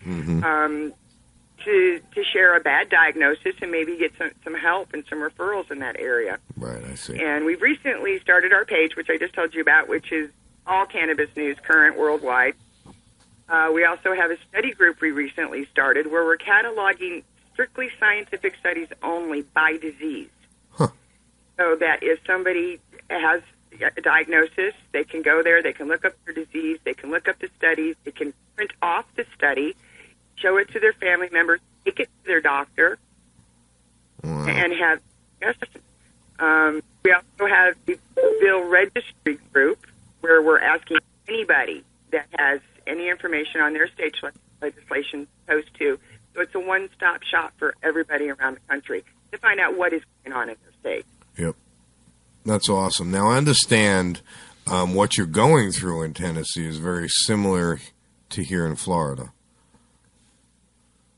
to share a bad diagnosis and maybe get some help and some referrals in that area. Right, I see. And we've recently started our page, which I just told you about, which is all cannabis news, current, worldwide. We also have a study group we recently started where we're cataloging strictly scientific studies only by disease. So that if somebody has a diagnosis, they can go there, they can look up their disease, they can look up the studies, they can print off the study, show it to their family members, take it to their doctor, and have discussion. We also have the bill registry group where we're asking anybody that has any information on their state legislation supposed to. So it's a one-stop shop for everybody around the country to find out what is going on in their state. Yep. That's awesome. Now, I understand what you're going through in Tennessee is very similar to here in Florida.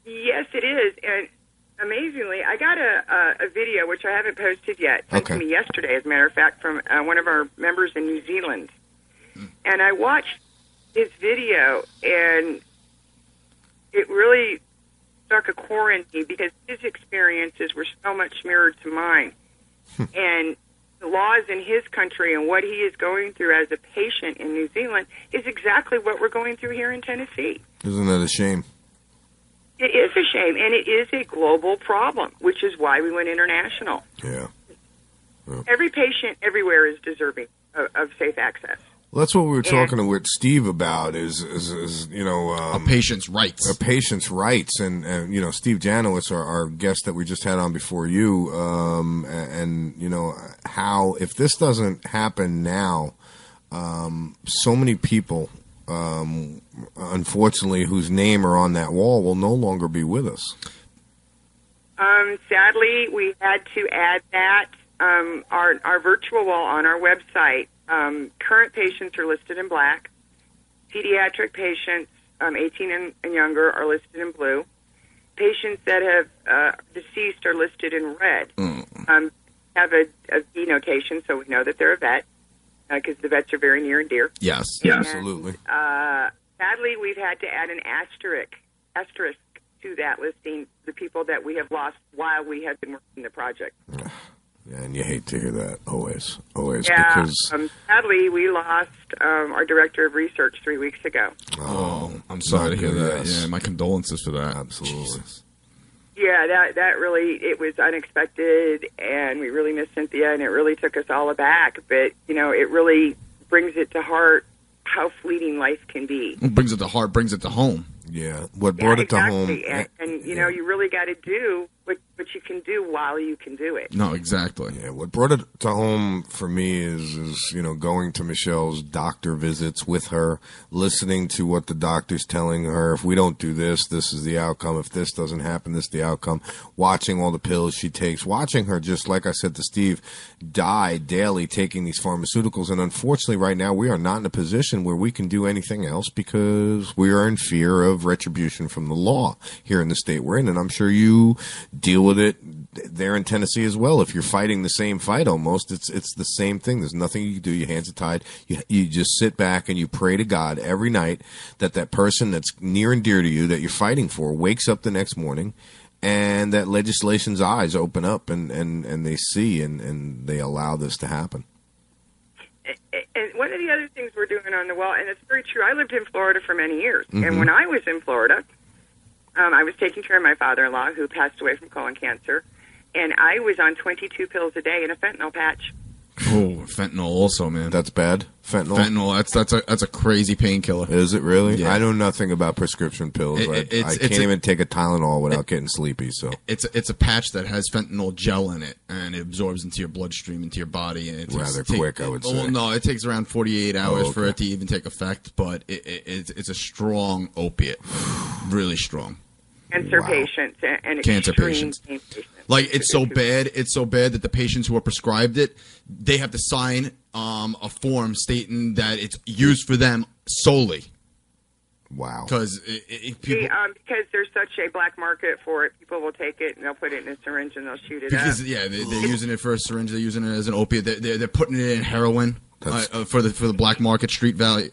Yes, it is. And amazingly, I got a video, which I haven't posted yet, sent to me yesterday, as a matter of fact, from one of our members in New Zealand. And I watched his video, and it really struck a chord in me because his experiences were so much mirrored to mine. And the laws in his country and what he is going through as a patient in New Zealand is exactly what we're going through here in Tennessee. Isn't that a shame? It is a shame, and it is a global problem, which is why we went international. Yeah. Every patient everywhere is deserving of safe access. Well, that's what we were talking with Steve about is a patient's rights. A patient's rights. And Steve Janowitz, our guest that we just had on before you, how, if this doesn't happen now, so many people, unfortunately, whose name are on that wall will no longer be with us. Sadly, we had to add that. Our virtual wall on our website, current patients are listed in black. Pediatric patients, 18 and younger, are listed in blue. Patients that have deceased are listed in red. Have a V notation, so we know that they're a vet, because the vets are very near and dear. Yes, absolutely. Sadly, we've had to add an asterisk to that listing, the people that we have lost while we have been working the project. Yeah, and you hate to hear that, always. Yeah, because sadly, we lost our director of research 3 weeks ago. Oh, I'm sorry to hear that. Yes. Yeah, my condolences for that. Absolutely. Yeah, that really, it was unexpected, and we really missed Cynthia, and it really took us all aback. But, it really brings it to heart how fleeting life can be. It brings it to heart, brings it to home. Yeah, what brought it to home. And you know, you really got to do what you can do while you can do it. No, exactly. Yeah, what brought it to home for me is you know, going to Michelle's doctor visits with her, listening to what the doctor's telling her. If we don't do this, this is the outcome. If this doesn't happen, this is the outcome. Watching all the pills she takes, watching her, just like I said to Steve, die daily taking these pharmaceuticals. And unfortunately, right now, we are not in a position where we can do anything else because we are in fear of retribution from the law here in the state we're in. And I'm sure you deal with it there in Tennessee as well. If you're fighting the same fight almost, it's the same thing. There's nothing you can do. Your hands are tied. You just sit back and you pray to God every night that that person that's near and dear to you that you're fighting for wakes up the next morning and that legislation's eyes open up and they see and they allow this to happen. And one of the other things we're doing on the wall, and it's very true, I lived in Florida for many years. Mm-hmm. And when I was in Florida, I was taking care of my father-in-law who passed away from colon cancer. And I was on 22 pills a day in a fentanyl patch. Oh, fentanyl also, man. That's bad. Fentanyl, that's a crazy painkiller. Is it really? Yeah. I know nothing about prescription pills. I can't even take a Tylenol without getting sleepy. So it's a patch that has fentanyl gel in it, and it absorbs into your bloodstream, into your body. And it rather quick, I would say. Well, no, it takes around 48 hours okay. for it to even take effect, but it's a strong opiate, really strong. Cancer patients and cancer extreme patients. pain patients. Like it's so bad that the patients who are prescribed it, they have to sign a form stating that it's used for them solely. Wow. Because because there's such a black market for it, people will take it and they'll put it in a syringe and they'll shoot it up. Yeah, they're using it for a syringe. They're using it as an opiate. They're putting it in heroin for the black market street value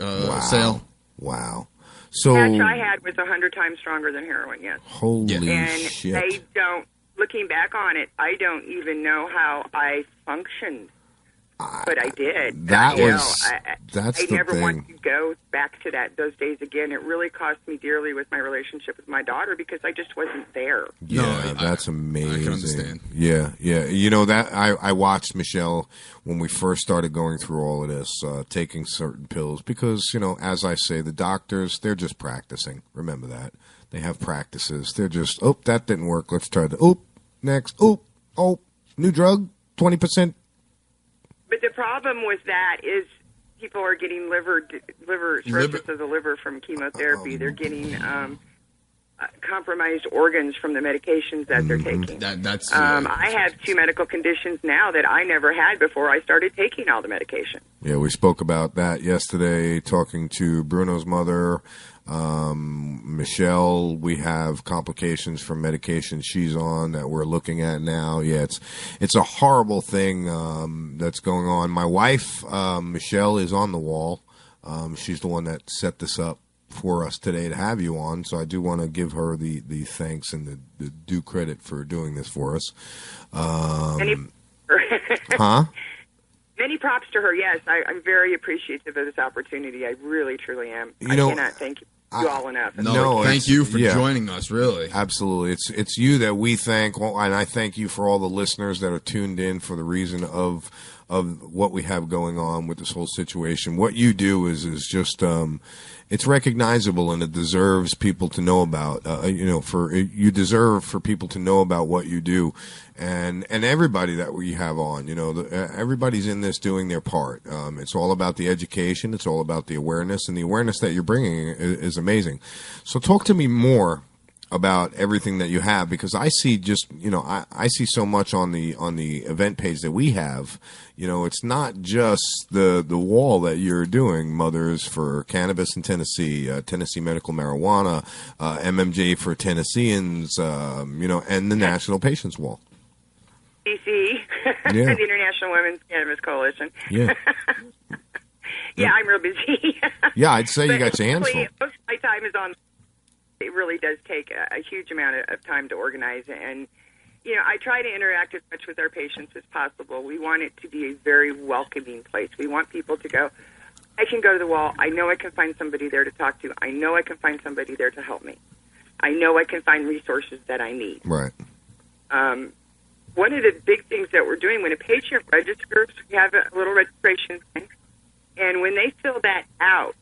sale. Wow. So the patch I had was 100 times stronger than heroin. Yes. Holy and shit! I don't. Looking back on it, I don't even know how I functioned, but I did. That's I the never thing. want to go back to those days again. It really cost me dearly with my relationship with my daughter because I just wasn't there. Yeah, that's amazing. I can understand. Yeah. You know that I watched Michelle when we first started going through all of this, taking certain pills because as I say, the doctors they're just practicing. Remember that they have practices. They're just that didn't work. Let's try the next. New drug 20%. But the problem with that is people are getting liver cirrhosis of the liver from chemotherapy. They're getting compromised organs from the medications that they're taking. I have 2 medical conditions now that I never had before I started taking all the medication. Yeah, we spoke about that yesterday, talking to Bruno's mother. Michelle, we have complications from medication she's on that we're looking at now. Yeah, it's a horrible thing that's going on. My wife, Michelle, is on the wall. She's the one that set this up for us today to have you on, so I do want to give her the thanks and the due credit for doing this for us. Many props to her, yes. I'm very appreciative of this opportunity. I really, truly am. I cannot thank you all enough. No, thank you for joining us, really. Absolutely. It's you that we thank, and I thank you for all the listeners that are tuned in for the reason of what we have going on with this whole situation. What you do is just it's recognizable and it deserves people to know about. You deserve for people to know about what you do, and everybody that we have on. Everybody's in this doing their part. It's all about the education. It's all about the awareness, and the awareness that you're bringing is amazing. So talk to me more about everything that you have, because I see I see so much on the event page that we have. It's not just the wall that you're doing, Mothers for Cannabis in Tennessee, Tennessee Medical Marijuana, MMJ for Tennesseans, and the National Patients Wall. DC, the International Women's Cannabis Coalition. Yeah. Yeah, I'm real busy. Yeah, I'd say you got your hands full. Most of my time is on. It really does take a huge amount of time to organize, and I try to interact as much with our patients as possible. We want it to be a very welcoming place. We want people to go, I can go to the wall. I know I can find somebody there to talk to. I know I can find somebody there to help me. I know I can find resources that I need. Right. One of the big things that we're doing, when a patient registers, we have a little registration thing, and when they fill that out,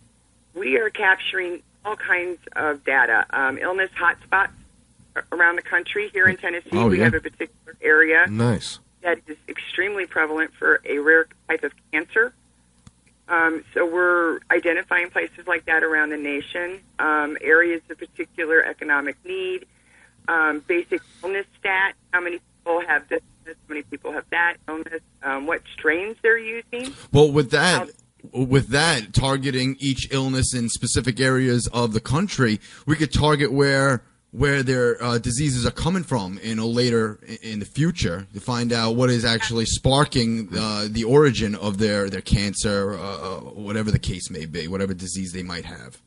we are capturing all kinds of data. Illness hotspots around the country. Here in Tennessee, we have a particular area Nice. that is extremely prevalent for a rare type of cancer. So we're identifying places like that around the nation, areas of particular economic need, basic illness stat, how many people have this illness, how many people have that illness, what strains they're using. Well, with that, targeting each illness in specific areas of the country, we could target where their diseases are coming from later in the future to find out what is actually sparking the origin of their cancer, whatever the case may be, whatever disease they might have.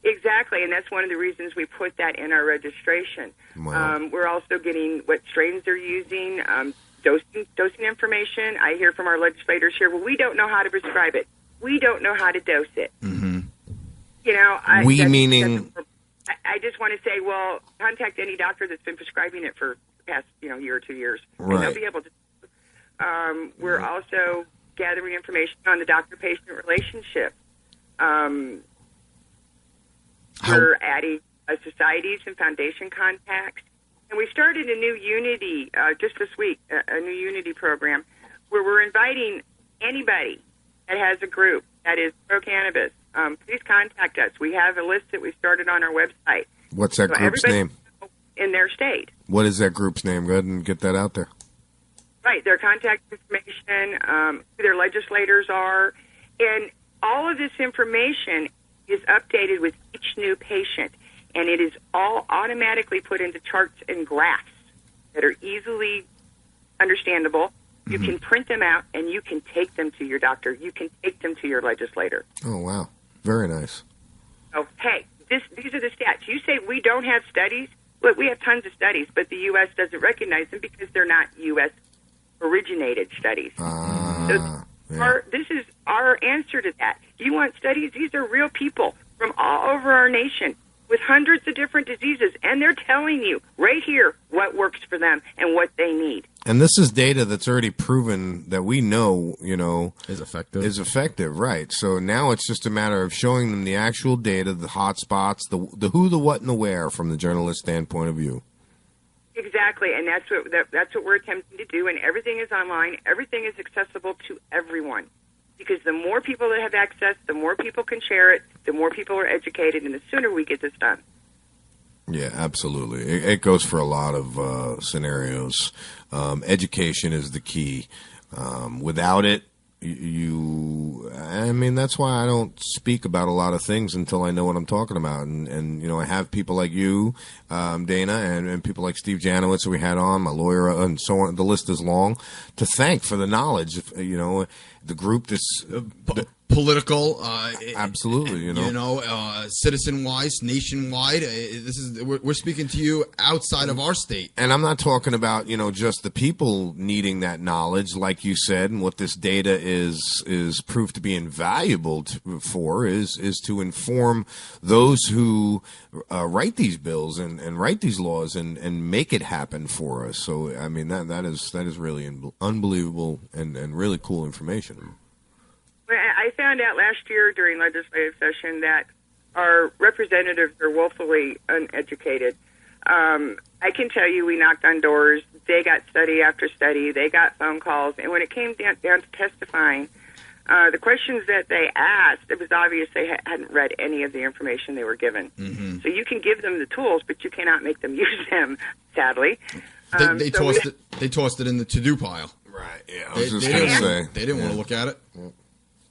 Exactly, and that's one of the reasons we put that in our registration. Wow. We're also getting what strains they're using, dosing information. I hear from our legislators here, well, we don't know how to prescribe it. We don't know how to dose it. Mm-hmm. You know, I just want to say, well, contact any doctor that's been prescribing it for the past, year or 2 years. Right. And they'll be able to. We're also gathering information on the doctor-patient relationship. We're adding societies and foundation contacts. And we started a new Unity, just this week, a new Unity program, where we're inviting anybody that has a group that is pro-cannabis. Please contact us. We have a list that we started on our website. What's that group's name? In their state. What is that group's name? Go ahead and get that out there. Right, their contact information, who their legislators are, and all of this information is updated with each new patient, and it is all automatically put into charts and graphs that are easily understandable. You can print them out, and you can take them to your doctor. You can take them to your legislator. Oh, wow. Very nice. Oh, hey, these are the stats. You say we don't have studies? Look, we have tons of studies, but the U.S. doesn't recognize them because they're not U.S.-originated studies. This is our answer to that. You want studies? These are real people from all over our nation with hundreds of different diseases, and they're telling you right here what works for them and what they need. And this is data that's already proven that we know, is effective. Is effective, right? So now it's just a matter of showing them the actual data, the hot spots, the who, the what, and the where from the journalist standpoint of view. Exactly, and that's what we're attempting to do. And everything is online. Everything is accessible to everyone, because the more people that have access, the more people can share it, the more people are educated, and the sooner we get this done. Yeah, absolutely. It goes for a lot of scenarios. Education is the key. Without it, that's why I don't speak about a lot of things until I know what I'm talking about. And I have people like you, Dana, and people like Steve Janowitz who we had on, my lawyer, and so on. The list is long, to thank for the knowledge. The group that's political, absolutely, citizen-wise, nationwide. We're speaking to you outside of our state, and I'm not talking about just the people needing that knowledge, like you said, and what this data is proved to be invaluable is to inform those who write these bills and write these laws and make it happen for us. So that is really unbelievable and really cool information. I found out last year during legislative session that our representatives are woefully uneducated. I can tell you we knocked on doors. They got study after study. They got phone calls. And when it came down to testifying, the questions that they asked, it was obvious they hadn't read any of the information they were given. Mm-hmm. So you can give them the tools, but you cannot make them use them, sadly. They tossed it in the to-do pile. Right, yeah. I was just going to say. They didn't want to look at it.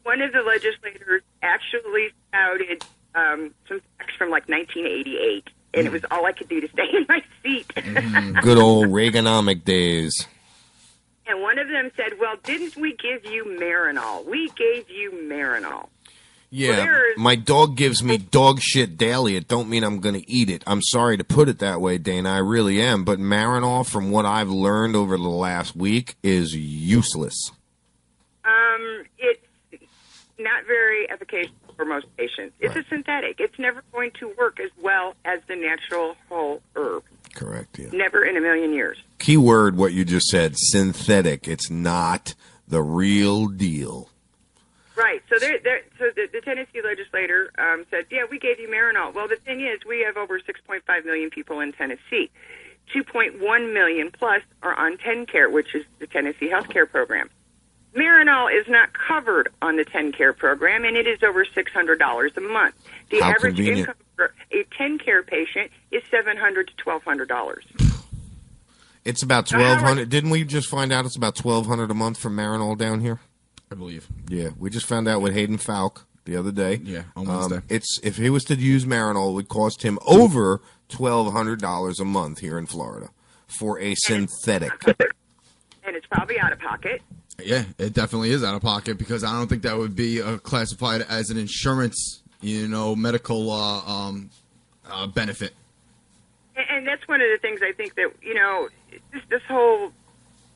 One of the legislators actually spouted some facts from 1988, and it was all I could do to stay in my seat. Good old Reaganomic days. And one of them said, well, didn't we give you Marinol? We gave you Marinol. Yeah, my dog gives me dog shit daily. It don't mean I'm going to eat it. I'm sorry to put it that way, Dana. I really am. But Marinol, from what I've learned over the last week, is useless. It's not very efficacious for most patients. It's a synthetic. It's never going to work as well as the natural whole herb. Correct, yeah. Never in a million years. Key word, what you just said, synthetic. It's not the real deal. Right. So so the Tennessee legislator said, yeah, we gave you Marinol. Well, the thing is, we have over 6.5 million people in Tennessee. 2.1 million plus are on TennCare, which is the Tennessee health care program. Marinol is not covered on the TennCare program, and it is over $600 a month. The How average convenient. income for a TennCare patient is $700 to $1,200. It's about $1,200. Didn't we just find out it's about $1,200 a month for Marinol down here? I believe. Yeah, we just found out with Hayden Falk the other day. Yeah, on Wednesday. It's if he was to use Marinol, it would cost him over $1,200 a month here in Florida for a synthetic. And it's probably out of pocket. Yeah, it definitely is out of pocket because I don't think that would be classified as an insurance, medical benefit. And that's one of the things I think that, this whole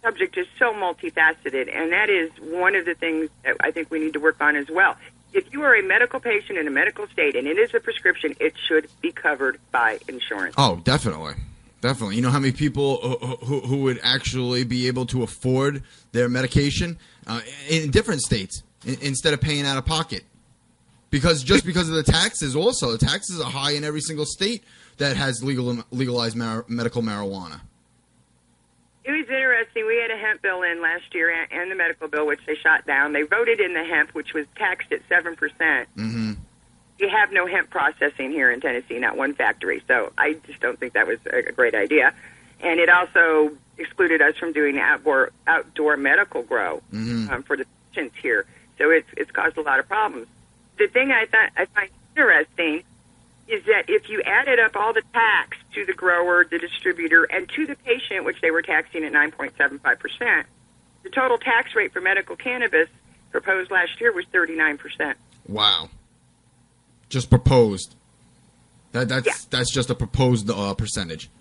subject is so multifaceted, and that is one of the things that I think we need to work on as well. If you are a medical patient in a medical state and it is a prescription, it should be covered by insurance. Oh, definitely. Definitely. You know how many people who would actually be able to afford their medication in different states instead of paying out of pocket? Because of the taxes also. The taxes are high in every single state that has legalized medical marijuana. It was interesting. We had a hemp bill in last year and the medical bill, which they shot down. They voted in the hemp, which was taxed at 7%. Mm-hmm. We have no hemp processing here in Tennessee, not one factory. So I just don't think that was a great idea. And it also excluded us from doing outdoor medical grow for the patients here. So it's caused a lot of problems. The thing I find interesting is that if you added up all the tax to the grower, the distributor, and to the patient, which they were taxing at 9.75%, the total tax rate for medical cannabis proposed last year was 39%. Wow. Just proposed. That's just a proposed percentage.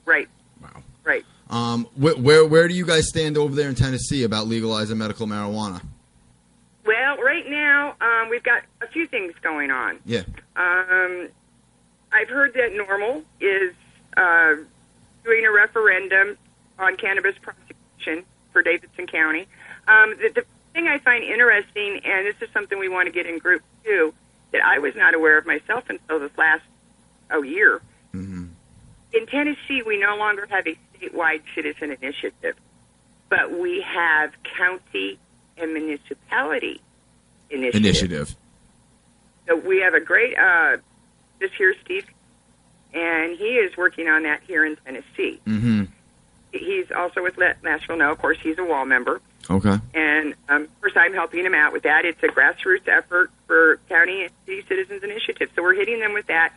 Right. Wow. Right. Where do you guys stand over there in Tennessee about legalizing medical marijuana? Well, right now we've got a few things going on. Yeah. I've heard that NORML is doing a referendum on cannabis prosecution for Davidson County. The thing I find interesting, and this is something we want to get in group too, that I was not aware of myself until this last year. Mm-hmm. In Tennessee, we no longer have a statewide citizen initiative, but we have county and municipality initiative. So we have a great, this here, Steve, and he is working on that here in Tennessee. Mm-hmm. He's also with Nashville Now. Of course, he's a wall member. Okay. And, of course, I'm helping him out with that. It's a grassroots effort for county and city citizens initiative. So we're hitting them with that.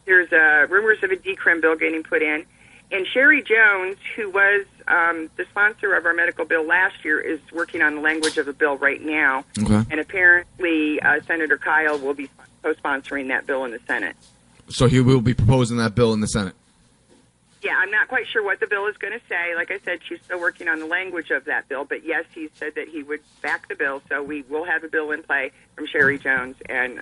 There's rumors of a decrim bill getting put in. And Sherry Jones, who was the sponsor of our medical bill last year, is working on the language of the bill right now. Okay. And apparently Senator Kyle will be co-sponsoring that bill in the Senate. So he will be proposing that bill in the Senate? Yeah, I'm not quite sure what the bill is going to say. Like I said, she's still working on the language of that bill. But, yes, he said that he would back the bill. So we will have a bill in play from Sherry Jones and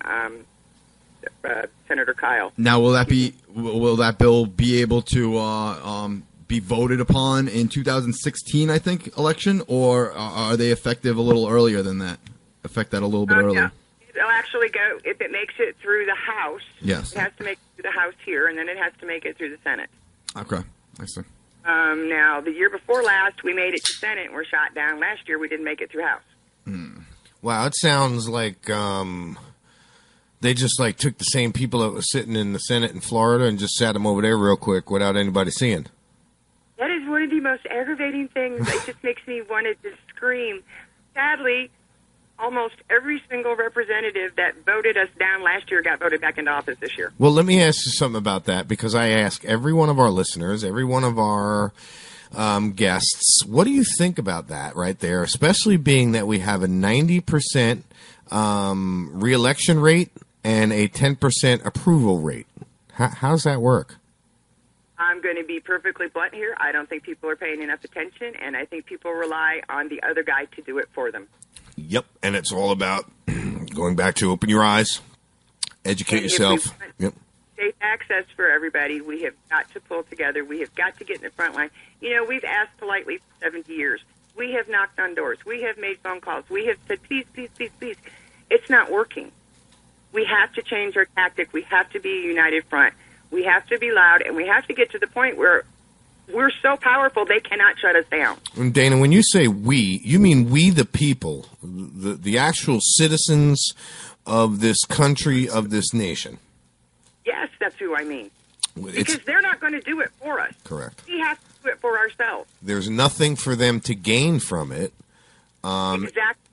Senator Kyle. Now, will that bill be able to be voted upon in 2016, I think, election? Or are they effective a little earlier than that? Affect that a little bit earlier? No. It'll actually go, if it makes it through the House. Yes. It has to make it through the House here, and then it has to make it through the Senate. Okay, I see. Now, the year before last, we made it to Senate and were shot down. Last year, we didn't make it through House. Wow, it sounds like they just took the same people that were sitting in the Senate in Florida and just sat them over there real quick without anybody seeing. That is one of the most aggravating things. It just makes me want to just scream. Sadly, almost every single representative that voted us down last year got voted back into office this year. Well, let me ask you something about that, because I ask every one of our listeners, every one of our guests, what do you think about that right there, especially being that we have a 90% reelection rate and a 10% approval rate? How does that work? I'm going to be perfectly blunt here. I don't think people are paying enough attention, and I think people rely on the other guy to do it for them. Yep, and it's all about going back to open your eyes, educate yourself. Yep. Safe access for everybody. We have got to pull together. We have got to get in the front line. You know, we've asked politely for 70 years. We have knocked on doors. We have made phone calls. We have said, please, please, please, please. It's not working. We have to change our tactic. We have to be a united front. We have to be loud, and we have to get to the point where we're so powerful they cannot shut us down. And Dana, when you say we, you mean we the people, the actual citizens of this country, of this nation. Yes, that's who I mean. Because they're not going to do it for us. Correct. We have to do it for ourselves. There's nothing for them to gain from it. Exactly.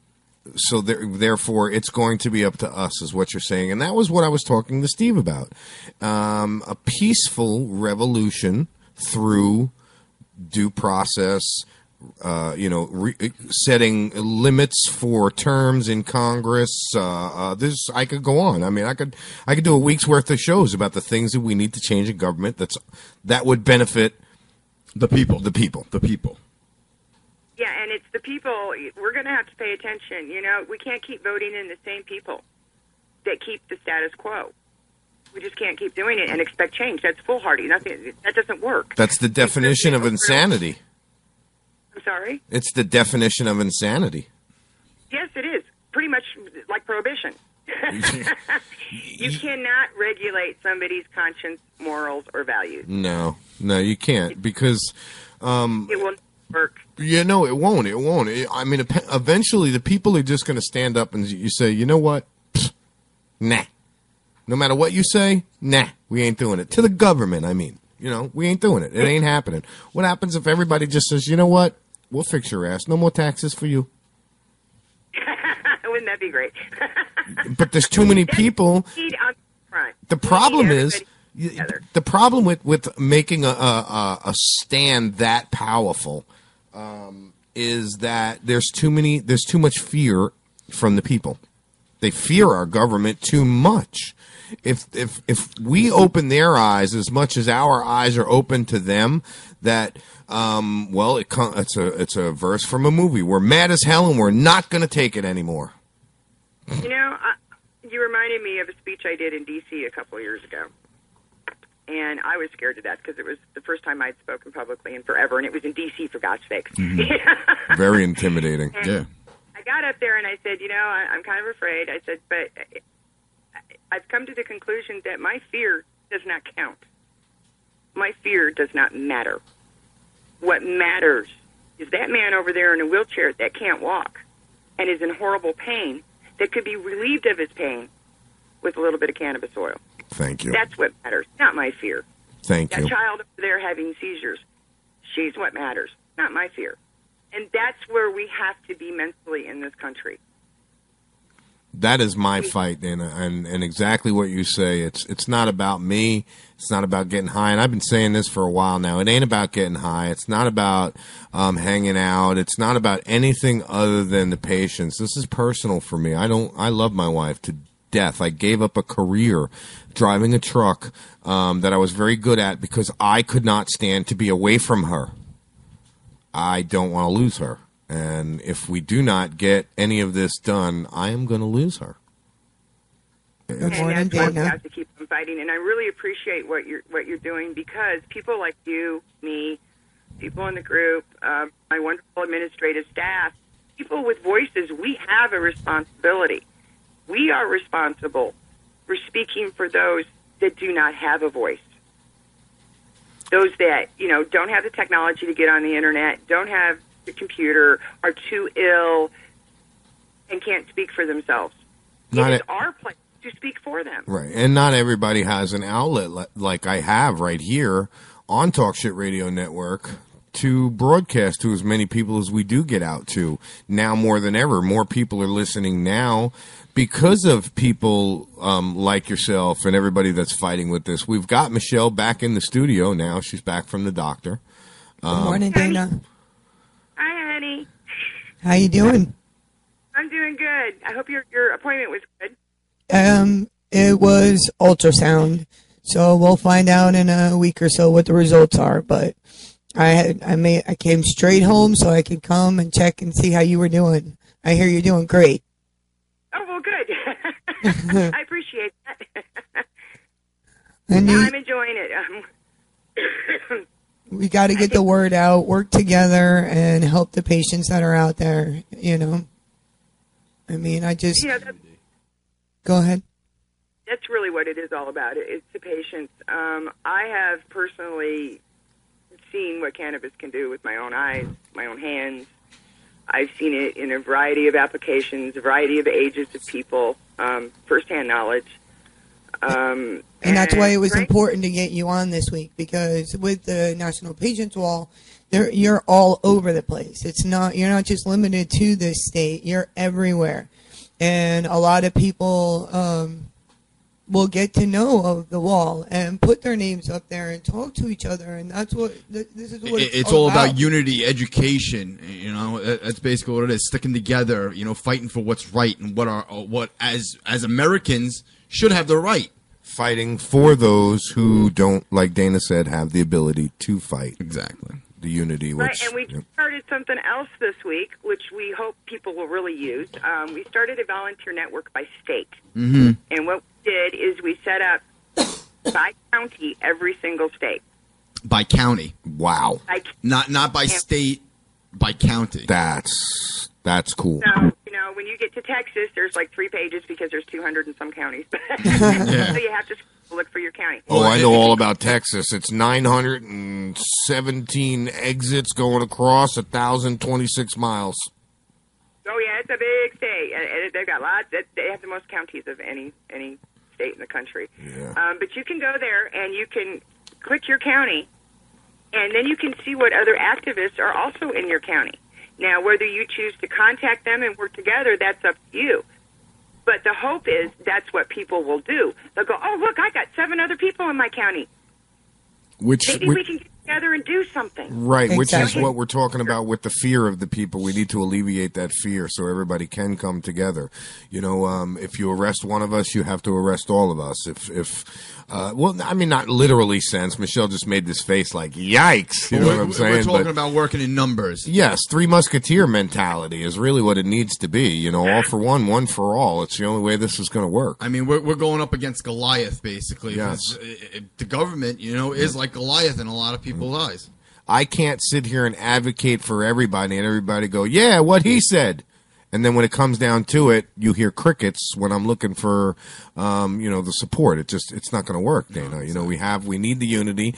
So therefore, it's going to be up to us, is what you're saying. And that was what I was talking to Steve about. A peaceful revolution through due process, setting limits for terms in Congress. I could go on. I mean, I could do a week's worth of shows about the things that we need to change in government that would benefit the people. The people. The people. Yeah, and it's the people. We're going to have to pay attention. We can't keep voting in the same people that keep the status quo. We just can't keep doing it and expect change. That's foolhardy. That doesn't work. That's the definition of insanity. I'm sorry? It's the definition of insanity. Yes, it is. Pretty much like prohibition. You cannot regulate somebody's conscience, morals, or values. No, you can't, because it will not work. Yeah, no, it won't. I mean, eventually the people are just going to stand up and you say, you know what? Pfft, nah. No matter what you say, nah, we ain't doing it. To the government, I mean. We ain't doing it. It ain't happening. What happens if everybody just says, you know what? We'll fix your ass. No more taxes for you. Wouldn't that be great? But there's too many people. The problem is, the problem with making a stand that powerful is that there's too much fear from the people. They fear our government too much. If we open their eyes as much as our eyes are open to them, that it's a verse from a movie. We're mad as hell and we're not going to take it anymore. You reminded me of a speech I did in D.C. a couple of years ago, and I was scared to death because it was the first time I'd spoken publicly in forever, and it was in D.C. for God's sakes. Mm-hmm. Very intimidating. Yeah. I got up there and I said, I'm kind of afraid. I said, but I've come to the conclusion that my fear does not count. My fear does not matter. What matters is that man over there in a wheelchair that can't walk and is in horrible pain that could be relieved of his pain with a little bit of cannabis oil. Thank you. That's what matters, not my fear. Thank you. That child over there having seizures, she's what matters, not my fear. And that's where we have to be mentally in this country. That is my fight, Dana, and exactly what you say. It's not about me. It's not about getting high, and I've been saying this for a while now. It ain't about getting high. It's not about hanging out. It's not about anything other than the patients. This is personal for me. I love my wife to death. I gave up a career driving a truck that I was very good at because I could not stand to be away from her. I don't want to lose her. And if we do not get any of this done, I am going to lose her. Good morning, Dana. We have to keep on fighting, and I really appreciate what you're doing because people like you, me, people in the group, my wonderful administrative staff, people with voices, we have a responsibility. We are responsible for speaking for those that do not have a voice. Those that, don't have the technology to get on the internet, don't have the computer, are too ill, and can't speak for themselves. It is our place to speak for them. Right, and not everybody has an outlet like I have right here on Talkshit Radio Network to broadcast to as many people as we do get out to. Now more than ever, more people are listening now because of people like yourself and everybody that's fighting with this. We've got Michelle back in the studio now. She's back from the doctor. Good morning, Dana. Hi, honey. How you doing? I'm doing good. I hope your appointment was good. It was ultrasound, so we'll find out in a week or so what the results are. But I came straight home so I could come and check and see how you were doing. I hear you're doing great. Oh, well, good. I appreciate that. And I'm enjoying it. We got to get the word out, work together, and help the patients that are out there. You know, I mean, go ahead. That's really what it is all about. It's the patients. I have personally seen what cannabis can do with my own eyes, my own hands. I've seen it in a variety of applications, a variety of ages of people, firsthand knowledge. And that's why it was important to get you on this week, because with the National Patients Wall, you're all over the place. You're not just limited to this state. You're everywhere. And a lot of people will get to know of the wall and put their names up there and talk to each other, and that's what this is what it's all about. Unity, education. You know, that's basically what it is. Sticking together. You know, fighting for what's right and what as Americans should have the right. Fighting for those who don't, like Dana said, have the ability to fight. Exactly. The unity. Right, and we started something else this week, which we hope people will really use. We started a volunteer network by state. Mm-hmm. And what we did is we set up by county every single state. By county. Wow. Not by state, by county. That's cool. So, you know, when you get to Texas, there's like 3 pages because there's 200 in some counties. Yeah. So you have to look for your county. Oh, I know all about Texas. It's 917 exits going across 1,026 miles. Oh, yeah, it's a big state. And they've got lots. They have the most counties of any state in the country. Yeah. But you can go there and you can click your county, and then you can see what other activists are also in your county. Now, whether you choose to contact them and work together, that's up to you. But the hope is that's what people will do. They'll go, oh, look, I got 7 other people in my county. Maybe we can get together and do something. Right, which is what we're talking about with the fear of the people. We need to alleviate that fear so everybody can come together. You know, if you arrest one of us, you have to arrest all of us. Well, I mean, not literally sense. Michelle just made this face like, yikes. You know what I'm saying? We're talking about working in numbers. Yes, 3 Musketeer mentality is really what it needs to be. You know, all for one, one for all. It's the only way this is going to work. I mean, we're going up against Goliath, basically. Yes. The government, you know, is like Goliath in a lot of people's eyes. I can't sit here and advocate for everybody and everybody go, yeah, what he said. And then when it comes down to it, you hear crickets when I'm looking for, the support. It's not going to work, Dana. You know, we need the unity.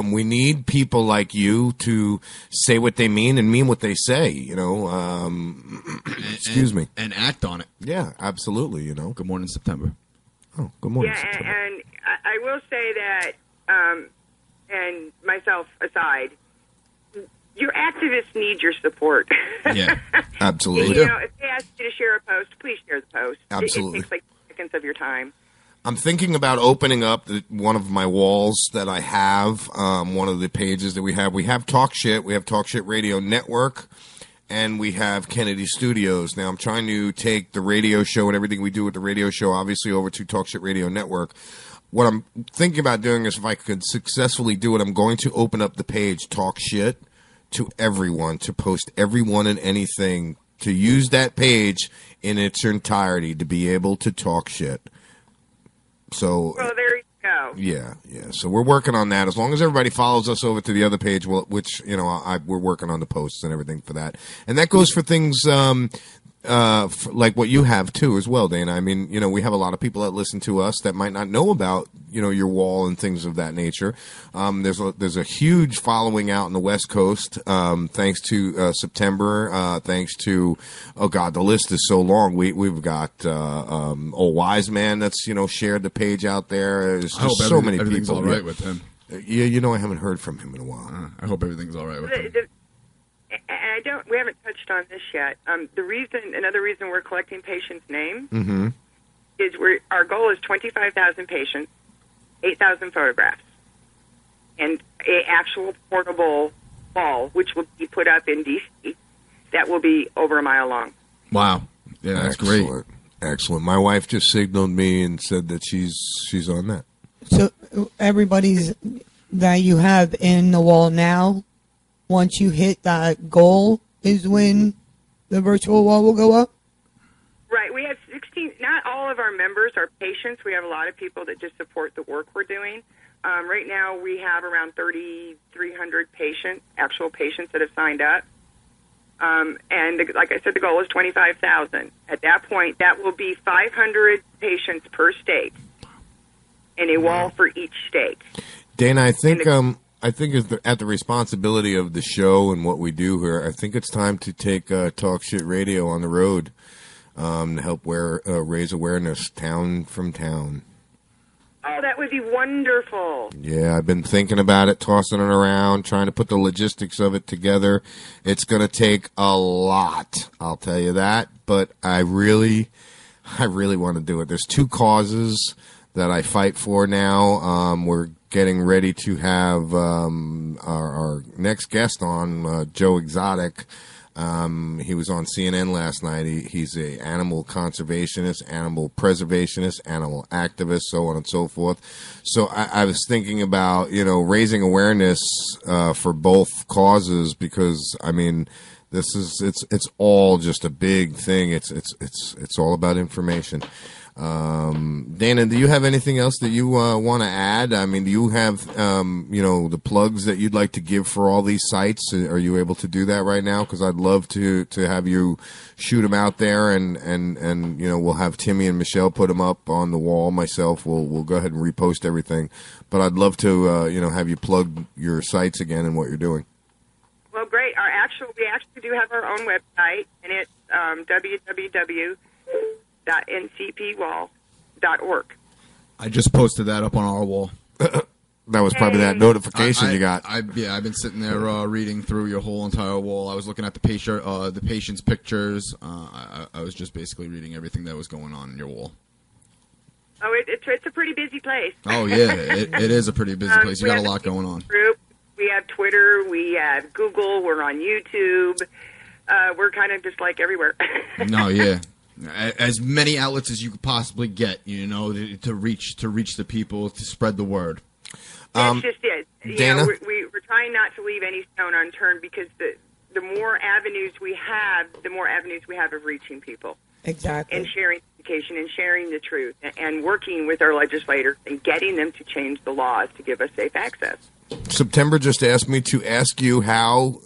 We need people like you to say what they mean and mean what they say, you know, excuse me. And act on it. Yeah, absolutely. You know, good morning, September. Oh, good morning, Yeah, September. and I will say that, and myself aside, your activists need your support. Yeah, absolutely. You know, if they ask you to share a post, please share the post. Absolutely. It takes like seconds of your time. I'm thinking about opening up one of my walls that I have, one of the pages that we have. We have Talk Shit. We have Talk Shit Radio Network, and we have Kennedy Studios. Now, I'm trying to take the radio show and everything we do with the radio show, obviously, over to Talk Shit Radio Network. What I'm thinking about doing is, if I could successfully do it, I'm going to open up the page Talk Shit to everyone, to post everyone and anything, to use that page in its entirety, to be able to talk shit. So, well, there you go. Yeah. So we're working on that. As long as everybody follows us over to the other page, which, you know, we're working on the posts and everything for that. And that goes for things like what you have too as well, Dana. I mean, you know, we have a lot of people that listen to us that might not know about, you know, your wall and things of that nature. There's a huge following out in the West Coast, thanks to September, thanks to, oh God, the list is so long. We've got Old Wise Man that's, you know, shared the page out there. There's just so many people. Everything's all right with him. Yeah, you know, I haven't heard from him in a while. I hope everything's all right with him. And we haven't touched on this yet. Another reason we're collecting patients' names is our goal is 25,000 patients, 8,000 photographs, and an actual portable wall, which will be put up in D.C. that will be over a mile long. Wow. Yeah, that's Excellent. great. Excellent. My wife just signaled me and said that she's on that. So everybody's that you have in the wall now, once you hit that goal, is when the virtual wall will go up? Right. We have 16. Not all of our members are patients. We have a lot of people that just support the work we're doing. Right now we have around 3,300 actual patients that have signed up. Like I said, the goal is 25,000. At that point, that will be 500 patients per state and a wall for each state. Dana, I think at the responsibility of the show and what we do here, I think it's time to take Talk Shit Radio on the road to help raise awareness town from town. Oh, that would be wonderful. Yeah, I've been thinking about it, tossing it around, trying to put the logistics of it together. It's going to take a lot, I'll tell you that, but I really want to do it. There's 2 causes that I fight for now. We're getting ready to have our next guest on, Joe Exotic. He was on CNN last night. He's a animal conservationist, animal preservationist, animal activist, so on and so forth. So I was thinking about, raising awareness for both causes, because I mean, it's all just a big thing. It's all about information. Dana, do you have anything else that you want to add? I mean, do you have the plugs that you'd like to give for all these sites? Are you able to do that right now? Because I'd love to have you shoot them out there, and we'll have Timmy and Michelle put them up on the wall. Myself, we'll go ahead and repost everything. But I'd love to have you plug your sites again and what you're doing. Well, great. We actually do have our own website, and it's www.ncpwall.org. I just posted that up on our wall. That was probably that notification you got. I've been sitting there reading through your whole entire wall. I was looking at the patient's pictures. I was just basically reading everything that was going on in your wall. Oh, it's a pretty busy place. Oh, yeah, it is a pretty busy place. You got a lot going on. Group. We have Twitter. We have Google. We're on YouTube. We're kind of just like everywhere. No, yeah. As many outlets as you could possibly get, to reach the people, to spread the word. It's just it. Dana? We're trying not to leave any stone unturned, because the more avenues we have, the more avenues we have of reaching people. Exactly. And sharing education and sharing the truth and working with our legislators and getting them to change the laws to give us safe access. September just asked me to ask you how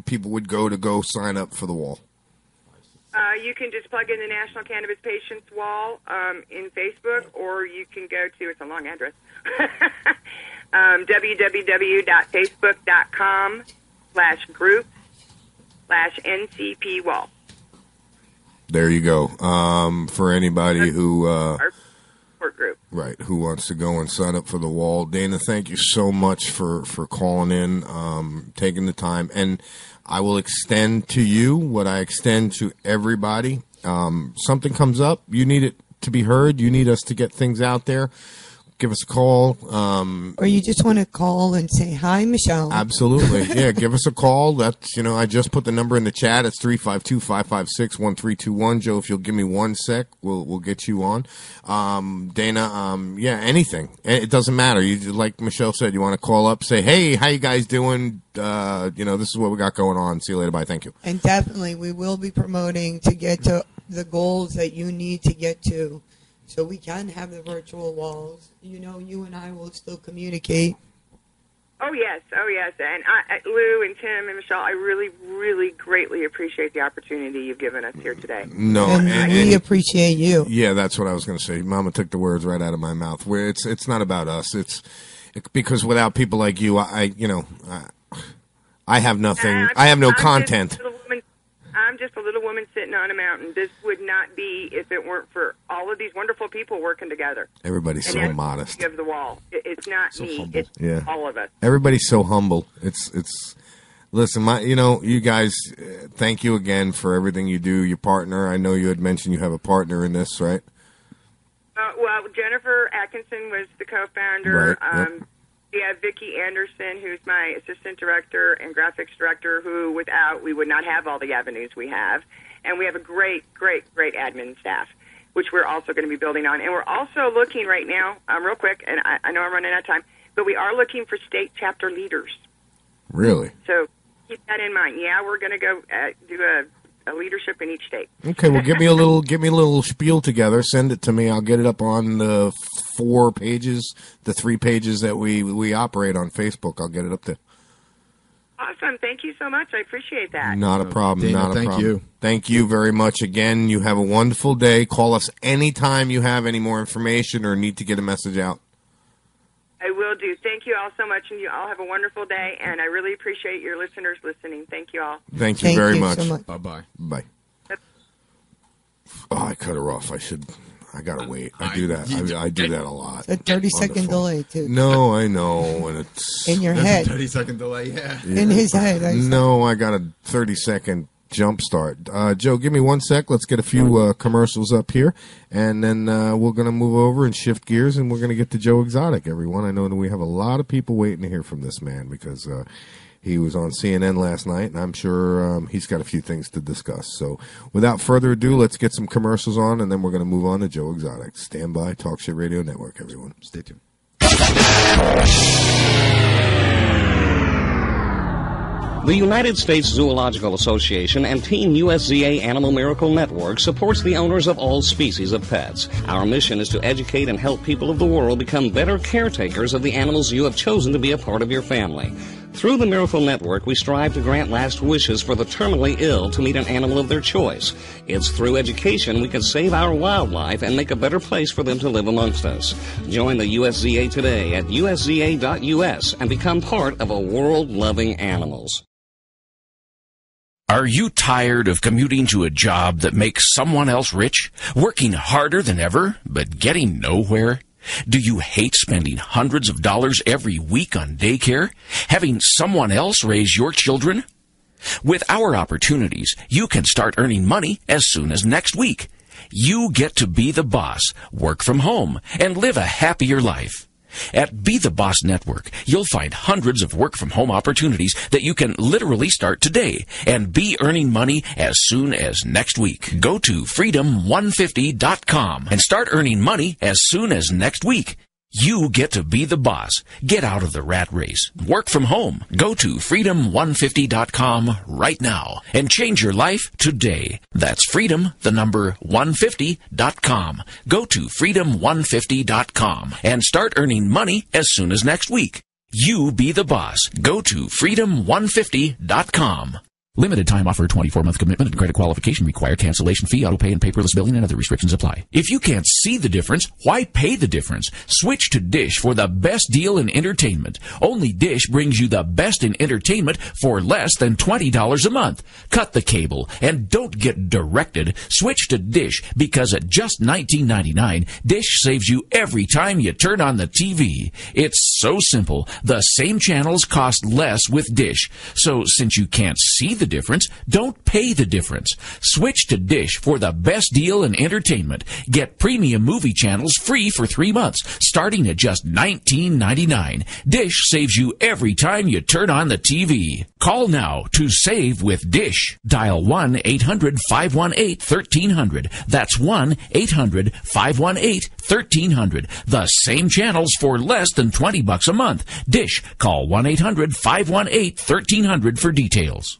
people would go sign up for the wall. You can just plug in the National Cannabis Patients Wall in Facebook, or you can go to, it's a long address, www.facebook.com/group/NCP Wall. There you go. For anybody who our support group, right, who wants to go and sign up for the wall. Dana, thank you so much for calling in, taking the time, and I will extend to you what I extend to everybody. Something comes up, you need it to be heard, you need us to get things out there, give us a call. Or you just want to call and say, hi, Michelle. Absolutely. Yeah, give us a call. That's, I just put the number in the chat. It's 352-556-1321. Joe, if you'll give me 1 sec, we'll get you on. Dana, anything. It doesn't matter. You, like Michelle said, you want to call up, say, hey, how you guys doing? This is what we got going on. See you later. Bye. Thank you. And definitely we will be promoting to get to the goals that you need to get to, so we can have the virtual walls. You and I will still communicate. Oh, yes. And Lou and Tim and Michelle, I really, really greatly appreciate the opportunity you've given us here today. No, and we appreciate you. Yeah, that's what I was going to say. Mama took the words right out of my mouth. Where it's not about us. It's because without people like you, I have nothing. I have no content. I'm just a little woman sitting on a mountain. This would not be if it weren't for all of these wonderful people working together. Everybody's so modest. Of the wall. It's not so me. Humble. It's all of us. Everybody's so humble. It's. Listen, you guys. Thank you again for everything you do. Your partner. I know you had mentioned you have a partner in this, right? Well, Jennifer Atkinson was the co-founder. Right. Yep. We have Vicki Anderson, who's my assistant director and graphics director, who without we would not have all the avenues we have. And we have a great, great, great admin staff, which we're also going to be building on. And we're also looking right now, real quick, and I know I'm running out of time, but we are looking for state chapter leaders. Really? So keep that in mind. Yeah, we're going to go do leadership in each state. Okay, well, give me a little spiel together. Send it to me. I'll get it up on the 4 pages, the 3 pages that we operate on Facebook. I'll get it up there. Awesome. Thank you so much. I appreciate that. Not a problem. Dana, not a thank problem. you. Thank you very much again. You have a wonderful day. Call us anytime you have any more information or need to get a message out. I will do. Thank you all so much, and you all have a wonderful day, and I really appreciate your listeners listening. Thank you all. Thank you very much. So much. Bye-bye. Bye. Oh, I cut her off. I gotta wait. I do that. I do that a lot. It's a 30-second delay, too. No, I know. And it's in your head. 30-second delay, yeah. In his head. I got a 30-second jump start. Joe, give me 1 sec. Let's get a few commercials up here, and then we're going to move over and shift gears, and we're going to get to Joe Exotic, everyone. I know that we have a lot of people waiting to hear from this man because he was on CNN last night, and I'm sure he's got a few things to discuss. So without further ado, let's get some commercials on, and then we're going to move on to Joe Exotic. Stand by, Talk Shit Radio Network, everyone. Stay tuned. The United States Zoological Association and Team USZA Animal Miracle Network supports the owners of all species of pets. Our mission is to educate and help people of the world become better caretakers of the animals you have chosen to be a part of your family. Through the Miracle Network, we strive to grant last wishes for the terminally ill to meet an animal of their choice. It's through education we can save our wildlife and make a better place for them to live amongst us. Join the USZA today at usza.us and become part of a world loving animals. Are you tired of commuting to a job that makes someone else rich, working harder than ever, but getting nowhere? Do you hate spending hundreds of dollars every week on daycare, having someone else raise your children? With our opportunities, you can start earning money as soon as next week. You get to be the boss, work from home, and live a happier life. At Be the Boss Network, you'll find hundreds of work-from-home opportunities that you can literally start today and be earning money as soon as next week. Go to freedom150.com and start earning money as soon as next week. You get to be the boss. Get out of the rat race. Work from home. Go to freedom150.com right now and change your life today. That's freedom, the number 150.com. Go to freedom150.com and start earning money as soon as next week. You be the boss. Go to freedom150.com. Limited time offer, 24-month commitment and credit qualification required. Cancellation fee, auto pay, and paperless billing and other restrictions apply. If you can't see the difference, why pay the difference? Switch to Dish for the best deal in entertainment. Only Dish brings you the best in entertainment for less than $20 a month. Cut the cable and don't get directed. Switch to Dish because at just $19.99, Dish saves you every time you turn on the TV. It's so simple. The same channels cost less with Dish. So since you can't see the difference, don't pay the difference. Switch to Dish for the best deal in entertainment. Get premium movie channels free for 3 months, starting at just $19.99. Dish saves you every time you turn on the TV. Call now to save with Dish. Dial 1-800-518-1300. That's 1-800-518-1300. The same channels for less than $20 a month. Dish. Call 1-800-518-1300 for details.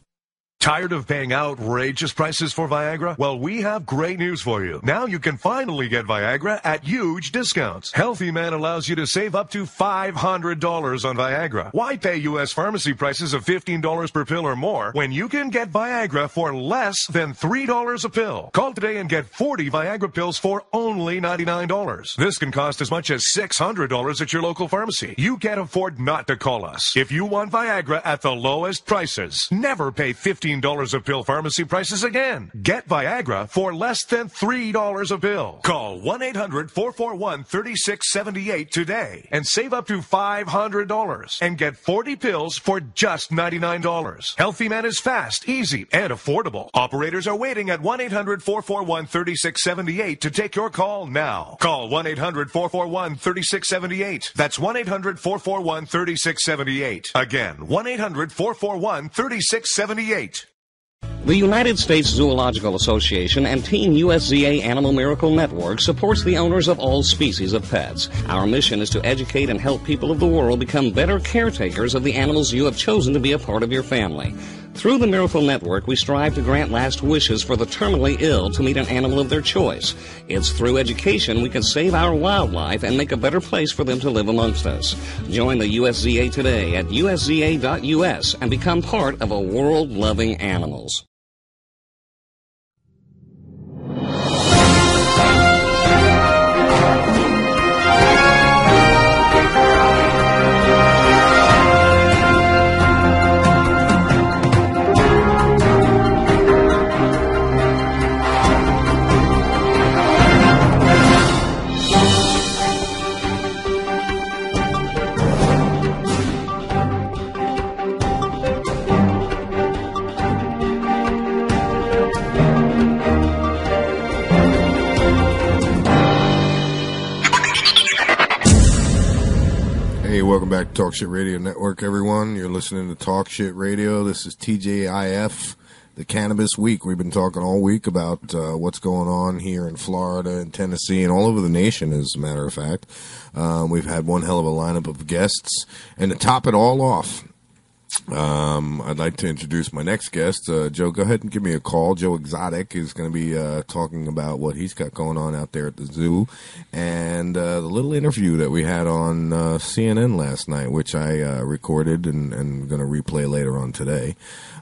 Tired of paying outrageous prices for Viagra? Well, we have great news for you. Now you can finally get Viagra at huge discounts. Healthy Man allows you to save up to $500 on Viagra. Why pay U.S. pharmacy prices of $15 per pill or more when you can get Viagra for less than $3 a pill? Call today and get 40 Viagra pills for only $99. This can cost as much as $600 at your local pharmacy. You can't afford not to call us. If you want Viagra at the lowest prices, never pay $15 a pill pharmacy prices again. Get Viagra for less than $3 a pill. Call 1-800-441-3678 today and save up to $500 and get 40 pills for just $99. Healthy Man is fast, easy, and affordable. Operators are waiting at 1-800-441-3678 to take your call now. Call 1-800-441-3678. That's 1-800-441-3678. Again, 1-800-441-3678. The United States Zoological Association and Team USZA Animal Miracle Network supports the owners of all species of pets. Our mission is to educate and help people of the world become better caretakers of the animals you have chosen to be a part of your family. Through the Miracle Network, we strive to grant last wishes for the terminally ill to meet an animal of their choice. It's through education we can save our wildlife and make a better place for them to live amongst us. Join the USZA today at usza.us and become part of a world loving animals. Hey, welcome back to Talk Shit Radio Network, everyone. You're listening to Talk Shit Radio. This is TJIF, the Cannabis Week. We've been talking all week about what's going on here in Florida and Tennessee and all over the nation, as a matter of fact. We've had one hell of a lineup of guests. And to top it all off, I'd like to introduce my next guest. Joe, go ahead and give me a call. Joe Exotic is going to be talking about what he's got going on out there at the zoo and the little interview that we had on CNN last night, which I recorded and going to replay later on today.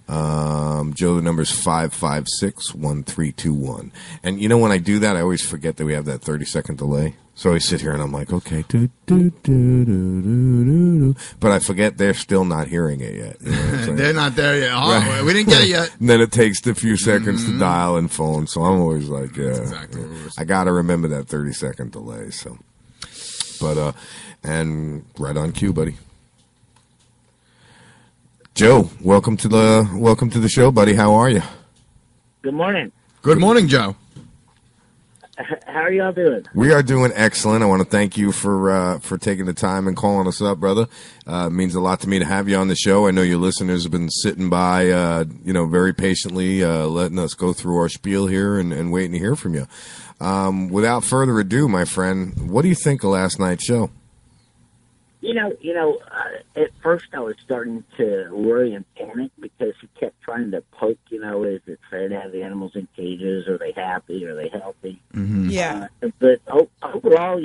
Joe, the number's 556-1321. And you know, when I do that, I always forget that we have that 30-second delay. So I sit here and I'm like, okay, but I forget they're still not hearing it yet. You know what I'm saying? They're not there yet. Oh, Right. We didn't get it yet. And then it takes a few seconds to dial and phone. So I'm always like, I got to remember that 30-second delay. So, but, and right on cue, buddy. Joe, welcome to the show, buddy. How are you? Good morning. Good morning, Joe. How are y'all doing? We are doing excellent. I want to thank you for taking the time and calling us up, brother. It means a lot to me to have you on the show. I know your listeners have been sitting by, very patiently, letting us go through our spiel here and waiting to hear from you. Without further ado, my friend, what do you think of last night's show? At first I was starting to worry and panic because he kept trying to poke, is it fair to have the animals in cages? Are they happy? Are they healthy? Mm-hmm. Yeah. But overall,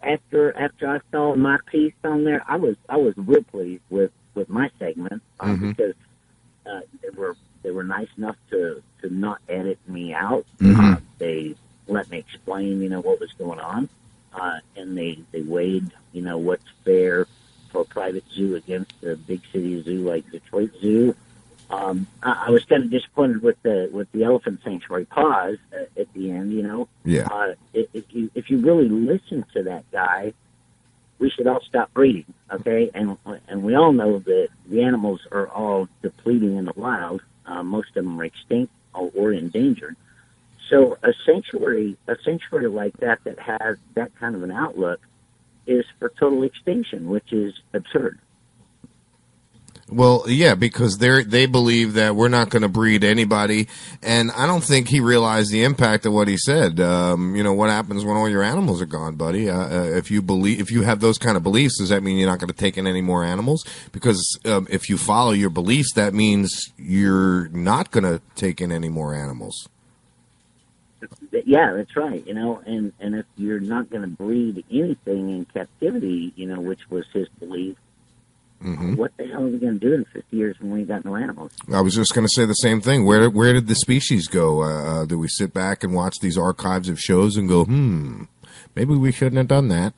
after I saw my piece on there, I was real pleased with my segment because they were nice enough to not edit me out. Mm-hmm. They let me explain, what was going on. And they weighed, what's fair for a private zoo against a big city zoo like Detroit Zoo. I was kind of disappointed with the elephant sanctuary pause at the end. Yeah. If you really listen to that guy, we should all stop breeding. Okay, and we all know that the animals are all depleting in the wild. Most of them are extinct or endangered. So a sanctuary like that has that kind of an outlook is for total extinction, which is absurd. Well, yeah, because they believe that we're not going to breed anybody, and I don't think he realized the impact of what he said. What happens when all your animals are gone, buddy? If you have those kind of beliefs, does that mean you're not going to take in any more animals? Because if you follow your beliefs, that means you're not going to take in any more animals. Yeah, that's right. And if you're not going to breed anything in captivity, which was his belief, what the hell are we going to do in 50 years when we got no animals? I was just going to say the same thing. Where did the species go? Do we sit back and watch these archives of shows and go, maybe we shouldn't have done that?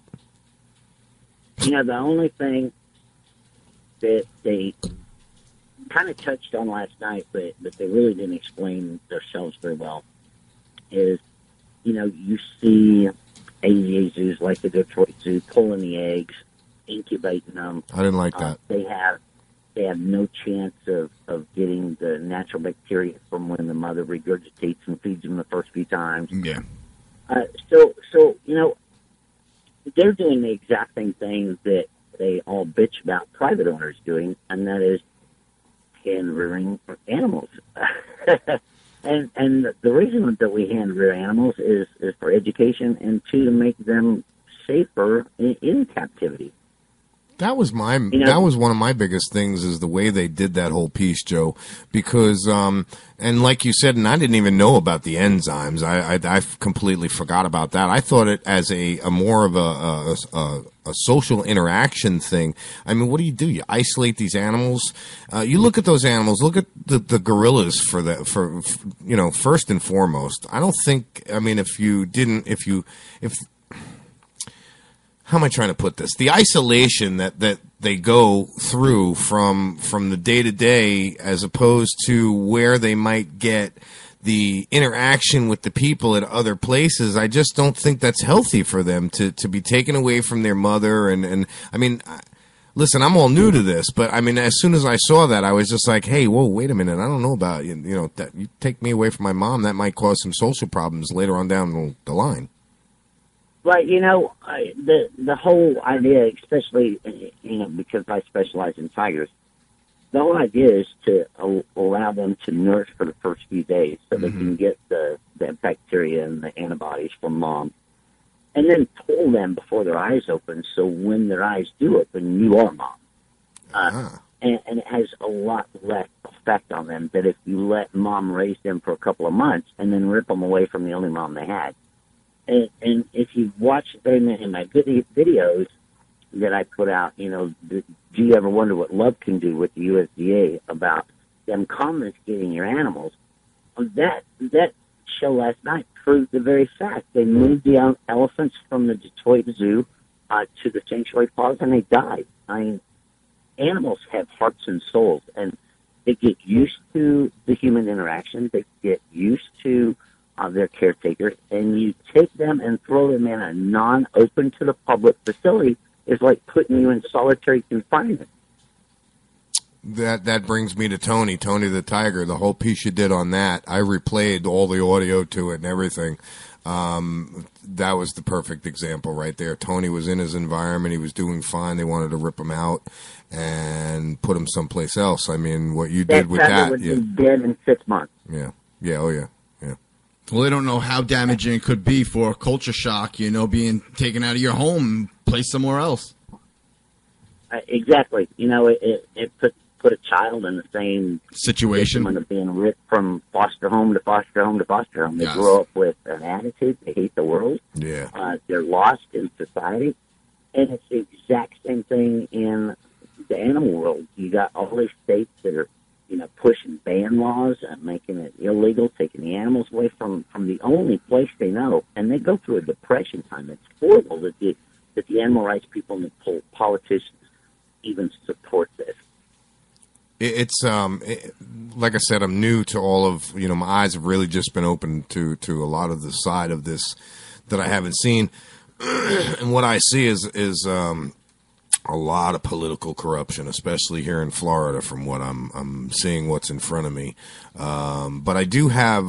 The only thing that they kind of touched on last night, but they really didn't explain themselves very well, is, you see AZA zoos like the Detroit Zoo pulling the eggs, incubating them. I didn't like that. They have no chance of getting the natural bacteria from when the mother regurgitates and feeds them the first few times. Yeah. So they're doing the exact same thing that they all bitch about private owners doing, and that is hand rearing animals. And the reason that we hand rear animals is for education and to make them safer in captivity. That was that was one of my biggest things, is the way they did that whole piece, Joe, because and like you said, and I didn't even know about the enzymes. I completely forgot about that. I thought it as a more of a social interaction thing. I mean, what do? You isolate these animals. You look at those animals. Look at the gorillas for first and foremost. I don't think. I mean, how am I trying to put this? The isolation that they go through from the day to day, as opposed to where they might get the interaction with the people at other places. I just don't think that's healthy for them to be taken away from their mother. And I mean, listen, I'm all new to this, but I mean, as soon as I saw that, I was just like, hey, whoa, wait a minute. I don't know about, that you take me away from my mom, that might cause some social problems later on down the line. Right, the whole idea, especially, because I specialize in tigers, the whole idea is to allow them to nurse for the first few days so they can get the bacteria and the antibodies from mom, and then pull them before their eyes open, so when their eyes do open, you are mom. And it has a lot less effect on them than if you let mom raise them for a couple of months and then rip them away from the only mom they had. And if you watch very many of my videos that I put out, do you ever wonder what love can do with the USDA about them confiscating your animals? That show last night proved the very fact. They moved the elephants from the Detroit Zoo to the sanctuary plaza, and they died. I mean, animals have hearts and souls, and they get used to the human interaction. They get used to their caretakers, and you take them and throw them in a non-open to the public facility is like putting you in solitary confinement. That brings me to Tony the tiger. The whole piece you did on that, I replayed all the audio to it and everything. That was the perfect example right there. Tony was in his environment. He was doing fine. They wanted to rip him out and put him someplace else. I mean, what you did with that. Would be dead in 6 months. Yeah. Yeah. Oh, yeah. Well, they don't know how damaging it could be for culture shock, being taken out of your home, placed somewhere else. Exactly. It put a child in the same situation of being ripped from foster home to foster home to foster home. They grow up with an attitude. They hate the world. Yeah. They're lost in society. And it's the exact same thing in the animal world. You got all these states that are pushing ban laws and making it illegal, taking the animals away from the only place they know, and they go through a depression time. It's horrible that the animal rights people and the politicians even support this. It's like I said, I'm new to all of my eyes have really just been open to a lot of the side of this that I haven't seen, and what I see is a lot of political corruption, especially here in Florida, from what I'm seeing, what's in front of me. But I do have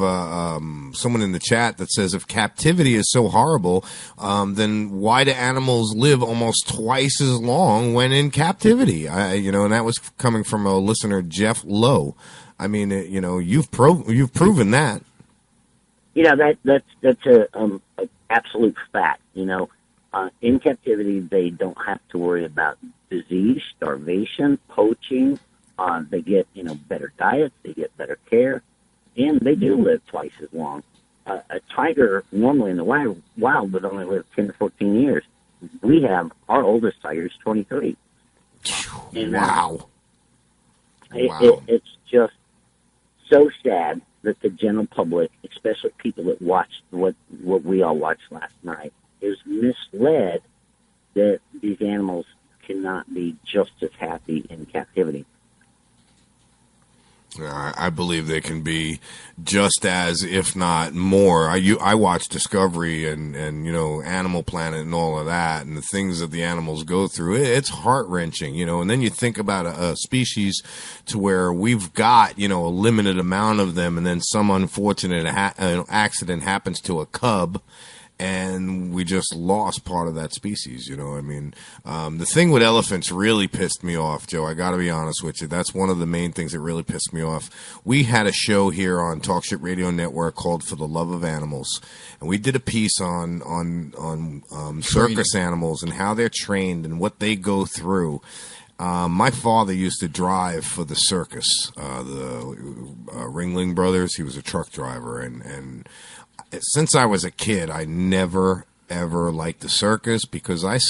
someone in the chat that says, if captivity is so horrible, then why do animals live almost twice as long when in captivity? And that was coming from a listener, Jeff Lowe. I mean, you've proven that. That's a absolute fact. In captivity, they don't have to worry about disease, starvation, poaching. They get, better diets, they get better care, and they do live twice as long. A tiger, normally in the wild, would only live 10 to 14 years. We have, our oldest tiger is 23. And, wow. It's just so sad that the general public, especially people that watched what we all watched last night, is misled that these animals cannot be just as happy in captivity. I believe they can be just as, if not more. I watch Discovery and Animal Planet and all of that, and the things that the animals go through. It's heart-wrenching, and then you think about a species to where we've got, a limited amount of them, and then some unfortunate accident happens to a cub, and we just lost part of that species. You know, I mean, the thing with elephants really pissed me off, Joe. I got to be honest with you. That's one of the main things that really pissed me off. We had a show here on Talkshit Radio Network called For the Love of Animals, and we did a piece on circus animals and how they're trained and what they go through. My father used to drive for the circus, the Ringling Brothers. He was a truck driver, and since I was a kid, I never ever liked the circus because I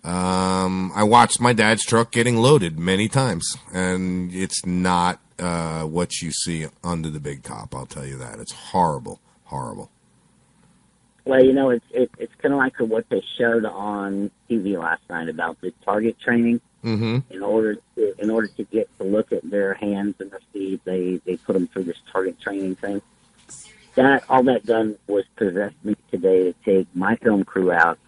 watched my dad's truck getting loaded many times, and it's not what you see under the big top. I'll tell you that. It's horrible, horrible. Well, you know, it's kind of like what they showed on TV last night about the target training. Mm-hmm. In order to get to look at their hands and their feet, they put them through this target training thing. All that done was possess me today to take my film crew out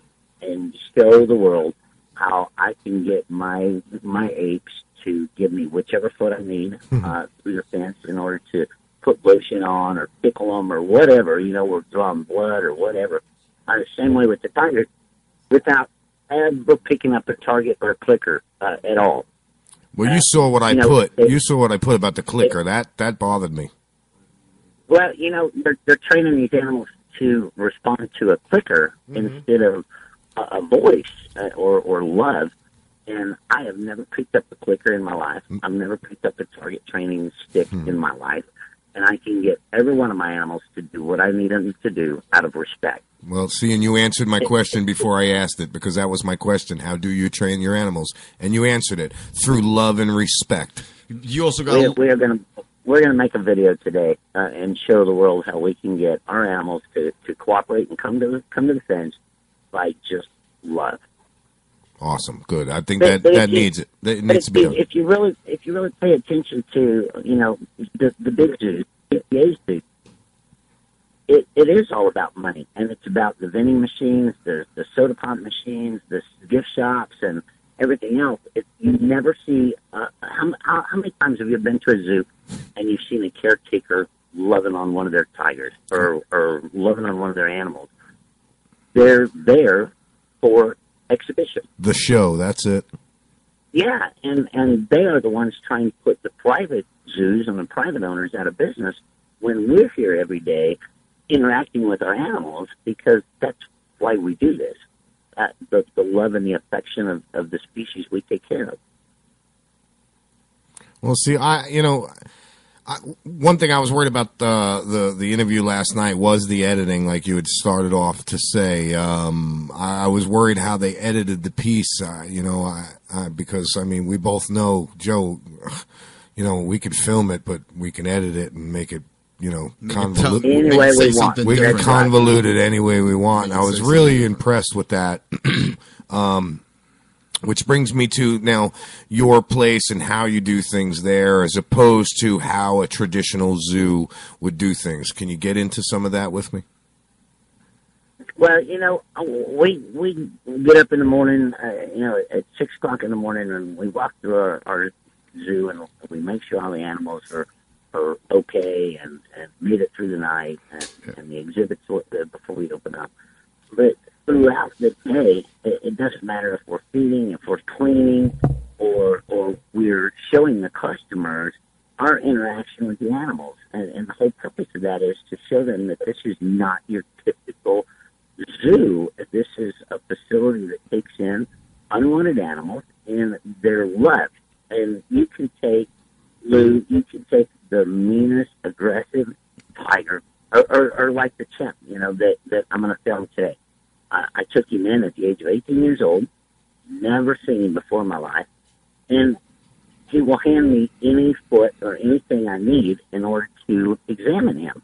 and show the world how I can get my apes to give me whichever foot I need through the fence in order to put lotion on or pickle them or whatever, you know, or draw them blood or whatever. The same way with the tiger, without ever picking up a target or a clicker at all. Well, you saw what I put. You saw what I put about the clicker. That bothered me. Well, you know, they're training these animals to respond to a clicker instead of a voice or love. And I have never picked up a clicker in my life. I've never picked up a target training stick in my life. And I can get every one of my animals to do what I need them to do out of respect. Well, see, and you answered my question before I asked it, because that was my question. How do you train your animals? And you answered it through love and respect. You also got. We're gonna make a video today and show the world how we can get our animals to cooperate and come to the fence by just love. Awesome, good. I think that needs it. That needs to be done. If you really pay attention to, you know, the big zoos, the A's zoo, it is all about money, and it's about the vending machines, the soda pop machines, the gift shops, and everything else. You never see. How many times have you been to a zoo and you've seen a caretaker loving on one of their tigers or loving on one of their animals? They're there for exhibition. The show, that's it. Yeah, and they are the ones trying to put the private zoos and the private owners out of business when we're here every day interacting with our animals, because that's why we do this. The love and the affection of the species we take care of. Well, see, one thing I was worried about the interview last night was the editing, like you had started off to say. I was worried how they edited the piece, because, I mean, we both know, Joe, we could film it, but we can edit it and make it, convoluted. Any way we want. We can convolute it any way we want. And I was really impressed with that. Which brings me to now your place and how you do things there, as opposed to how a traditional zoo would do things. Can you get into some of that with me? Well, we get up in the morning, at 6 o'clock in the morning, and we walk through our zoo, and we make sure all the animals are okay and made it through the night, and the exhibits before we open up. But throughout the day, it doesn't matter if we're feeding, if we're cleaning, or we're showing the customers our interaction with the animals. And the whole purpose of that is to show them that this is not your typical zoo. This is a facility that takes in unwanted animals, and they're loved. And you can take the meanest, aggressive tiger, or like the chimp, that I'm going to film today. I took him in at the age of 18 years old, never seen him before in my life, and he will hand me any foot or anything I need in order to examine him.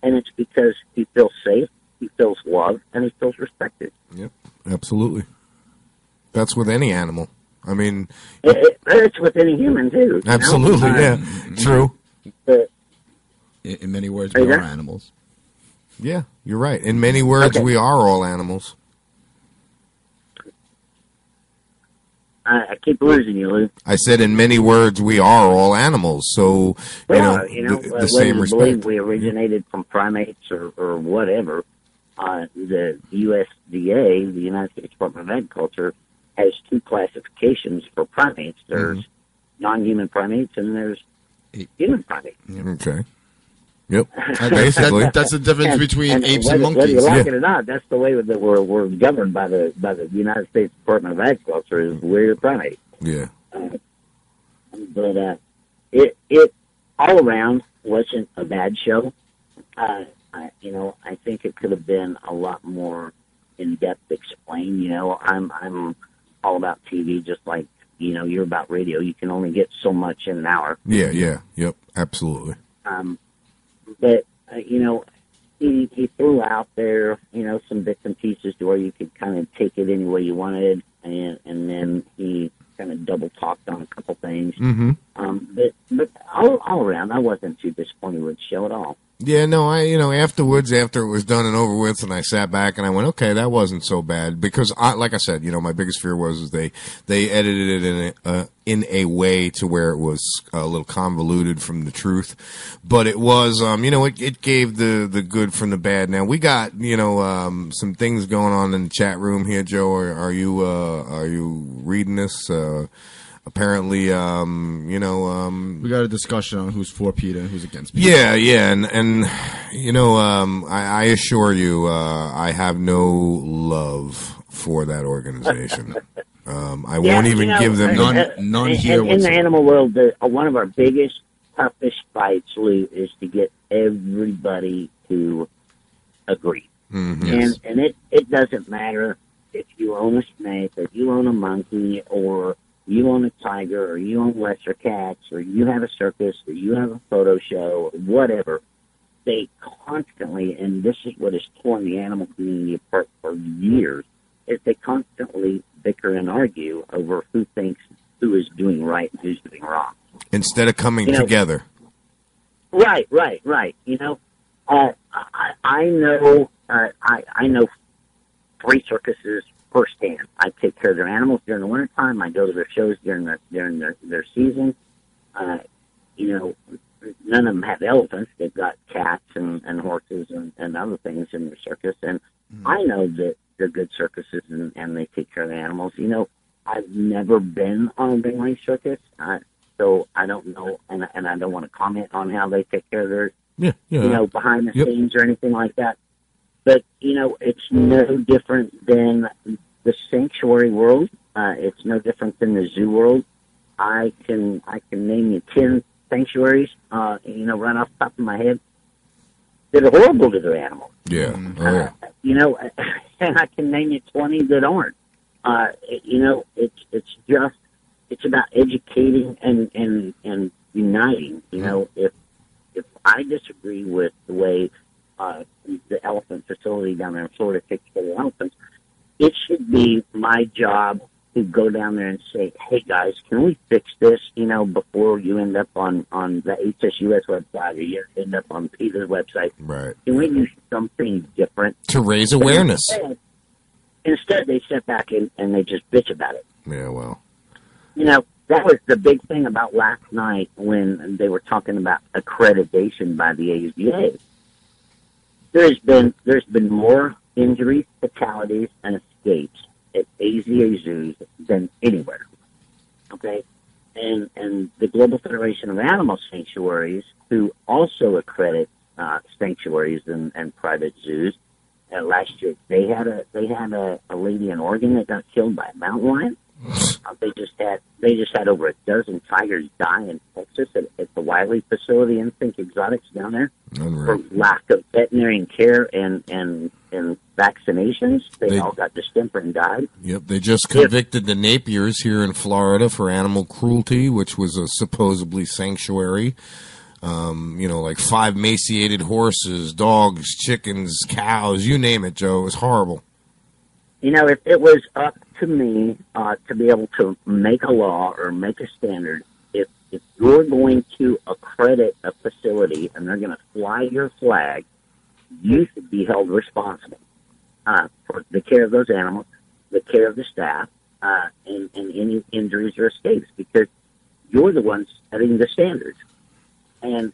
And it's because he feels safe, he feels loved, and he feels respected. Yep, absolutely. That's with any animal. I mean... It's with any human, too. Absolutely, yeah. True. But, in many words, we are animals. Yeah, you're right. In many words, we are all animals. I keep losing you, Lou. I said, in many words, we are all animals. So, the whether same you respect. believe we originated from primates or whatever, the USDA, the United States Department of Agriculture, has two classifications for primates. There's non-human primates and there's human primates. Okay. Yep. Basically, that's the difference between apes and monkeys. Whether you like it or not, that's the way that we're governed by the United States Department of Agriculture. Is we're primates. Yeah. But it all around wasn't a bad show. I think it could have been a lot more in depth explained. I'm all about TV, just like you're about radio. You can only get so much in an hour. Yeah. Yep. Absolutely. But he threw out there some bits and pieces to where you could kind of take it any way you wanted, and then he kind of double talked on a couple things. But all around, I wasn't too disappointed with the show at all. Yeah, no, afterwards, after it was done and over with, and I sat back and I went, okay, that wasn't so bad, because like I said, my biggest fear was they edited it in a way to where it was a little convoluted from the truth, but it was, it gave the good from the bad. Now we got, some things going on in the chat room here, Joe. Are you reading this? Apparently, we got a discussion on who's for PETA and who's against PETA. Yeah, and I assure you, I have no love for that organization. I won't even give them none here. In the animal world, one of our biggest, toughest fights, Lou, is to get everybody to agree. Yes. And it doesn't matter if you own a snake, or you own a monkey, or you own a tiger, or you own lesser cats, or you have a circus, or you have a photo show, or whatever. They constantly, and this is what has torn the animal community apart for years, is they constantly bicker and argue over who thinks who is doing right and who's doing wrong. Instead of coming together. Right. I know 3 circuses firsthand. I take care of their animals during the wintertime. I go to their shows during their season. None of them have elephants. They've got cats and horses and other things in their circus. And I know that they're good circuses and they take care of the animals. I've never been on a ringling circus, so I don't know, and I don't want to comment on how they take care of their, behind the scenes or anything like that. But, it's no different than the sanctuary world. It's no different than the zoo world. I can name you 10 sanctuaries, right off the top of my head, that are horrible to their animals. Yeah. And I can name you 20 that aren't. It's about educating and uniting. If I disagree with the way the elephant facility down there in Florida takes care of the elephants, it should be my job to go down there and say, hey guys, can we fix this, before you end up on the HSUS website or you end up on PETA's website. Right. Can we do something different? To raise awareness. Instead, they sit back and they just bitch about it. Yeah, well. That was the big thing about last night when they were talking about accreditation by the ASBA. There's been more injuries, fatalities, and escapes at AZA zoos than anywhere. Okay? And the Global Federation of Animal Sanctuaries, who also accredit sanctuaries and private zoos, last year they had a lady in Oregon that got killed by a mountain lion. They just had over a dozen tigers die in Texas at the Wiley facility in Think Exotics down there for lack of veterinarian care and vaccinations. They all got distemper and died. Yep, they just convicted the Napiers here in Florida for animal cruelty, which was a supposedly sanctuary. Like 5 emaciated horses, dogs, chickens, cows, you name it, Joe. It was horrible. If it was up to me to be able to make a law or make a standard, if you're going to accredit a facility and they're going to fly your flag, you should be held responsible for the care of those animals, the care of the staff, and any injuries or escapes, because you're the ones setting the standards. And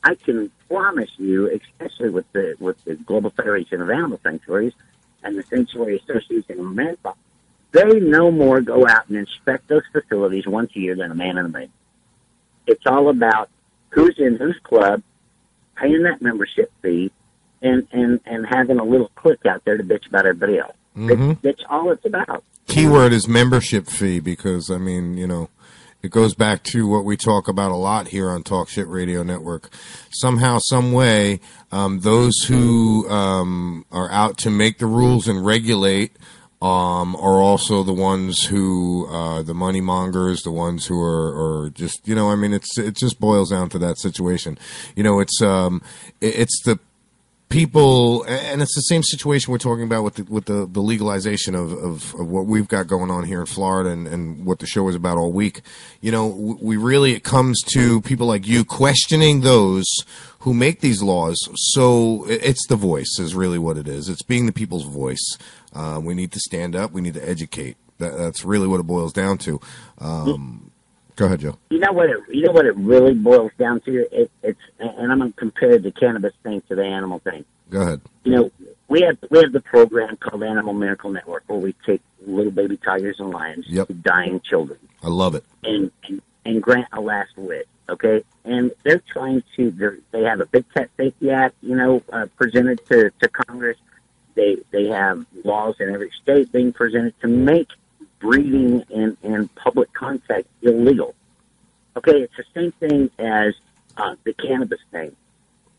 I can promise you, especially with the Global Federation of Animal Sanctuaries and the Sanctuary Association of America, they no more go out and inspect those facilities once a year than a man and a maid. It's all about who's in whose club, paying that membership fee, and having a little clique out there to bitch about everybody else. That's all it's about. Keyword is membership fee, because, I mean, you know, it goes back to what we talk about a lot here on Talk Shit Radio Network. Somehow, some way, those who are out to make the rules and regulate are also the ones who, the money mongers, the ones who are just, you know, I mean, it just boils down to that situation. You know, it's the people, and it's the same situation we're talking about with the legalization of what we've got going on here in Florida, and what the show is about all week. You know, it comes to people like you questioning those who make these laws. So it's the voice is really what it is. It's being the people's voice. We need to stand up. We need to educate. That's really what it boils down to. Go ahead, Joe. You know what it really boils down to? It's and I'm going to compare the cannabis thing to the animal thing. Go ahead. You know, we have the program called Animal Miracle Network, where we take little baby tigers and lions to dying children. I love it. And grant a last wish. Okay, and they're trying to. They have a Big Cat Safety Act, you know, presented to Congress. They have laws in every state being presented to make breeding and public contact illegal. Okay, it's the same thing as the cannabis thing.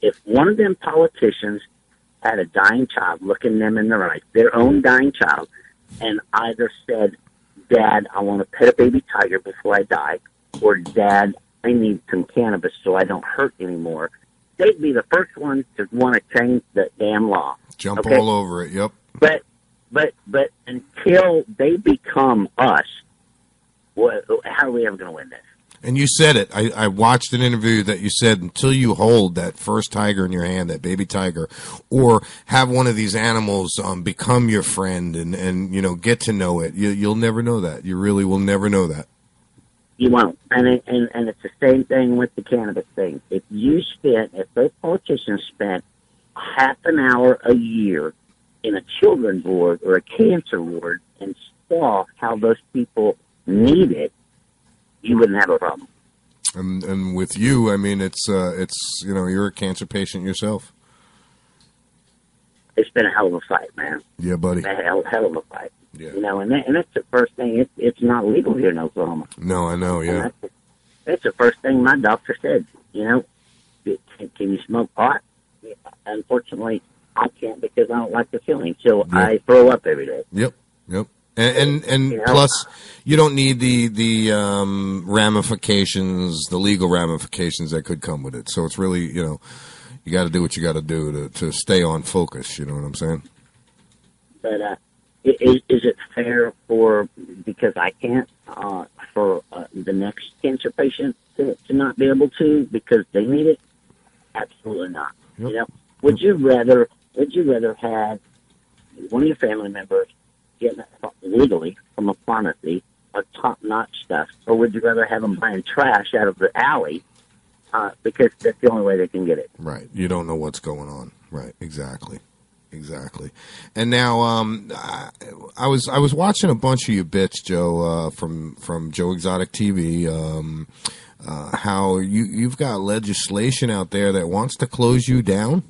If one of them politicians had a dying child looking them in the eye, their own dying child, and either said, "Dad, I want to pet a baby tiger before I die," or "Dad, I need some cannabis so I don't hurt anymore," they'd be the first ones to want to change the damn law. Jump all over it, yep. But until they become us, how are we ever going to win this? And you said it. I watched an interview that you said, until you hold that first tiger in your hand, that baby tiger, or have one of these animals become your friend and you know, get to know it, you'll never know that. You really will never know that. You won't. And it's the same thing with the cannabis thing. If those politicians spent half an hour a year in a children's ward or a cancer ward and saw how those people need it, you wouldn't have a problem. And with you, I mean, it's you know, you're a cancer patient yourself. It's been a hell of a fight, man. Yeah, buddy. A hell of a fight. Yeah. You know, and that's the first thing. It's not legal here in Oklahoma. No, I know. Yeah. That's the first thing my doctor said. You know, can you smoke pot? Unfortunately, I can't, because I don't like the feeling. So I throw up every day. Yep. And you know, plus, you don't need the ramifications, the legal ramifications that could come with it. So it's really, you know, you got to do what you got to do to stay on focus. You know what I'm saying? But is it fair because I can't, for the next cancer patient to not be able to because they need it? Absolutely not. Yep. You know, would you rather have one of your family members getting it legally from a pharmacy, a top-notch stuff, or would you rather have them buying trash out of the alley because that's the only way they can get it? Right. You don't know what's going on. Right. Exactly. And now I was watching a bunch of you bitch, Joe, from Joe Exotic TV. How you've got legislation out there that wants to close you down?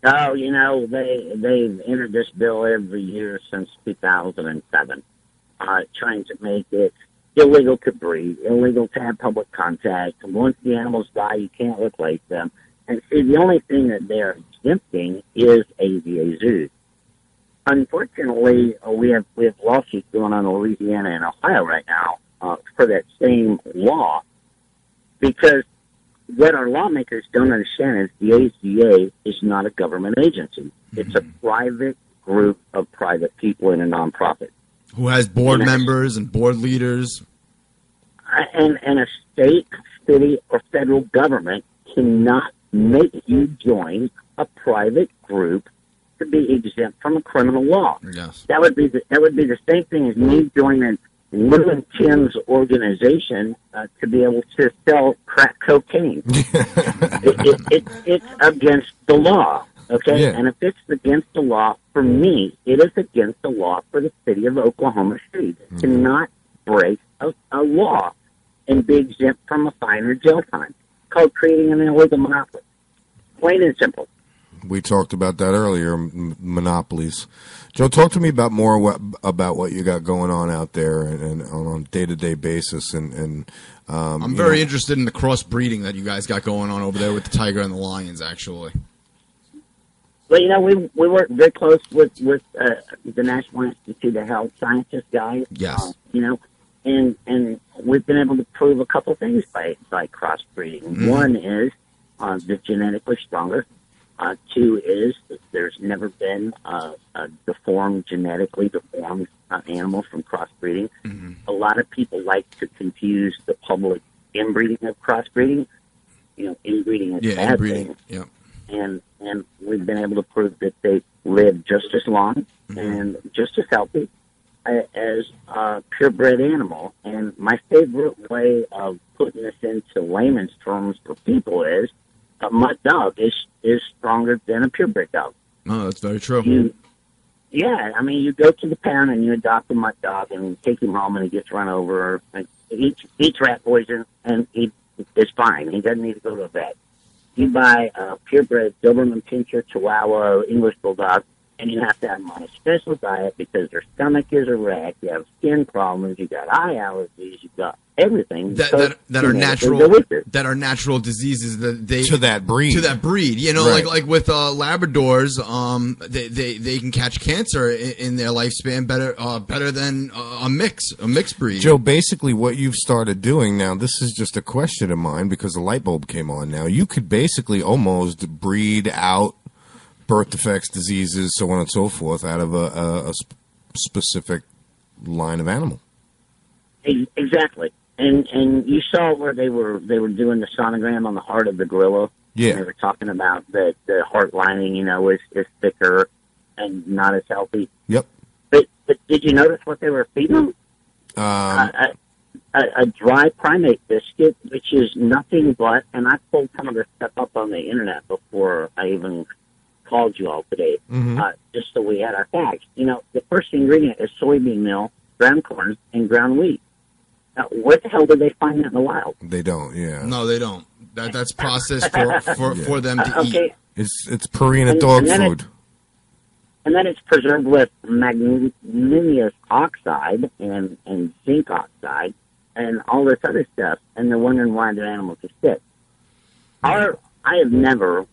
Oh, you know, they've entered this bill every year since 2007, trying to make it illegal to breed, illegal to have public contact. And once the animals die, you can't replace them. And see, the only thing that they're exempting is AVA zoos. Unfortunately, we have lawsuits going on in Louisiana and Ohio right now for that same law, because what our lawmakers don't understand is the ACA is not a government agency. It's a private group of private people in a nonprofit. Who has board members and board leaders. And a state, city, or federal government cannot make you join a private group to be exempt from a criminal law. Yes. That would be the same thing as me joining Lou and Tim's organization to be able to sell crack cocaine. It's against the law, okay? Yeah. And if it's against the law, for me, it is against the law for the city of Oklahoma City to not break a law and be exempt from a fine or jail time. It's called creating an illegal monopoly. Plain and simple. We talked about that earlier, monopolies. Joe, talk to me about more about what you got going on out there and on a day-to-day basis. And I'm very interested in the crossbreeding that you guys got going on over there with the tiger and the lions, actually. Well, we work very close with the National Institute of Health scientists guys. Yes. And we've been able to prove a couple things by crossbreeding. Mm-hmm. One is they're genetically stronger. Two is that there's never been a genetically deformed animal from crossbreeding. Mm-hmm. A lot of people like to confuse the public inbreeding of crossbreeding. Inbreeding is a bad thing. Yeah. And we've been able to prove that they live just as long and just as healthy as a purebred animal. And my favorite way of putting this into layman's terms for people is a mutt dog is stronger than a purebred dog. Oh, that's very true. You go to the pound and you adopt a mutt dog and you take him home and he gets run over and eats rat poison and he is fine. He doesn't need to go to a vet. You buy a purebred Doberman Pinscher, Chihuahua, English Bulldog, and you have to have them on a special diet because their stomach is a wreck. You have skin problems. You got eye allergies. You got everything that are natural diseases to that breed. Right. like with Labradors, they can catch cancer in their lifespan better than a mixed breed. Joe, basically what you've started doing now, this is just a question of mine because the light bulb came on now. You could basically almost breed out birth defects, diseases, so on and so forth, out of a specific line of animal. Exactly. And you saw where they were doing the sonogram on the heart of the gorilla. Yeah. And they were talking about that the heart lining, is thicker and not as healthy. Yep. But did you notice what they were feeding them? A dry primate biscuit, which is nothing but, and I pulled some of this stuff up on the internet before I even called you all today, just so we had our facts. The first ingredient is soybean meal, ground corn, and ground wheat. Now, where the hell do they find that in the wild? They don't, yeah. No, they don't. That's processed for them to eat. It's Purina dog food. And then it's preserved with magnesium oxide and zinc oxide and all this other stuff, and they're wondering why their animals are sick.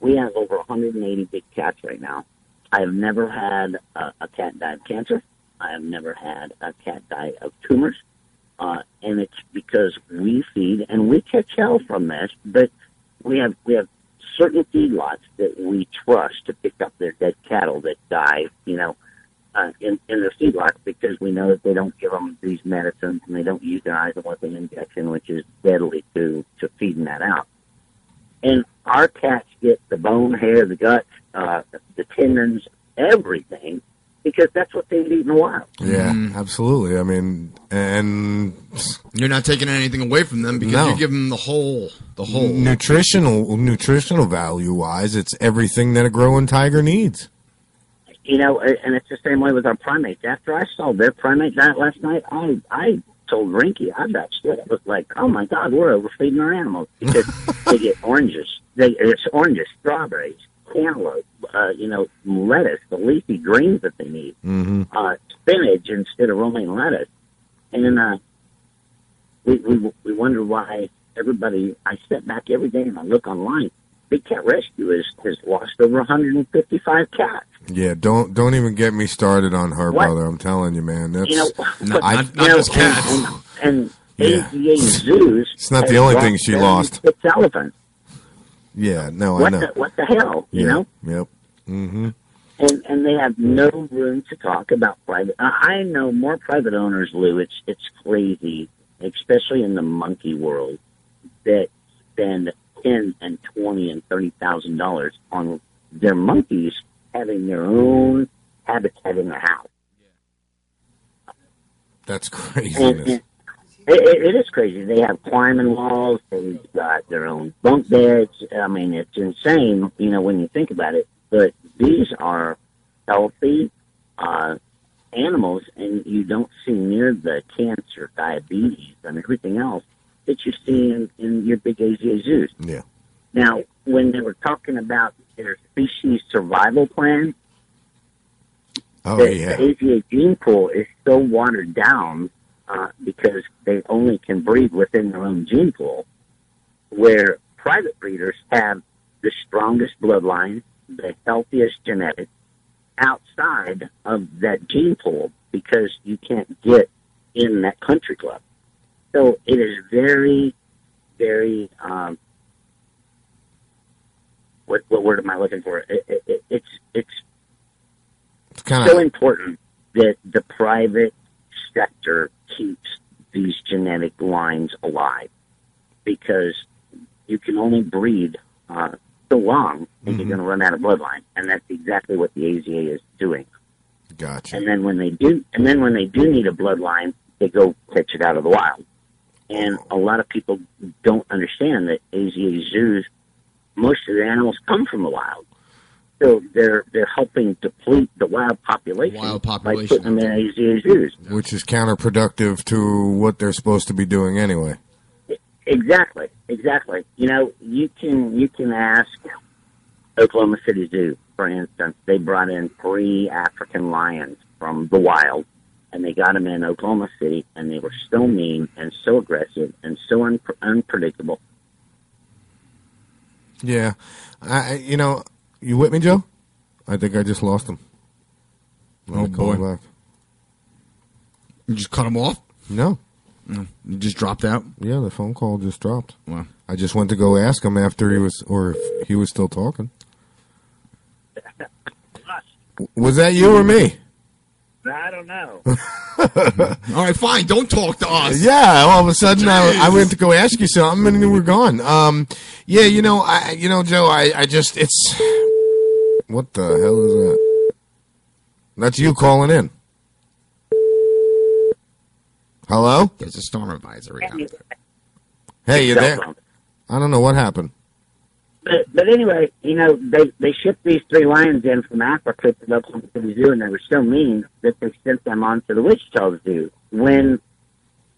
We have over 180 big cats right now. I have never had a cat die of cancer. I have never had a cat die of tumors. And it's because we feed, and we catch hell from this, but we have certain feedlots that we trust to pick up their dead cattle that die, in their feedlots because we know that they don't give them these medicines and they don't use their eyes with an injection, which is deadly to feeding that out. And our cats get the bone, hair, the guts, the tendons, everything, because that's what they eat in the wild. Yeah, absolutely. I mean, and you're not taking anything away from them because you give them the whole nutritional value wise. It's everything that a growing tiger needs. And it's the same way with our primates. After I saw their primate diet last night, I told Rinky, I got shit. It was like, oh my God, we're overfeeding our animals because they get oranges. It's oranges, strawberries, cantaloupe, lettuce, the leafy greens that they need, spinach instead of romaine lettuce. And we wonder why everybody, I sit back every day and I look online, Big Cat Rescue has lost over 155 cats. Yeah, don't even get me started on her, brother. I'm telling you, man. That's not just cats. And AZA zoos. It's not the only thing she lost. It's elephants. Yeah, no, I know. What the hell, you know? Yep. Mm-hmm. And they have no room to talk about private. I know more private owners, Lou. It's crazy, especially in the monkey world, that spend $10,000 and $20,000 and $30,000 on their monkeys having their own habitat in their house. That's craziness. And it is crazy. They have climbing walls. They've got their own bunk beds. I mean, it's insane, when you think about it. But these are healthy animals, and you don't see near the cancer, diabetes, and everything else that you see in your big AZA zoos. Yeah. Now, when they were talking about their species survival plan, the AZA gene pool is so watered down because they only can breed within their own gene pool, where private breeders have the strongest bloodline, the healthiest genetics outside of that gene pool because you can't get in that country club. So it is very, very, what word am I looking for? It's so important that the private sector keeps these genetic lines alive, because you can only breed so long and you're going to run out of bloodline, and that's exactly what the AZA is doing. Gotcha. And then when they do need a bloodline, they go catch it out of the wild. And a lot of people don't understand that AZA zoos, most of the animals come from the wild. So they're helping deplete the wild population, by putting them in AZA zoos. Which is counterproductive to what they're supposed to be doing anyway. Exactly. You can ask Oklahoma City Zoo, for instance. They brought in 3 African lions from the wild, and they got them in Oklahoma City, and they were so mean and so aggressive and so unpredictable. Yeah. You with me, Joe? I think I just lost him. Oh, boy. Back. You just cut him off? No. You just dropped out? Yeah, the phone call just dropped. Wow. I just went to go ask him after he was, or if he was still talking. Was that you or me? I don't know. All right, fine. Don't talk to us. Yeah, all of a sudden I went to go ask you something and you were gone. Joe, I just, it's, what the hell is that? That's you calling in. Hello? There's a storm advisory out there. Hey, you there? I don't know what happened. But anyway, they shipped these 3 lions in from Africa to the Oklahoma City Zoo, and they were so mean that they sent them on to the Wichita Zoo. When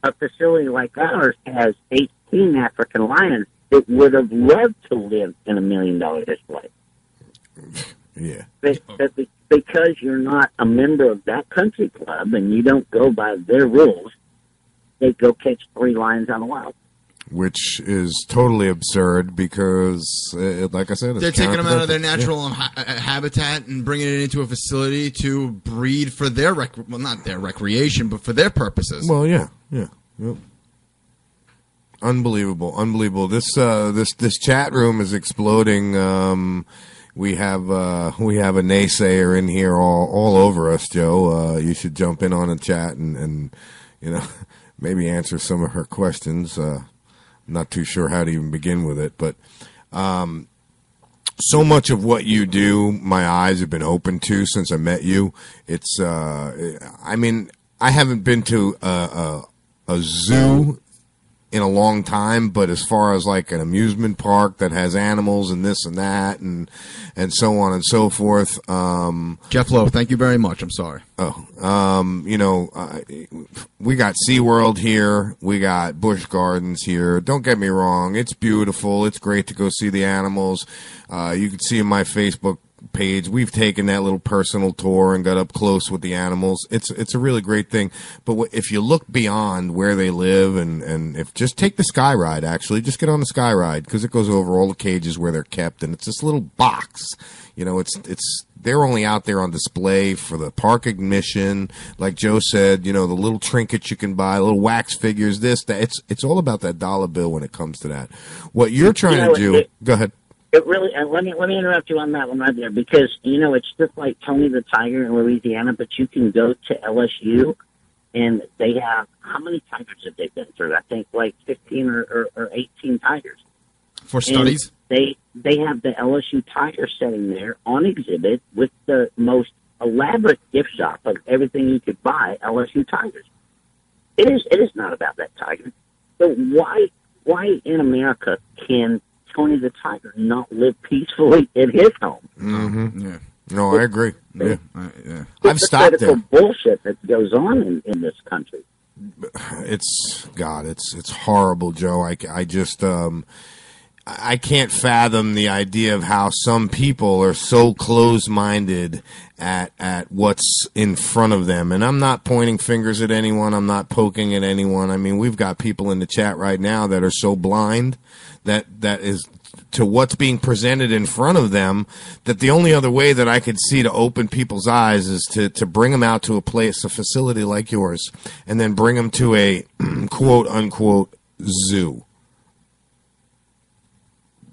a facility like ours has 18 African lions, it would have loved to live in $1 million display. Yeah. But because you're not a member of that country club and you don't go by their rules, they go catch 3 lions on the wild. Which is totally absurd because, like I said, they're taking them out of their natural habitat and bringing it into a facility to breed for their not their recreation, but for their purposes. Well, yeah. Yep. Unbelievable. This chat room is exploding. We have a naysayer in here all over us, Joe. You should jump in on a chat and maybe answer some of her questions. Not too sure how to even begin with it, but so much of what you do, my eyes have been open to since I met you. It's, I haven't been to a zoo in a long time, but as far as like an amusement park that has animals and this and that and so on and so forth. Jeff Lowe, thank you very much. I'm sorry. We got SeaWorld here. We got Busch Gardens here. Don't get me wrong. It's beautiful. It's great to go see the animals. You can see in my Facebook page, we've taken that little personal tour and got up close with the animals. It's a really great thing. But if you look beyond where they live and if just take the Sky Ride, actually, just get on the Sky Ride because it goes over all the cages where they're kept, and it's this little box. They're only out there on display for the park admission. Like Joe said, the little trinkets you can buy, little wax figures, this, that. It's all about that dollar bill when it comes to that. What you're trying to do, go ahead. It really, let me interrupt you on that one right there, because, it's just like Tony the Tiger in Louisiana, but you can go to LSU and they have, how many tigers have they been through? I think like 15 or 18 tigers. For studies? And they have the LSU tiger setting there on exhibit with the most elaborate gift shop of everything you could buy LSU tigers. It is not about that tiger. But why in America can Tony the Tiger not live peacefully in his home? Mm-hmm. Yeah. No, I agree. Yeah. I've stopped there. Bullshit that goes on in this country. It's horrible, Joe. I just I can't fathom the idea of how some people are so close-minded at what's in front of them. And I'm not pointing fingers at anyone. I'm not poking at anyone. I mean, we've got people in the chat right now that are so blind that is to what's being presented in front of them, that the only other way that I could see to open people's eyes is to bring them out to a place, a facility like yours, and then bring them to a quote-unquote zoo.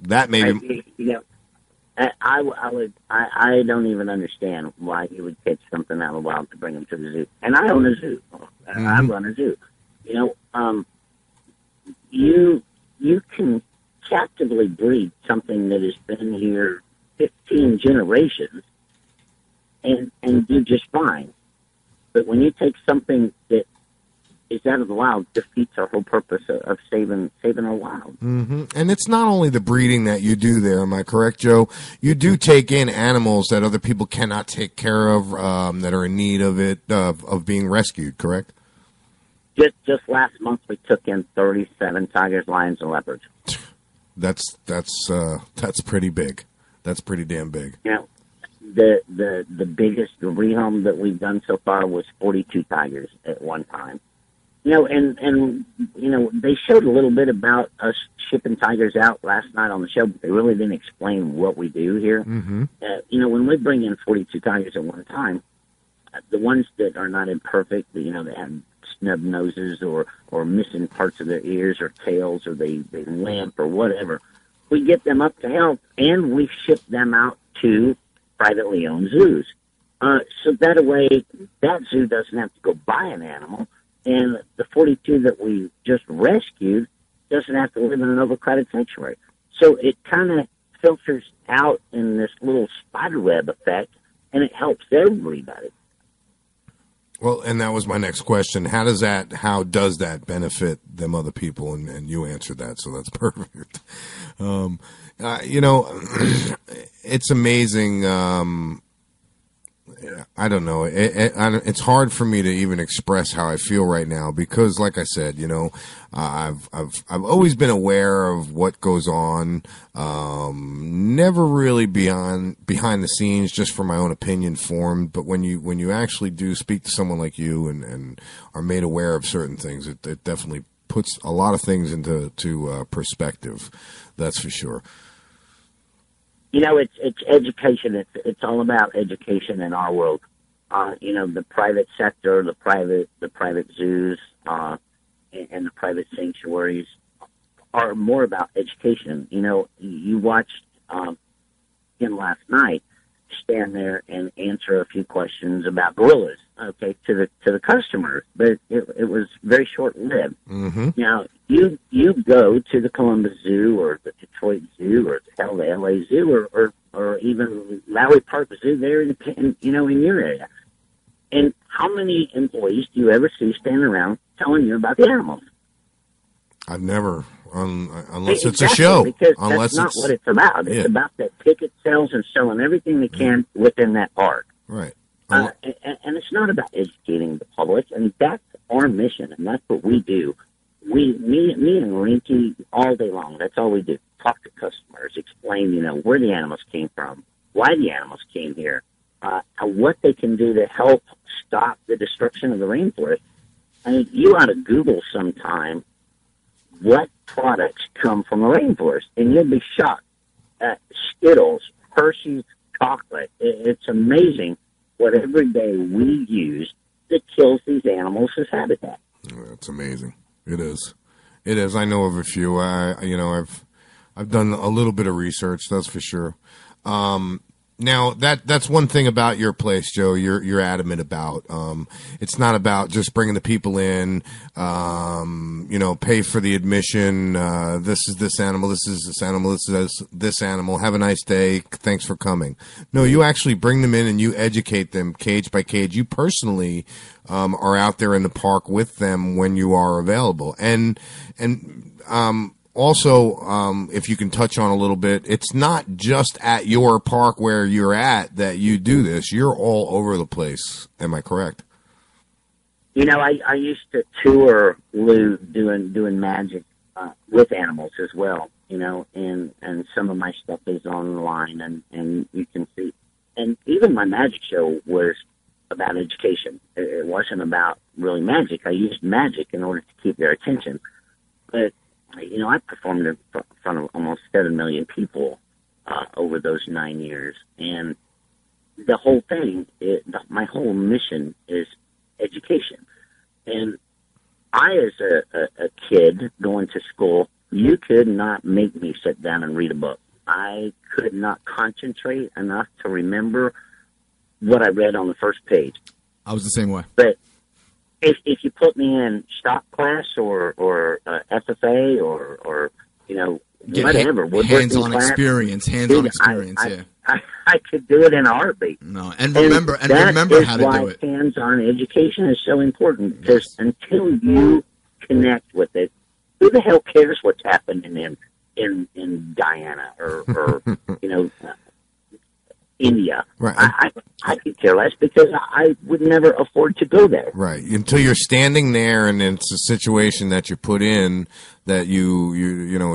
That maybe... I don't even understand why you would catch something out of the wild to bring them to the zoo. And I own a zoo. I run a zoo. You can captively breed something that has been here 15 generations and do just fine. But when you take something that is out of the wild, defeats our whole purpose of saving our wild. Mm-hmm. And it's not only the breeding that you do there, am I correct, Joe? You do take in animals that other people cannot take care of, that are in need of it, of being rescued, correct? Just last month, we took in 37 tigers, lions, and leopards. That's pretty big. That's pretty damn big. The biggest rehome that we've done so far was 42 tigers at one time. And they showed a little bit about us shipping tigers out last night on the show, but they really didn't explain what we do here. Mm-hmm. When we bring in 42 tigers at one time, the ones that are not imperfect, they have snub noses or missing parts of their ears or tails, or they limp or whatever, we get them up to health and we ship them out to privately owned zoos. So that way, that zoo doesn't have to go buy an animal, and the 42 that we just rescued doesn't have to live in an overcrowded sanctuary. So it kind of filters out in this little spiderweb effect, and it helps everybody. Well, and that was my next question. How does that benefit them other people? And you answered that, so that's perfect. It's amazing. I don't know. It's hard for me to even express how I feel right now because, like I said, I've always been aware of what goes on. Never really behind the scenes, just for my own opinion formed. But when you actually do speak to someone like you and are made aware of certain things, it definitely puts a lot of things into perspective. That's for sure. It's education. It's all about education in our world. The private sector, the private zoos, and the private sanctuaries are more about education. You watched him last night stand there and answer a few questions about gorillas, to the customers, but it was very short lived. Mm-hmm. Now you go to the Columbus Zoo or the Detroit Zoo or the LA Zoo or even Lowry Park Zoo there in your area. And how many employees do you ever see standing around telling you about the animals? I've never, unless it's exactly, a show. Because that's not what it's about. It's about that ticket sales and selling everything they can within that park. Right. And it's not about educating the public, and that's our mission, and that's what we do. Me and Rinky all day long, that's all we do. Talk to customers, explain, where the animals came from, why the animals came here, what they can do to help stop the destruction of the rainforest. I mean, you ought to Google sometime what products come from the rainforest, and you'll be shocked. Skittles, Hershey's chocolate. It's amazing what every day we use that kills these animals as habitat. That's amazing. It is. It is. I know of a few. I've done a little bit of research. That's for sure. Now that's one thing about your place, Joe. You're adamant about. It's not about just bringing the people in. Pay for the admission. This is this animal. This is this animal. This is this animal. Have a nice day. Thanks for coming. No, you actually bring them in and you educate them cage by cage. You personally are out there in the park with them when you are available. Also, if you can touch on a little bit, it's not just at your park where you're at that you do this. You're all over the place. Am I correct? I used to tour Lou doing magic with animals as well. And some of my stuff is online, and you can see. And even my magic show was about education. It wasn't about really magic. I used magic in order to keep their attention, but I performed in front of almost 7 million people over those 9 years. And the whole thing, my whole mission is education. And I, as a kid going to school, you could not make me sit down and read a book. I could not concentrate enough to remember what I read on the first page. I was the same way. But if you put me in stock class or FFA or whatever, hands-on experience, I could do it in a heartbeat. No, and remember how to do it. Hands-on education is so important because until you connect with it, who the hell cares what's happening in Guyana or India? Right. I could care less because I would never afford to go there. Right. Until you're standing there and it's a situation that you're put in that you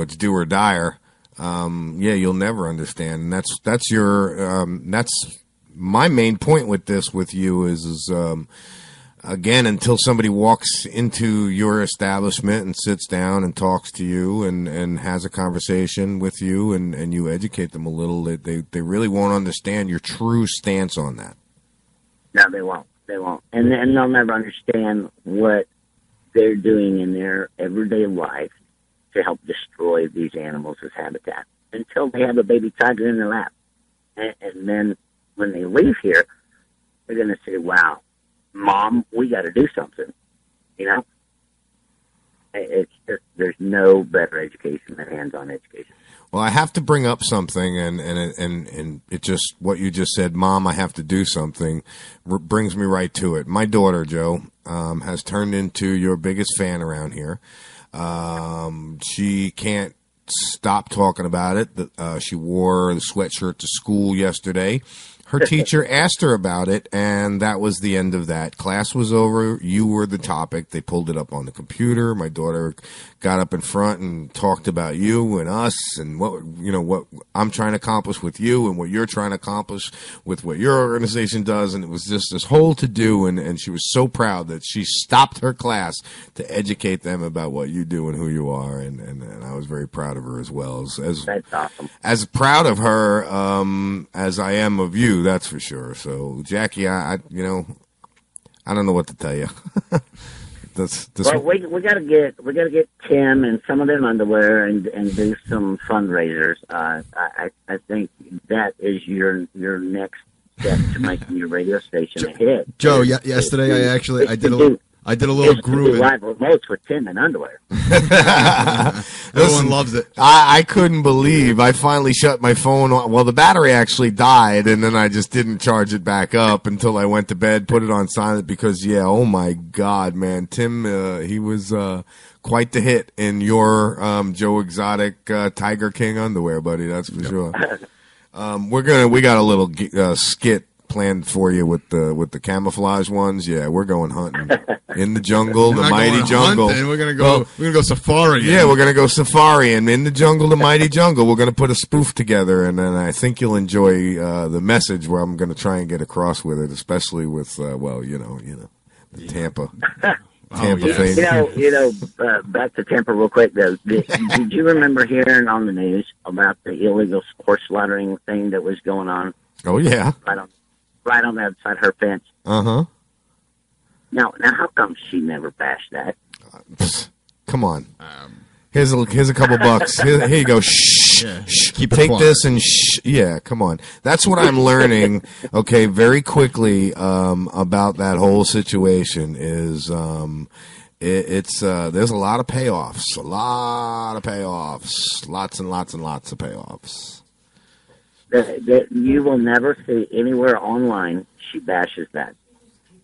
it's do or die. You'll never understand. And that's my main point with this with you is again, until somebody walks into your establishment and sits down and talks to you and has a conversation with you and you educate them a little, they really won't understand your true stance on that. No, they won't. They won't. And they'll never understand what they're doing in their everyday life to help destroy these animals' habitat until they have a baby tiger in their lap. And then when they leave here, they're going to say, wow, Mom, we got to do something. It's just, there's no better education than hands-on education. Well, I have to bring up something, and it just what you just said, Mom, I have to do something, brings me right to it. My daughter, Joe, has turned into your biggest fan around here. She can't stop talking about it. She wore the sweatshirt to school yesterday. Her teacher asked her about it, and that was the end of that. Class was over. You were the topic. They pulled it up on the computer. My daughter got up in front and talked about you and us and what I'm trying to accomplish with you and what you're trying to accomplish with what your organization does. And it was just this whole to-do, and she was so proud that she stopped her class to educate them about what you do and who you are. And I was very proud of her as well. That's awesome. As proud of her as I am of you. That's for sure. So, Jackie, I don't know what to tell you. Well, we got to get Tim and some of them underwear and do some fundraisers. I think that is your next step to making your radio station a hit. Joe, yesterday I did a little grooving. Live remotes with Tim and underwear. Everyone loves it. I couldn't believe I finally shut my phone on. Well, the battery actually died, and then I just didn't charge it back up until I went to bed, put it on silent because, oh my God, man, Tim, he was quite the hit in your Joe Exotic Tiger King underwear, buddy. That's for sure. We got a little skit planned for you with the camouflage ones. Yeah, we're going hunting in the jungle, the mighty jungle. We're gonna go safari. Yeah, we're gonna go safari, and in the jungle, the mighty jungle. We're gonna put a spoof together, and then I think you'll enjoy the message where I'm gonna try and get across with it, especially with the Tampa. Thing. Back to Tampa real quick though. Did you remember hearing on the news about the illegal horse slaughtering thing that was going on? Oh yeah. Right on the other side of her fence. Uh-huh. Now, how come she never bashed that? Come on. Here's a couple bucks. Here you go. Shh. Keep it take quiet. this and yeah, come on. That's what I'm learning. Okay, very quickly about that whole situation is there's a lot of payoffs, lots and lots and lots of payoffs. That you will never see anywhere online. She bashes that.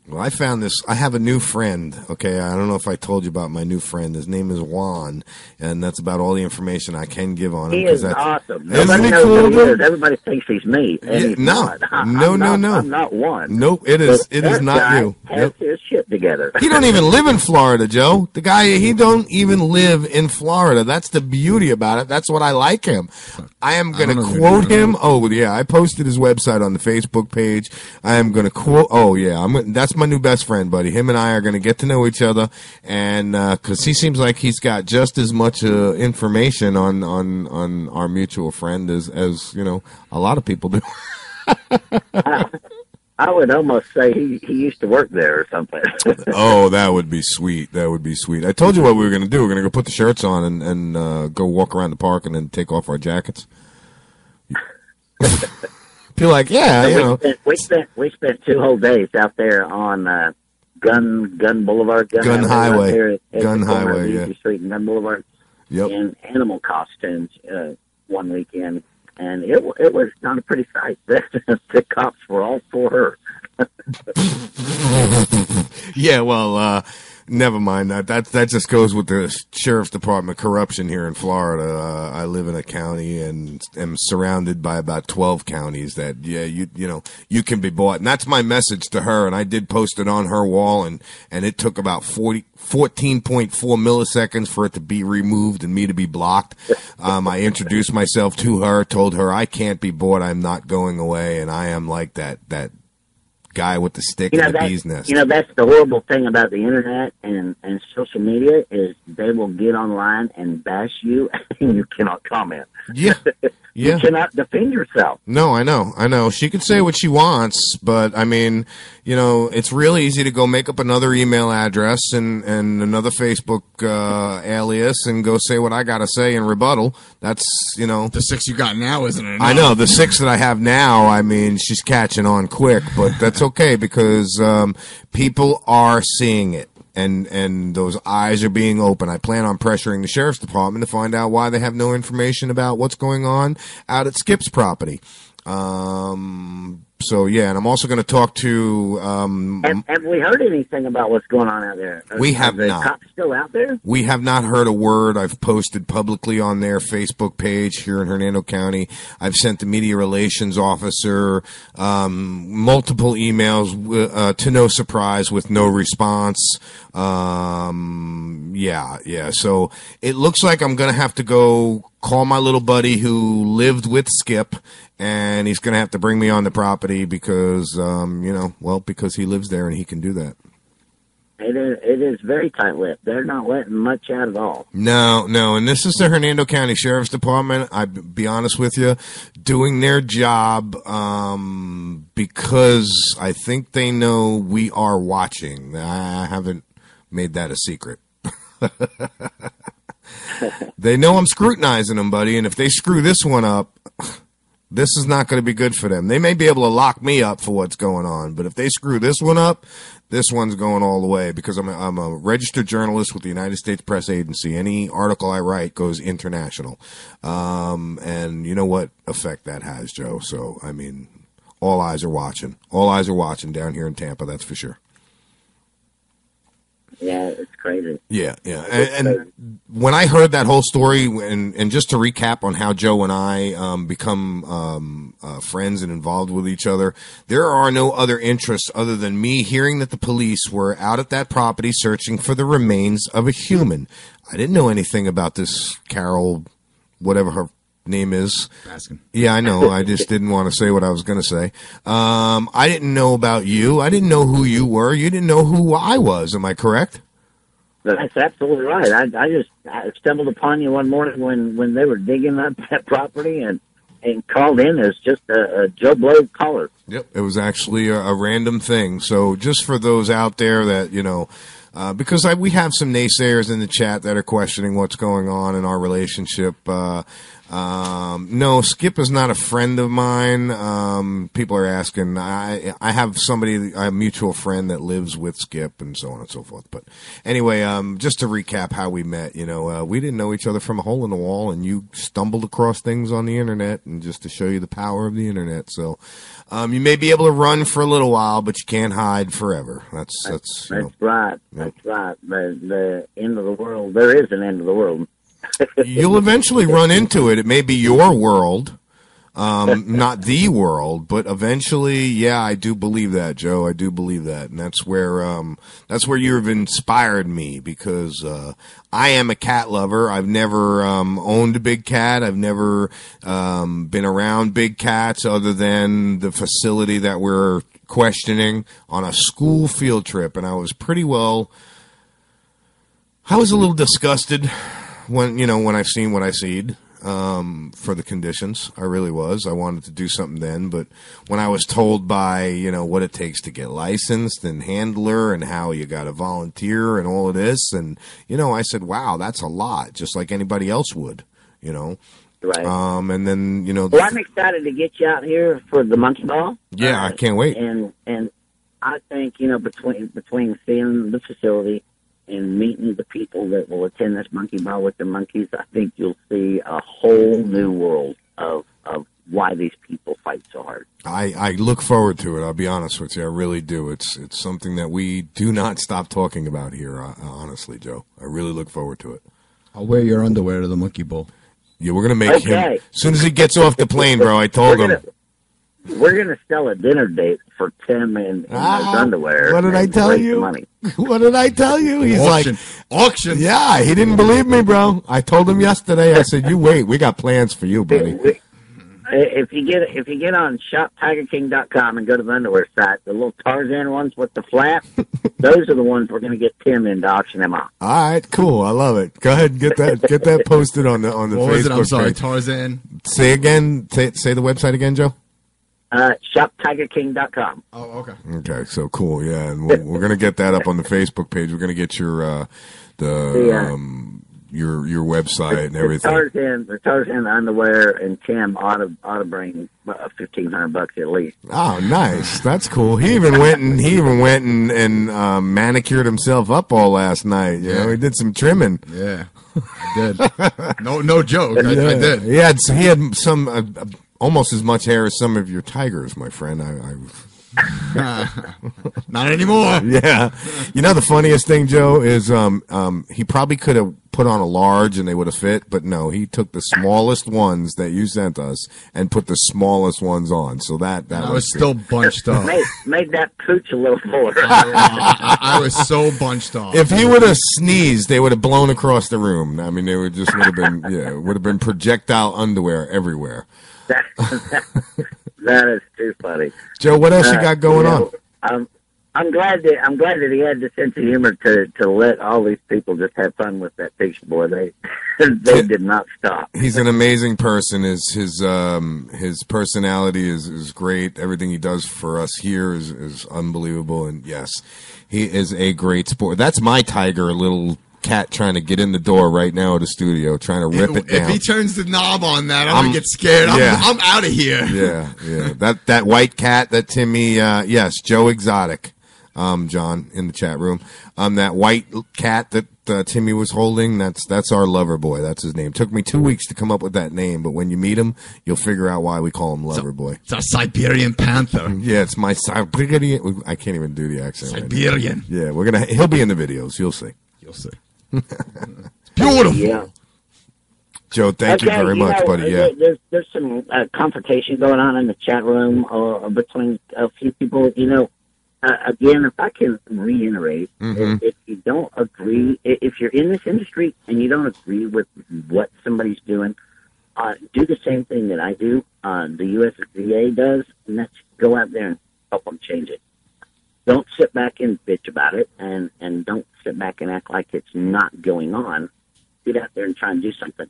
Well, I found this. I have a new friend. Okay, I don't know if I told you about my new friend. His name is Juan, and that's about all the information I can give on him. He is that's awesome. Isn't Nobody he knows cool, who he bro? is. Everybody thinks he's me. And Yeah, he's no. not. No. I'm not one. Nope, it is. But It is that not guy you. has his shit together. He don't even live in Florida, Joe. The guy, he don't even live in Florida. That's the beauty about it. That's what I like him. I am going to quote him. Oh, yeah, I posted his website on the Facebook page. I am going to quote. Oh, yeah, that's my new best friend, buddy. Him and I are going to get to know each other, and because he seems like he's got just as much information on our mutual friend as you know a lot of people do. I would almost say he used to work there or something. Oh, that would be sweet. That would be sweet. I told you what we were going to do. We're going to go put the shirts on and go walk around the park and then take off our jackets. Feel like, yeah, So you know. we spent 2 whole days out there on Gun Boulevard, Gun Highway. right there at Gun the corner of Highway, Easy yeah. Street and Gun Boulevard. Yep. In animal costumes one weekend, and it was not a pretty sight. The cops were all for her. Yeah, well, never mind that. That just goes with the sheriff's department corruption here in Florida. I live in a county and am surrounded by about 12 counties that, yeah, you know, you can be bought. And that's my message to her. And I did post it on her wall, and it took about 14.4 milliseconds for it to be removed and me to be blocked. I introduced myself to her, told her I can't be bought. I'm not going away. And I am like that guy with the stick and the bee's nest. You know, that's the horrible thing about the internet and social media is they will get online and bash you and you cannot comment. Yeah. You cannot defend yourself. No, I know. She can say what she wants, but I mean, you know, it's real easy to go make up another email address and another Facebook alias and go say what I got to say in rebuttal. That's, you know. The 6 you got now isn't enough. I know. The 6 that I have now, I mean, she's catching on quick, but that's okay because people are seeing it. And those eyes are being open. I plan on pressuring the sheriff's department to find out why they have no information about what's going on out at Skip's property. So yeah, and I'm also going to talk to. Have we heard anything about what's going on out there? We have Are the not. cops still out there? We have not heard a word. I've posted publicly on their Facebook page here in Hernando County. I've sent the media relations officer multiple emails to no surprise with no response. Yeah. So it looks like I'm going to have to go call my little buddy who lived with Skip, and he's going to have to bring me on the property because, because he lives there and he can do that. It is very tight-lipped. They're not letting much out at all. No, and this is the Hernando County Sheriff's Department. I'll be honest with you, doing their job because I think they know we are watching. I haven't made that a secret. They know I'm scrutinizing them, buddy, and if they screw this one up, this is not going to be good for them. They may be able to lock me up for what's going on, but if they screw this one up, this one's going all the way because I'm a registered journalist with the United States Press Agency. Any article I write goes international. And you know what effect that has, Joe. So, I mean, all eyes are watching. All eyes are watching down here in Tampa, that's for sure. Yeah, it's crazy. Yeah. And when I heard that whole story, and just to recap on how Joe and I become friends and involved with each other, there are no other interests other than me hearing that the police were out at that property searching for the remains of a human. I didn't know anything about this Carol, whatever her name is. Baskin. Yeah, I know. I just didn't want to say what I was going to say. I didn't know about you. I didn't know who you were. You didn't know who I was. Am I correct? That's absolutely right. I stumbled upon you one morning when they were digging up that property and called in as just a Joe Blow caller. Yep. It was actually a random thing. So just for those out there that, because we have some naysayers in the chat that are questioning what's going on in our relationship. No, Skip is not a friend of mine. People are asking. I have a mutual friend that lives with Skip, and so on and so forth. But anyway, just to recap how we met, we didn't know each other from a hole in the wall, and you stumbled across things on the internet, and just to show you the power of the internet. So, you may be able to run for a little while, but you can't hide forever. That's right. That's right. The end of the world. There is an end of the world. You'll eventually run into it. It may be your world, not the world, but eventually, yeah, I do believe that, Joe. I do believe that, and that's where you've inspired me, because I am a cat lover. I've never owned a big cat. I've never been around big cats, other than the facility that we're questioning on a school field trip, and I was a little disgusted when I've seen what I seen for the conditions. I really was. I wanted to do something then, but when I was told by, what it takes to get licensed and handler and how you got to volunteer and all of this, and, I said, wow, that's a lot, just like anybody else would, Right. And then, Well, I'm excited to get you out here for the monkey ball. Yeah, I can't wait. And I think, between seeing the facility and meeting the people that will attend this monkey ball with the monkeys, I think you'll see a whole new world of why these people fight so hard. I look forward to it. I'll be honest with you. I really do. It's something that we do not stop talking about here, honestly, Joe. I really look forward to it. I'll wear your underwear to the monkey bowl. Yeah, we're going to make him, as soon as he gets off the plane, bro, I told him. We're going to sell a dinner date for Tim in his underwear. What did I tell you? Money. What did I tell you? He's auction. Yeah, he didn't believe me, bro. I told him yesterday. I said, "You wait, we got plans for you, buddy." If you get on shoptigerking.com and go to the underwear site, the little Tarzan ones with the flap, those are the ones we're going to get Tim in to auction them off. All right, cool. I love it. Go ahead and get that posted on the what Facebook was it? I'm sorry, page. Tarzan. Say again. Say the website again, Joe. ShopTigerKing.com. Oh, okay. Okay, so cool, yeah, and we're gonna get that up on the Facebook page. We're gonna get your your website and everything. The Tarzan underwear, and Tim ought to bring $1,500 at least. Oh, nice. That's cool. He even went and manicured himself up all last night. You know, he did some trimming. Yeah, I did. No joke. I did. He had some almost as much hair as some of your tigers, my friend. Not anymore. Yeah. The funniest thing, Joe, is he probably could have put on a large and they would have fit, but no, he took the smallest ones that you sent us and put the smallest ones on. So that I was still bunched up. Made that pooch a little fuller. I was so bunched off. If he would have sneezed, they would have blown across the room. I mean, they would have been projectile underwear everywhere. That is too funny, Joe. What else you got going on? I'm glad that he had the sense of humor to let all these people just have fun with that picture boy. They did not stop. He's an amazing person. His personality is great. Everything he does for us here is unbelievable. And yes, he is a great sport. That's my tiger, a little cat trying to get in the door right now at the studio, trying to rip it down. If he turns the knob on that, I'm gonna get scared. I'm out of here. Yeah. That white cat that Timmy, yes, Joe Exotic, John in the chat room. That white cat that Timmy was holding, that's our lover boy. That's his name. Took me 2 weeks to come up with that name, but when you meet him, you'll figure out why we call him Lover Boy. It's a Siberian panther. Yeah, it's my Siberian. I can't even do the accent. Siberian. Right now. Yeah, he'll be in the videos. You'll see. Beautiful. Yeah. Joe, thank you very much, buddy. Yeah. There's some confrontation going on in the chat room between a few people. Again, if I can reiterate, if you don't agree, if you're in this industry and you don't agree with what somebody's doing, do the same thing that I do. The USDA does, and that's go out there and help them change it. Don't sit back and bitch about it, and don't sit back and act like it's not going on. Get out there and try and do something.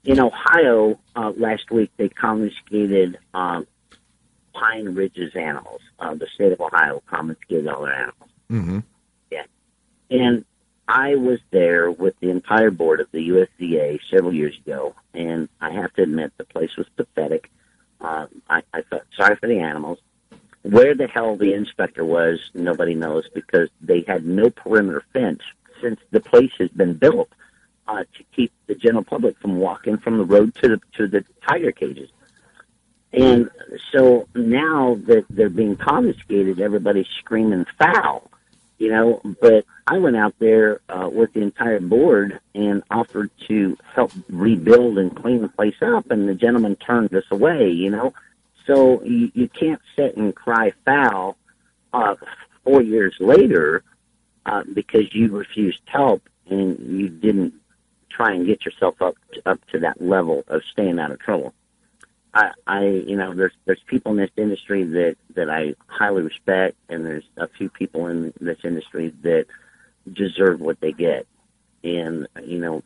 In Ohio, last week, they confiscated Pine Ridge's animals. The state of Ohio confiscated all their animals. Mm-hmm. Yeah. And I was there with the entire board of the USDA several years ago, and I have to admit the place was pathetic. I felt sorry for the animals. Where the hell the inspector was, nobody knows, because they had no perimeter fence since the place has been built to keep the general public from walking from the road to the tiger cages. And so now that they're being confiscated, everybody's screaming foul. But I went out there with the entire board and offered to help rebuild and clean the place up, and the gentleman turned us away, So you can't sit and cry foul 4 years later because you refused help and you didn't try and get yourself up to that level of staying out of trouble. There's people in this industry that I highly respect, and there's a few people in this industry that deserve what they get. And,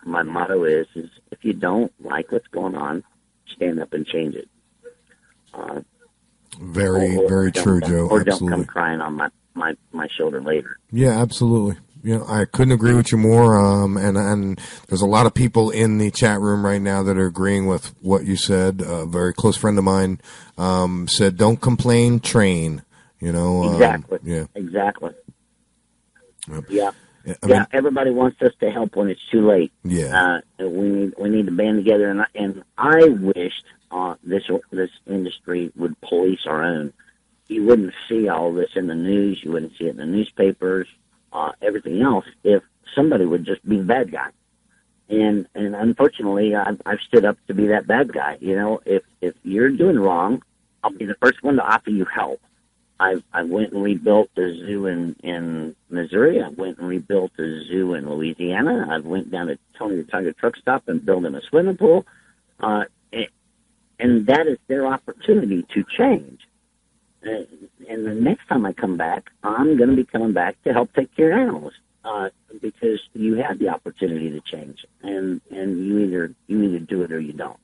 my motto is if you don't like what's going on, stand up and change it. Very true, Joe. Or absolutely. Don't come crying on my shoulder later. Yeah, absolutely. I couldn't agree with you more. And there's a lot of people in the chat room right now that are agreeing with what you said. A very close friend of mine said, "Don't complain, train." Exactly. Yeah. Exactly. Yep. Yeah. I mean, Everybody wants us to help when it's too late. Yeah. We need to band together, and I wished this industry would police our own. You wouldn't see all this in the news. You wouldn't see it in the newspapers. Everything else, if somebody would just be the bad guy. And unfortunately, I've stood up to be that bad guy. If you're doing wrong, I'll be the first one to offer you help. I went and rebuilt the zoo in Missouri. I went and rebuilt the zoo in Louisiana. I went down to Tony the Tiger truck stop and built him a swimming pool. And that is their opportunity to change. And the next time I come back, I'm going to be coming back to help take care of animals because you have the opportunity to change, and you either do it or you don't.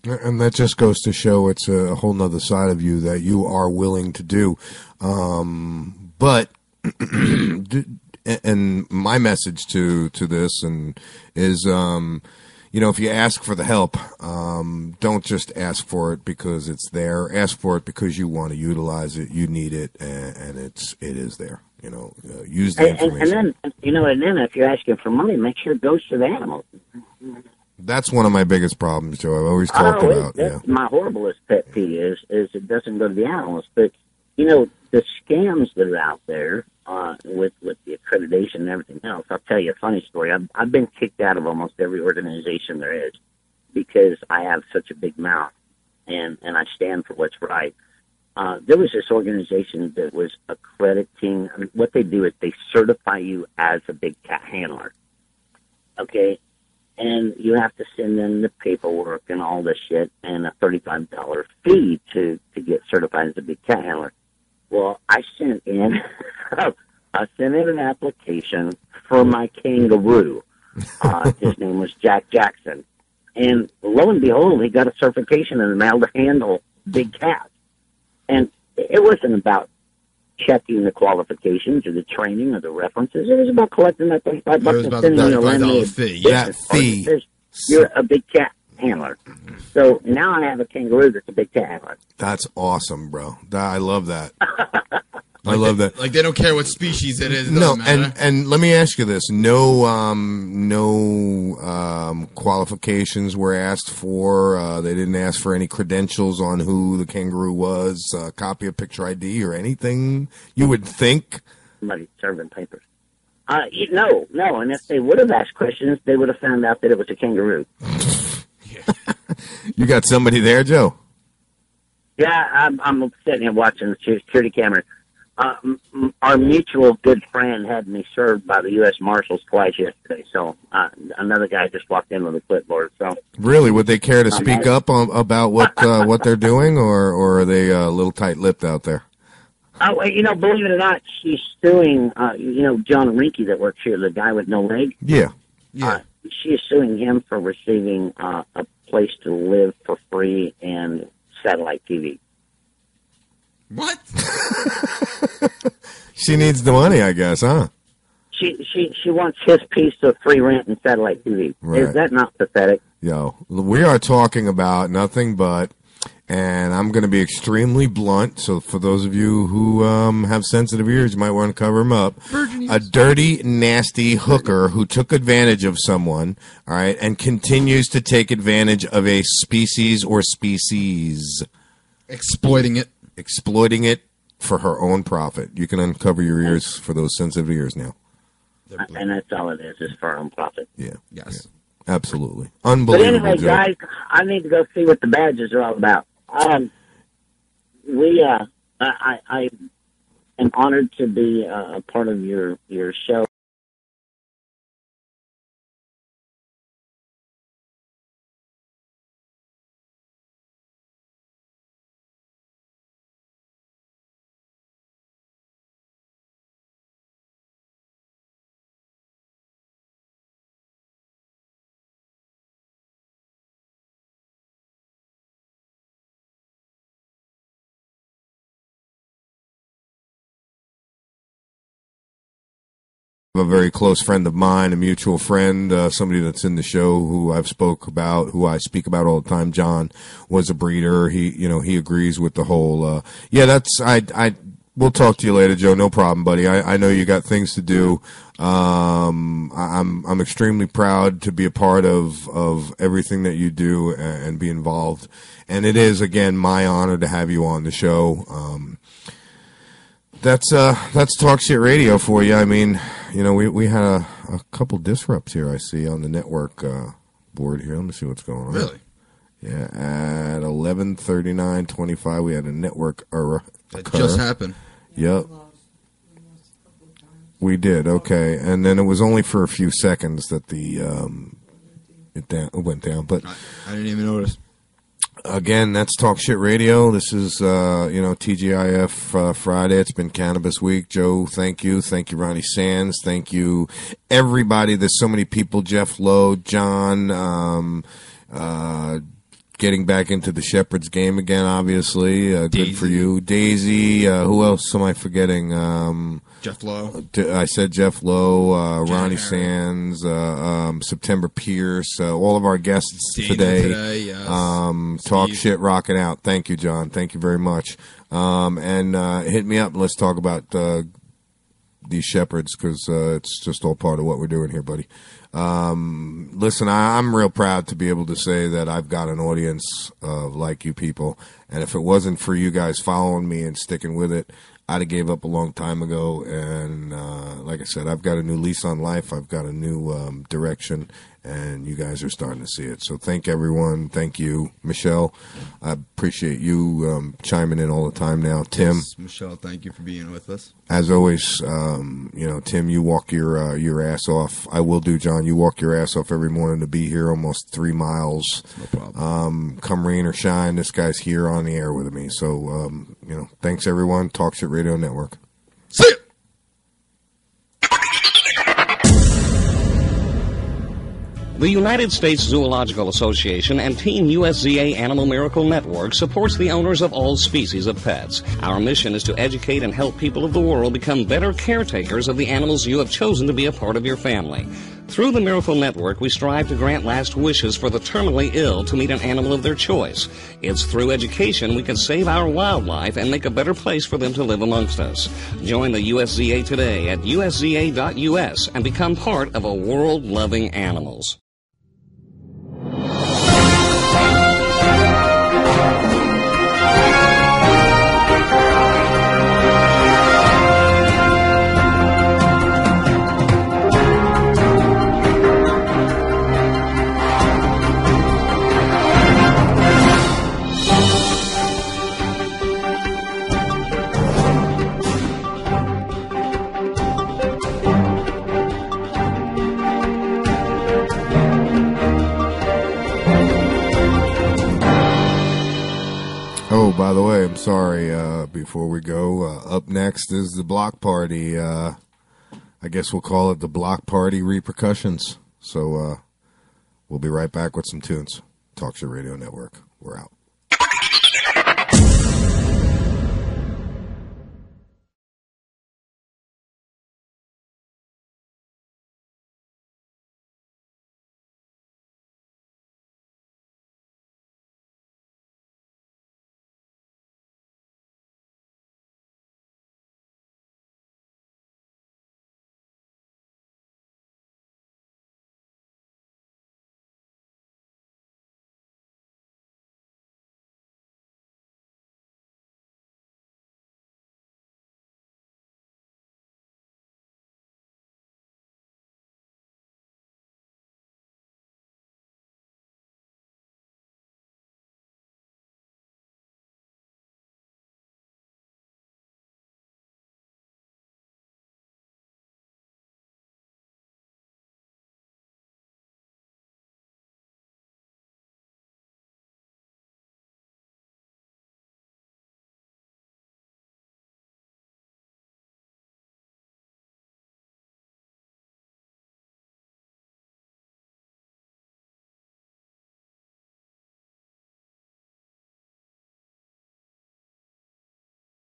And that just goes to show it's a whole nother side of you that you are willing to do. But and my message to this is. If you ask for the help, don't just ask for it because it's there. Ask for it because you want to utilize it, you need it, and it is there. Use the information. And then if you're asking for money, make sure it goes to the animals. That's one of my biggest problems, Joe. I've always talked about. That's my horriblest pet peeve is it doesn't go to the animals. But the scams that are out there with the accreditation and everything else. I'll tell you a funny story. I've been kicked out of almost every organization there is because I have such a big mouth and I stand for what's right. There was this organization that was accrediting. I mean, what they do is they certify you as a big cat handler. Okay? And you have to send in the paperwork and all this shit and a $35 fee to get certified as a big cat handler. Well, I sent in an application for my kangaroo. His name was Jack Jackson. And lo and behold, he got a certification in the mail to handle big cats. And it wasn't about checking the qualifications or the training or the references. It was about collecting that $35 and sending in a laminated fee. Yeah, fee. You're a big cat handler. So now I have a kangaroo that's a big cat handler. That's awesome, bro. I love that. I love that. Like they don't care what species it is. It No, doesn't matter. and let me ask you this: no qualifications were asked for. They didn't ask for any credentials on who the kangaroo was, copy of picture ID, or anything. You would think. Somebody serving papers. No. And if they would have asked questions, they would have found out that it was a kangaroo. You got somebody there, Joe? Yeah, I'm sitting here watching the security camera. Our mutual good friend had me served by the U.S. Marshals twice yesterday, so another guy just walked in with a clipboard. So Really, would they care to speak up about what they're doing, or are they a little tight-lipped out there? Believe it or not, she's suing, John Rinke that works here, the guy with no leg. Yeah. She is suing him for receiving a place to live for free and satellite TV. What? She needs the money, I guess, huh? she wants his piece of free rent and satellite TV. Right. Is that not pathetic? Yo, we are talking about nothing but, and I'm going to be extremely blunt, so for those of you who have sensitive ears, you might want to cover them up. A dirty, nasty hooker who took advantage of someone, all right, and continues to take advantage of a species or species. Exploiting it for her own profit. You can uncover your ears for those sensitive ears now. And that's all it is for our own profit. Yeah. Yes. Yeah. Absolutely. Unbelievable. But anyway, joke. guys, I need to go see what the badges are all about. I am honored to be a part of your show. A very close friend of mine, a mutual friend, somebody that's in the show who I speak about all the time. John was a breeder. He agrees with the whole. We'll talk to you later, Joe. No problem, buddy. I know you got things to do. I'm extremely proud to be a part of everything that you do and be involved. And it is again my honor to have you on the show. That's Talk Shit Radio for you. I mean, we had a couple disrupts here, I see, on the network board here. Let me see what's going on. Really? Yeah, at 11:39:25, we had a network error That occur. just happened. Yep. We did, okay. And then it was only for a few seconds that it went down. But I didn't even notice. Again, that's Talk Shit Radio. This is, TGIF Friday. It's been Cannabis Week. Joe, thank you. Thank you, Ronnie Sands. Thank you, everybody. There's so many people. Jeff Lowe, John, getting back into the Shepherd's game again, obviously. Good for you. Daisy, who else am I forgetting? Jeff Lowe. I said Jeff Lowe, Ronnie Sands, September Pierce, all of our guests Dana today. Yes. Talk Steve. Shit, rocking out. Thank you, John. Thank you very much. And hit me up and let's talk about these shepherds because it's just all part of what we're doing here, buddy. Listen, I'm real proud to be able to say that I've got an audience of like you people. And if it wasn't for you guys following me and sticking with it, I'd have gave up a long time ago. And like I said, I've got a new lease on life. I've got a new direction, and you guys are starting to see it. So thank everyone. Thank you, Michelle. I appreciate you chiming in all the time now. Tim. Yes, Michelle, thank you for being with us. As always, Tim, you walk your ass off. I will do, John. You walk your ass off every morning to be here, almost 3 miles. No problem. Come rain or shine, this guy's here on the air with me. So, thanks everyone. Talk Shit Radio Network. See ya! The United States Zoological Association and Team USZA Animal Miracle Network supports the owners of all species of pets. Our mission is to educate and help people of the world become better caretakers of the animals you have chosen to be a part of your family. Through the Miracle Network, we strive to grant last wishes for the terminally ill to meet an animal of their choice. It's through education we can save our wildlife and make a better place for them to live amongst us. Join the USZA today at usza.us and become part of a world loving animals. Oh, by the way, I'm sorry, before we go, up next is the block party. I guess we'll call it the block party repercussions. So, we'll be right back with some tunes. Talk Shit Radio Network. We're out.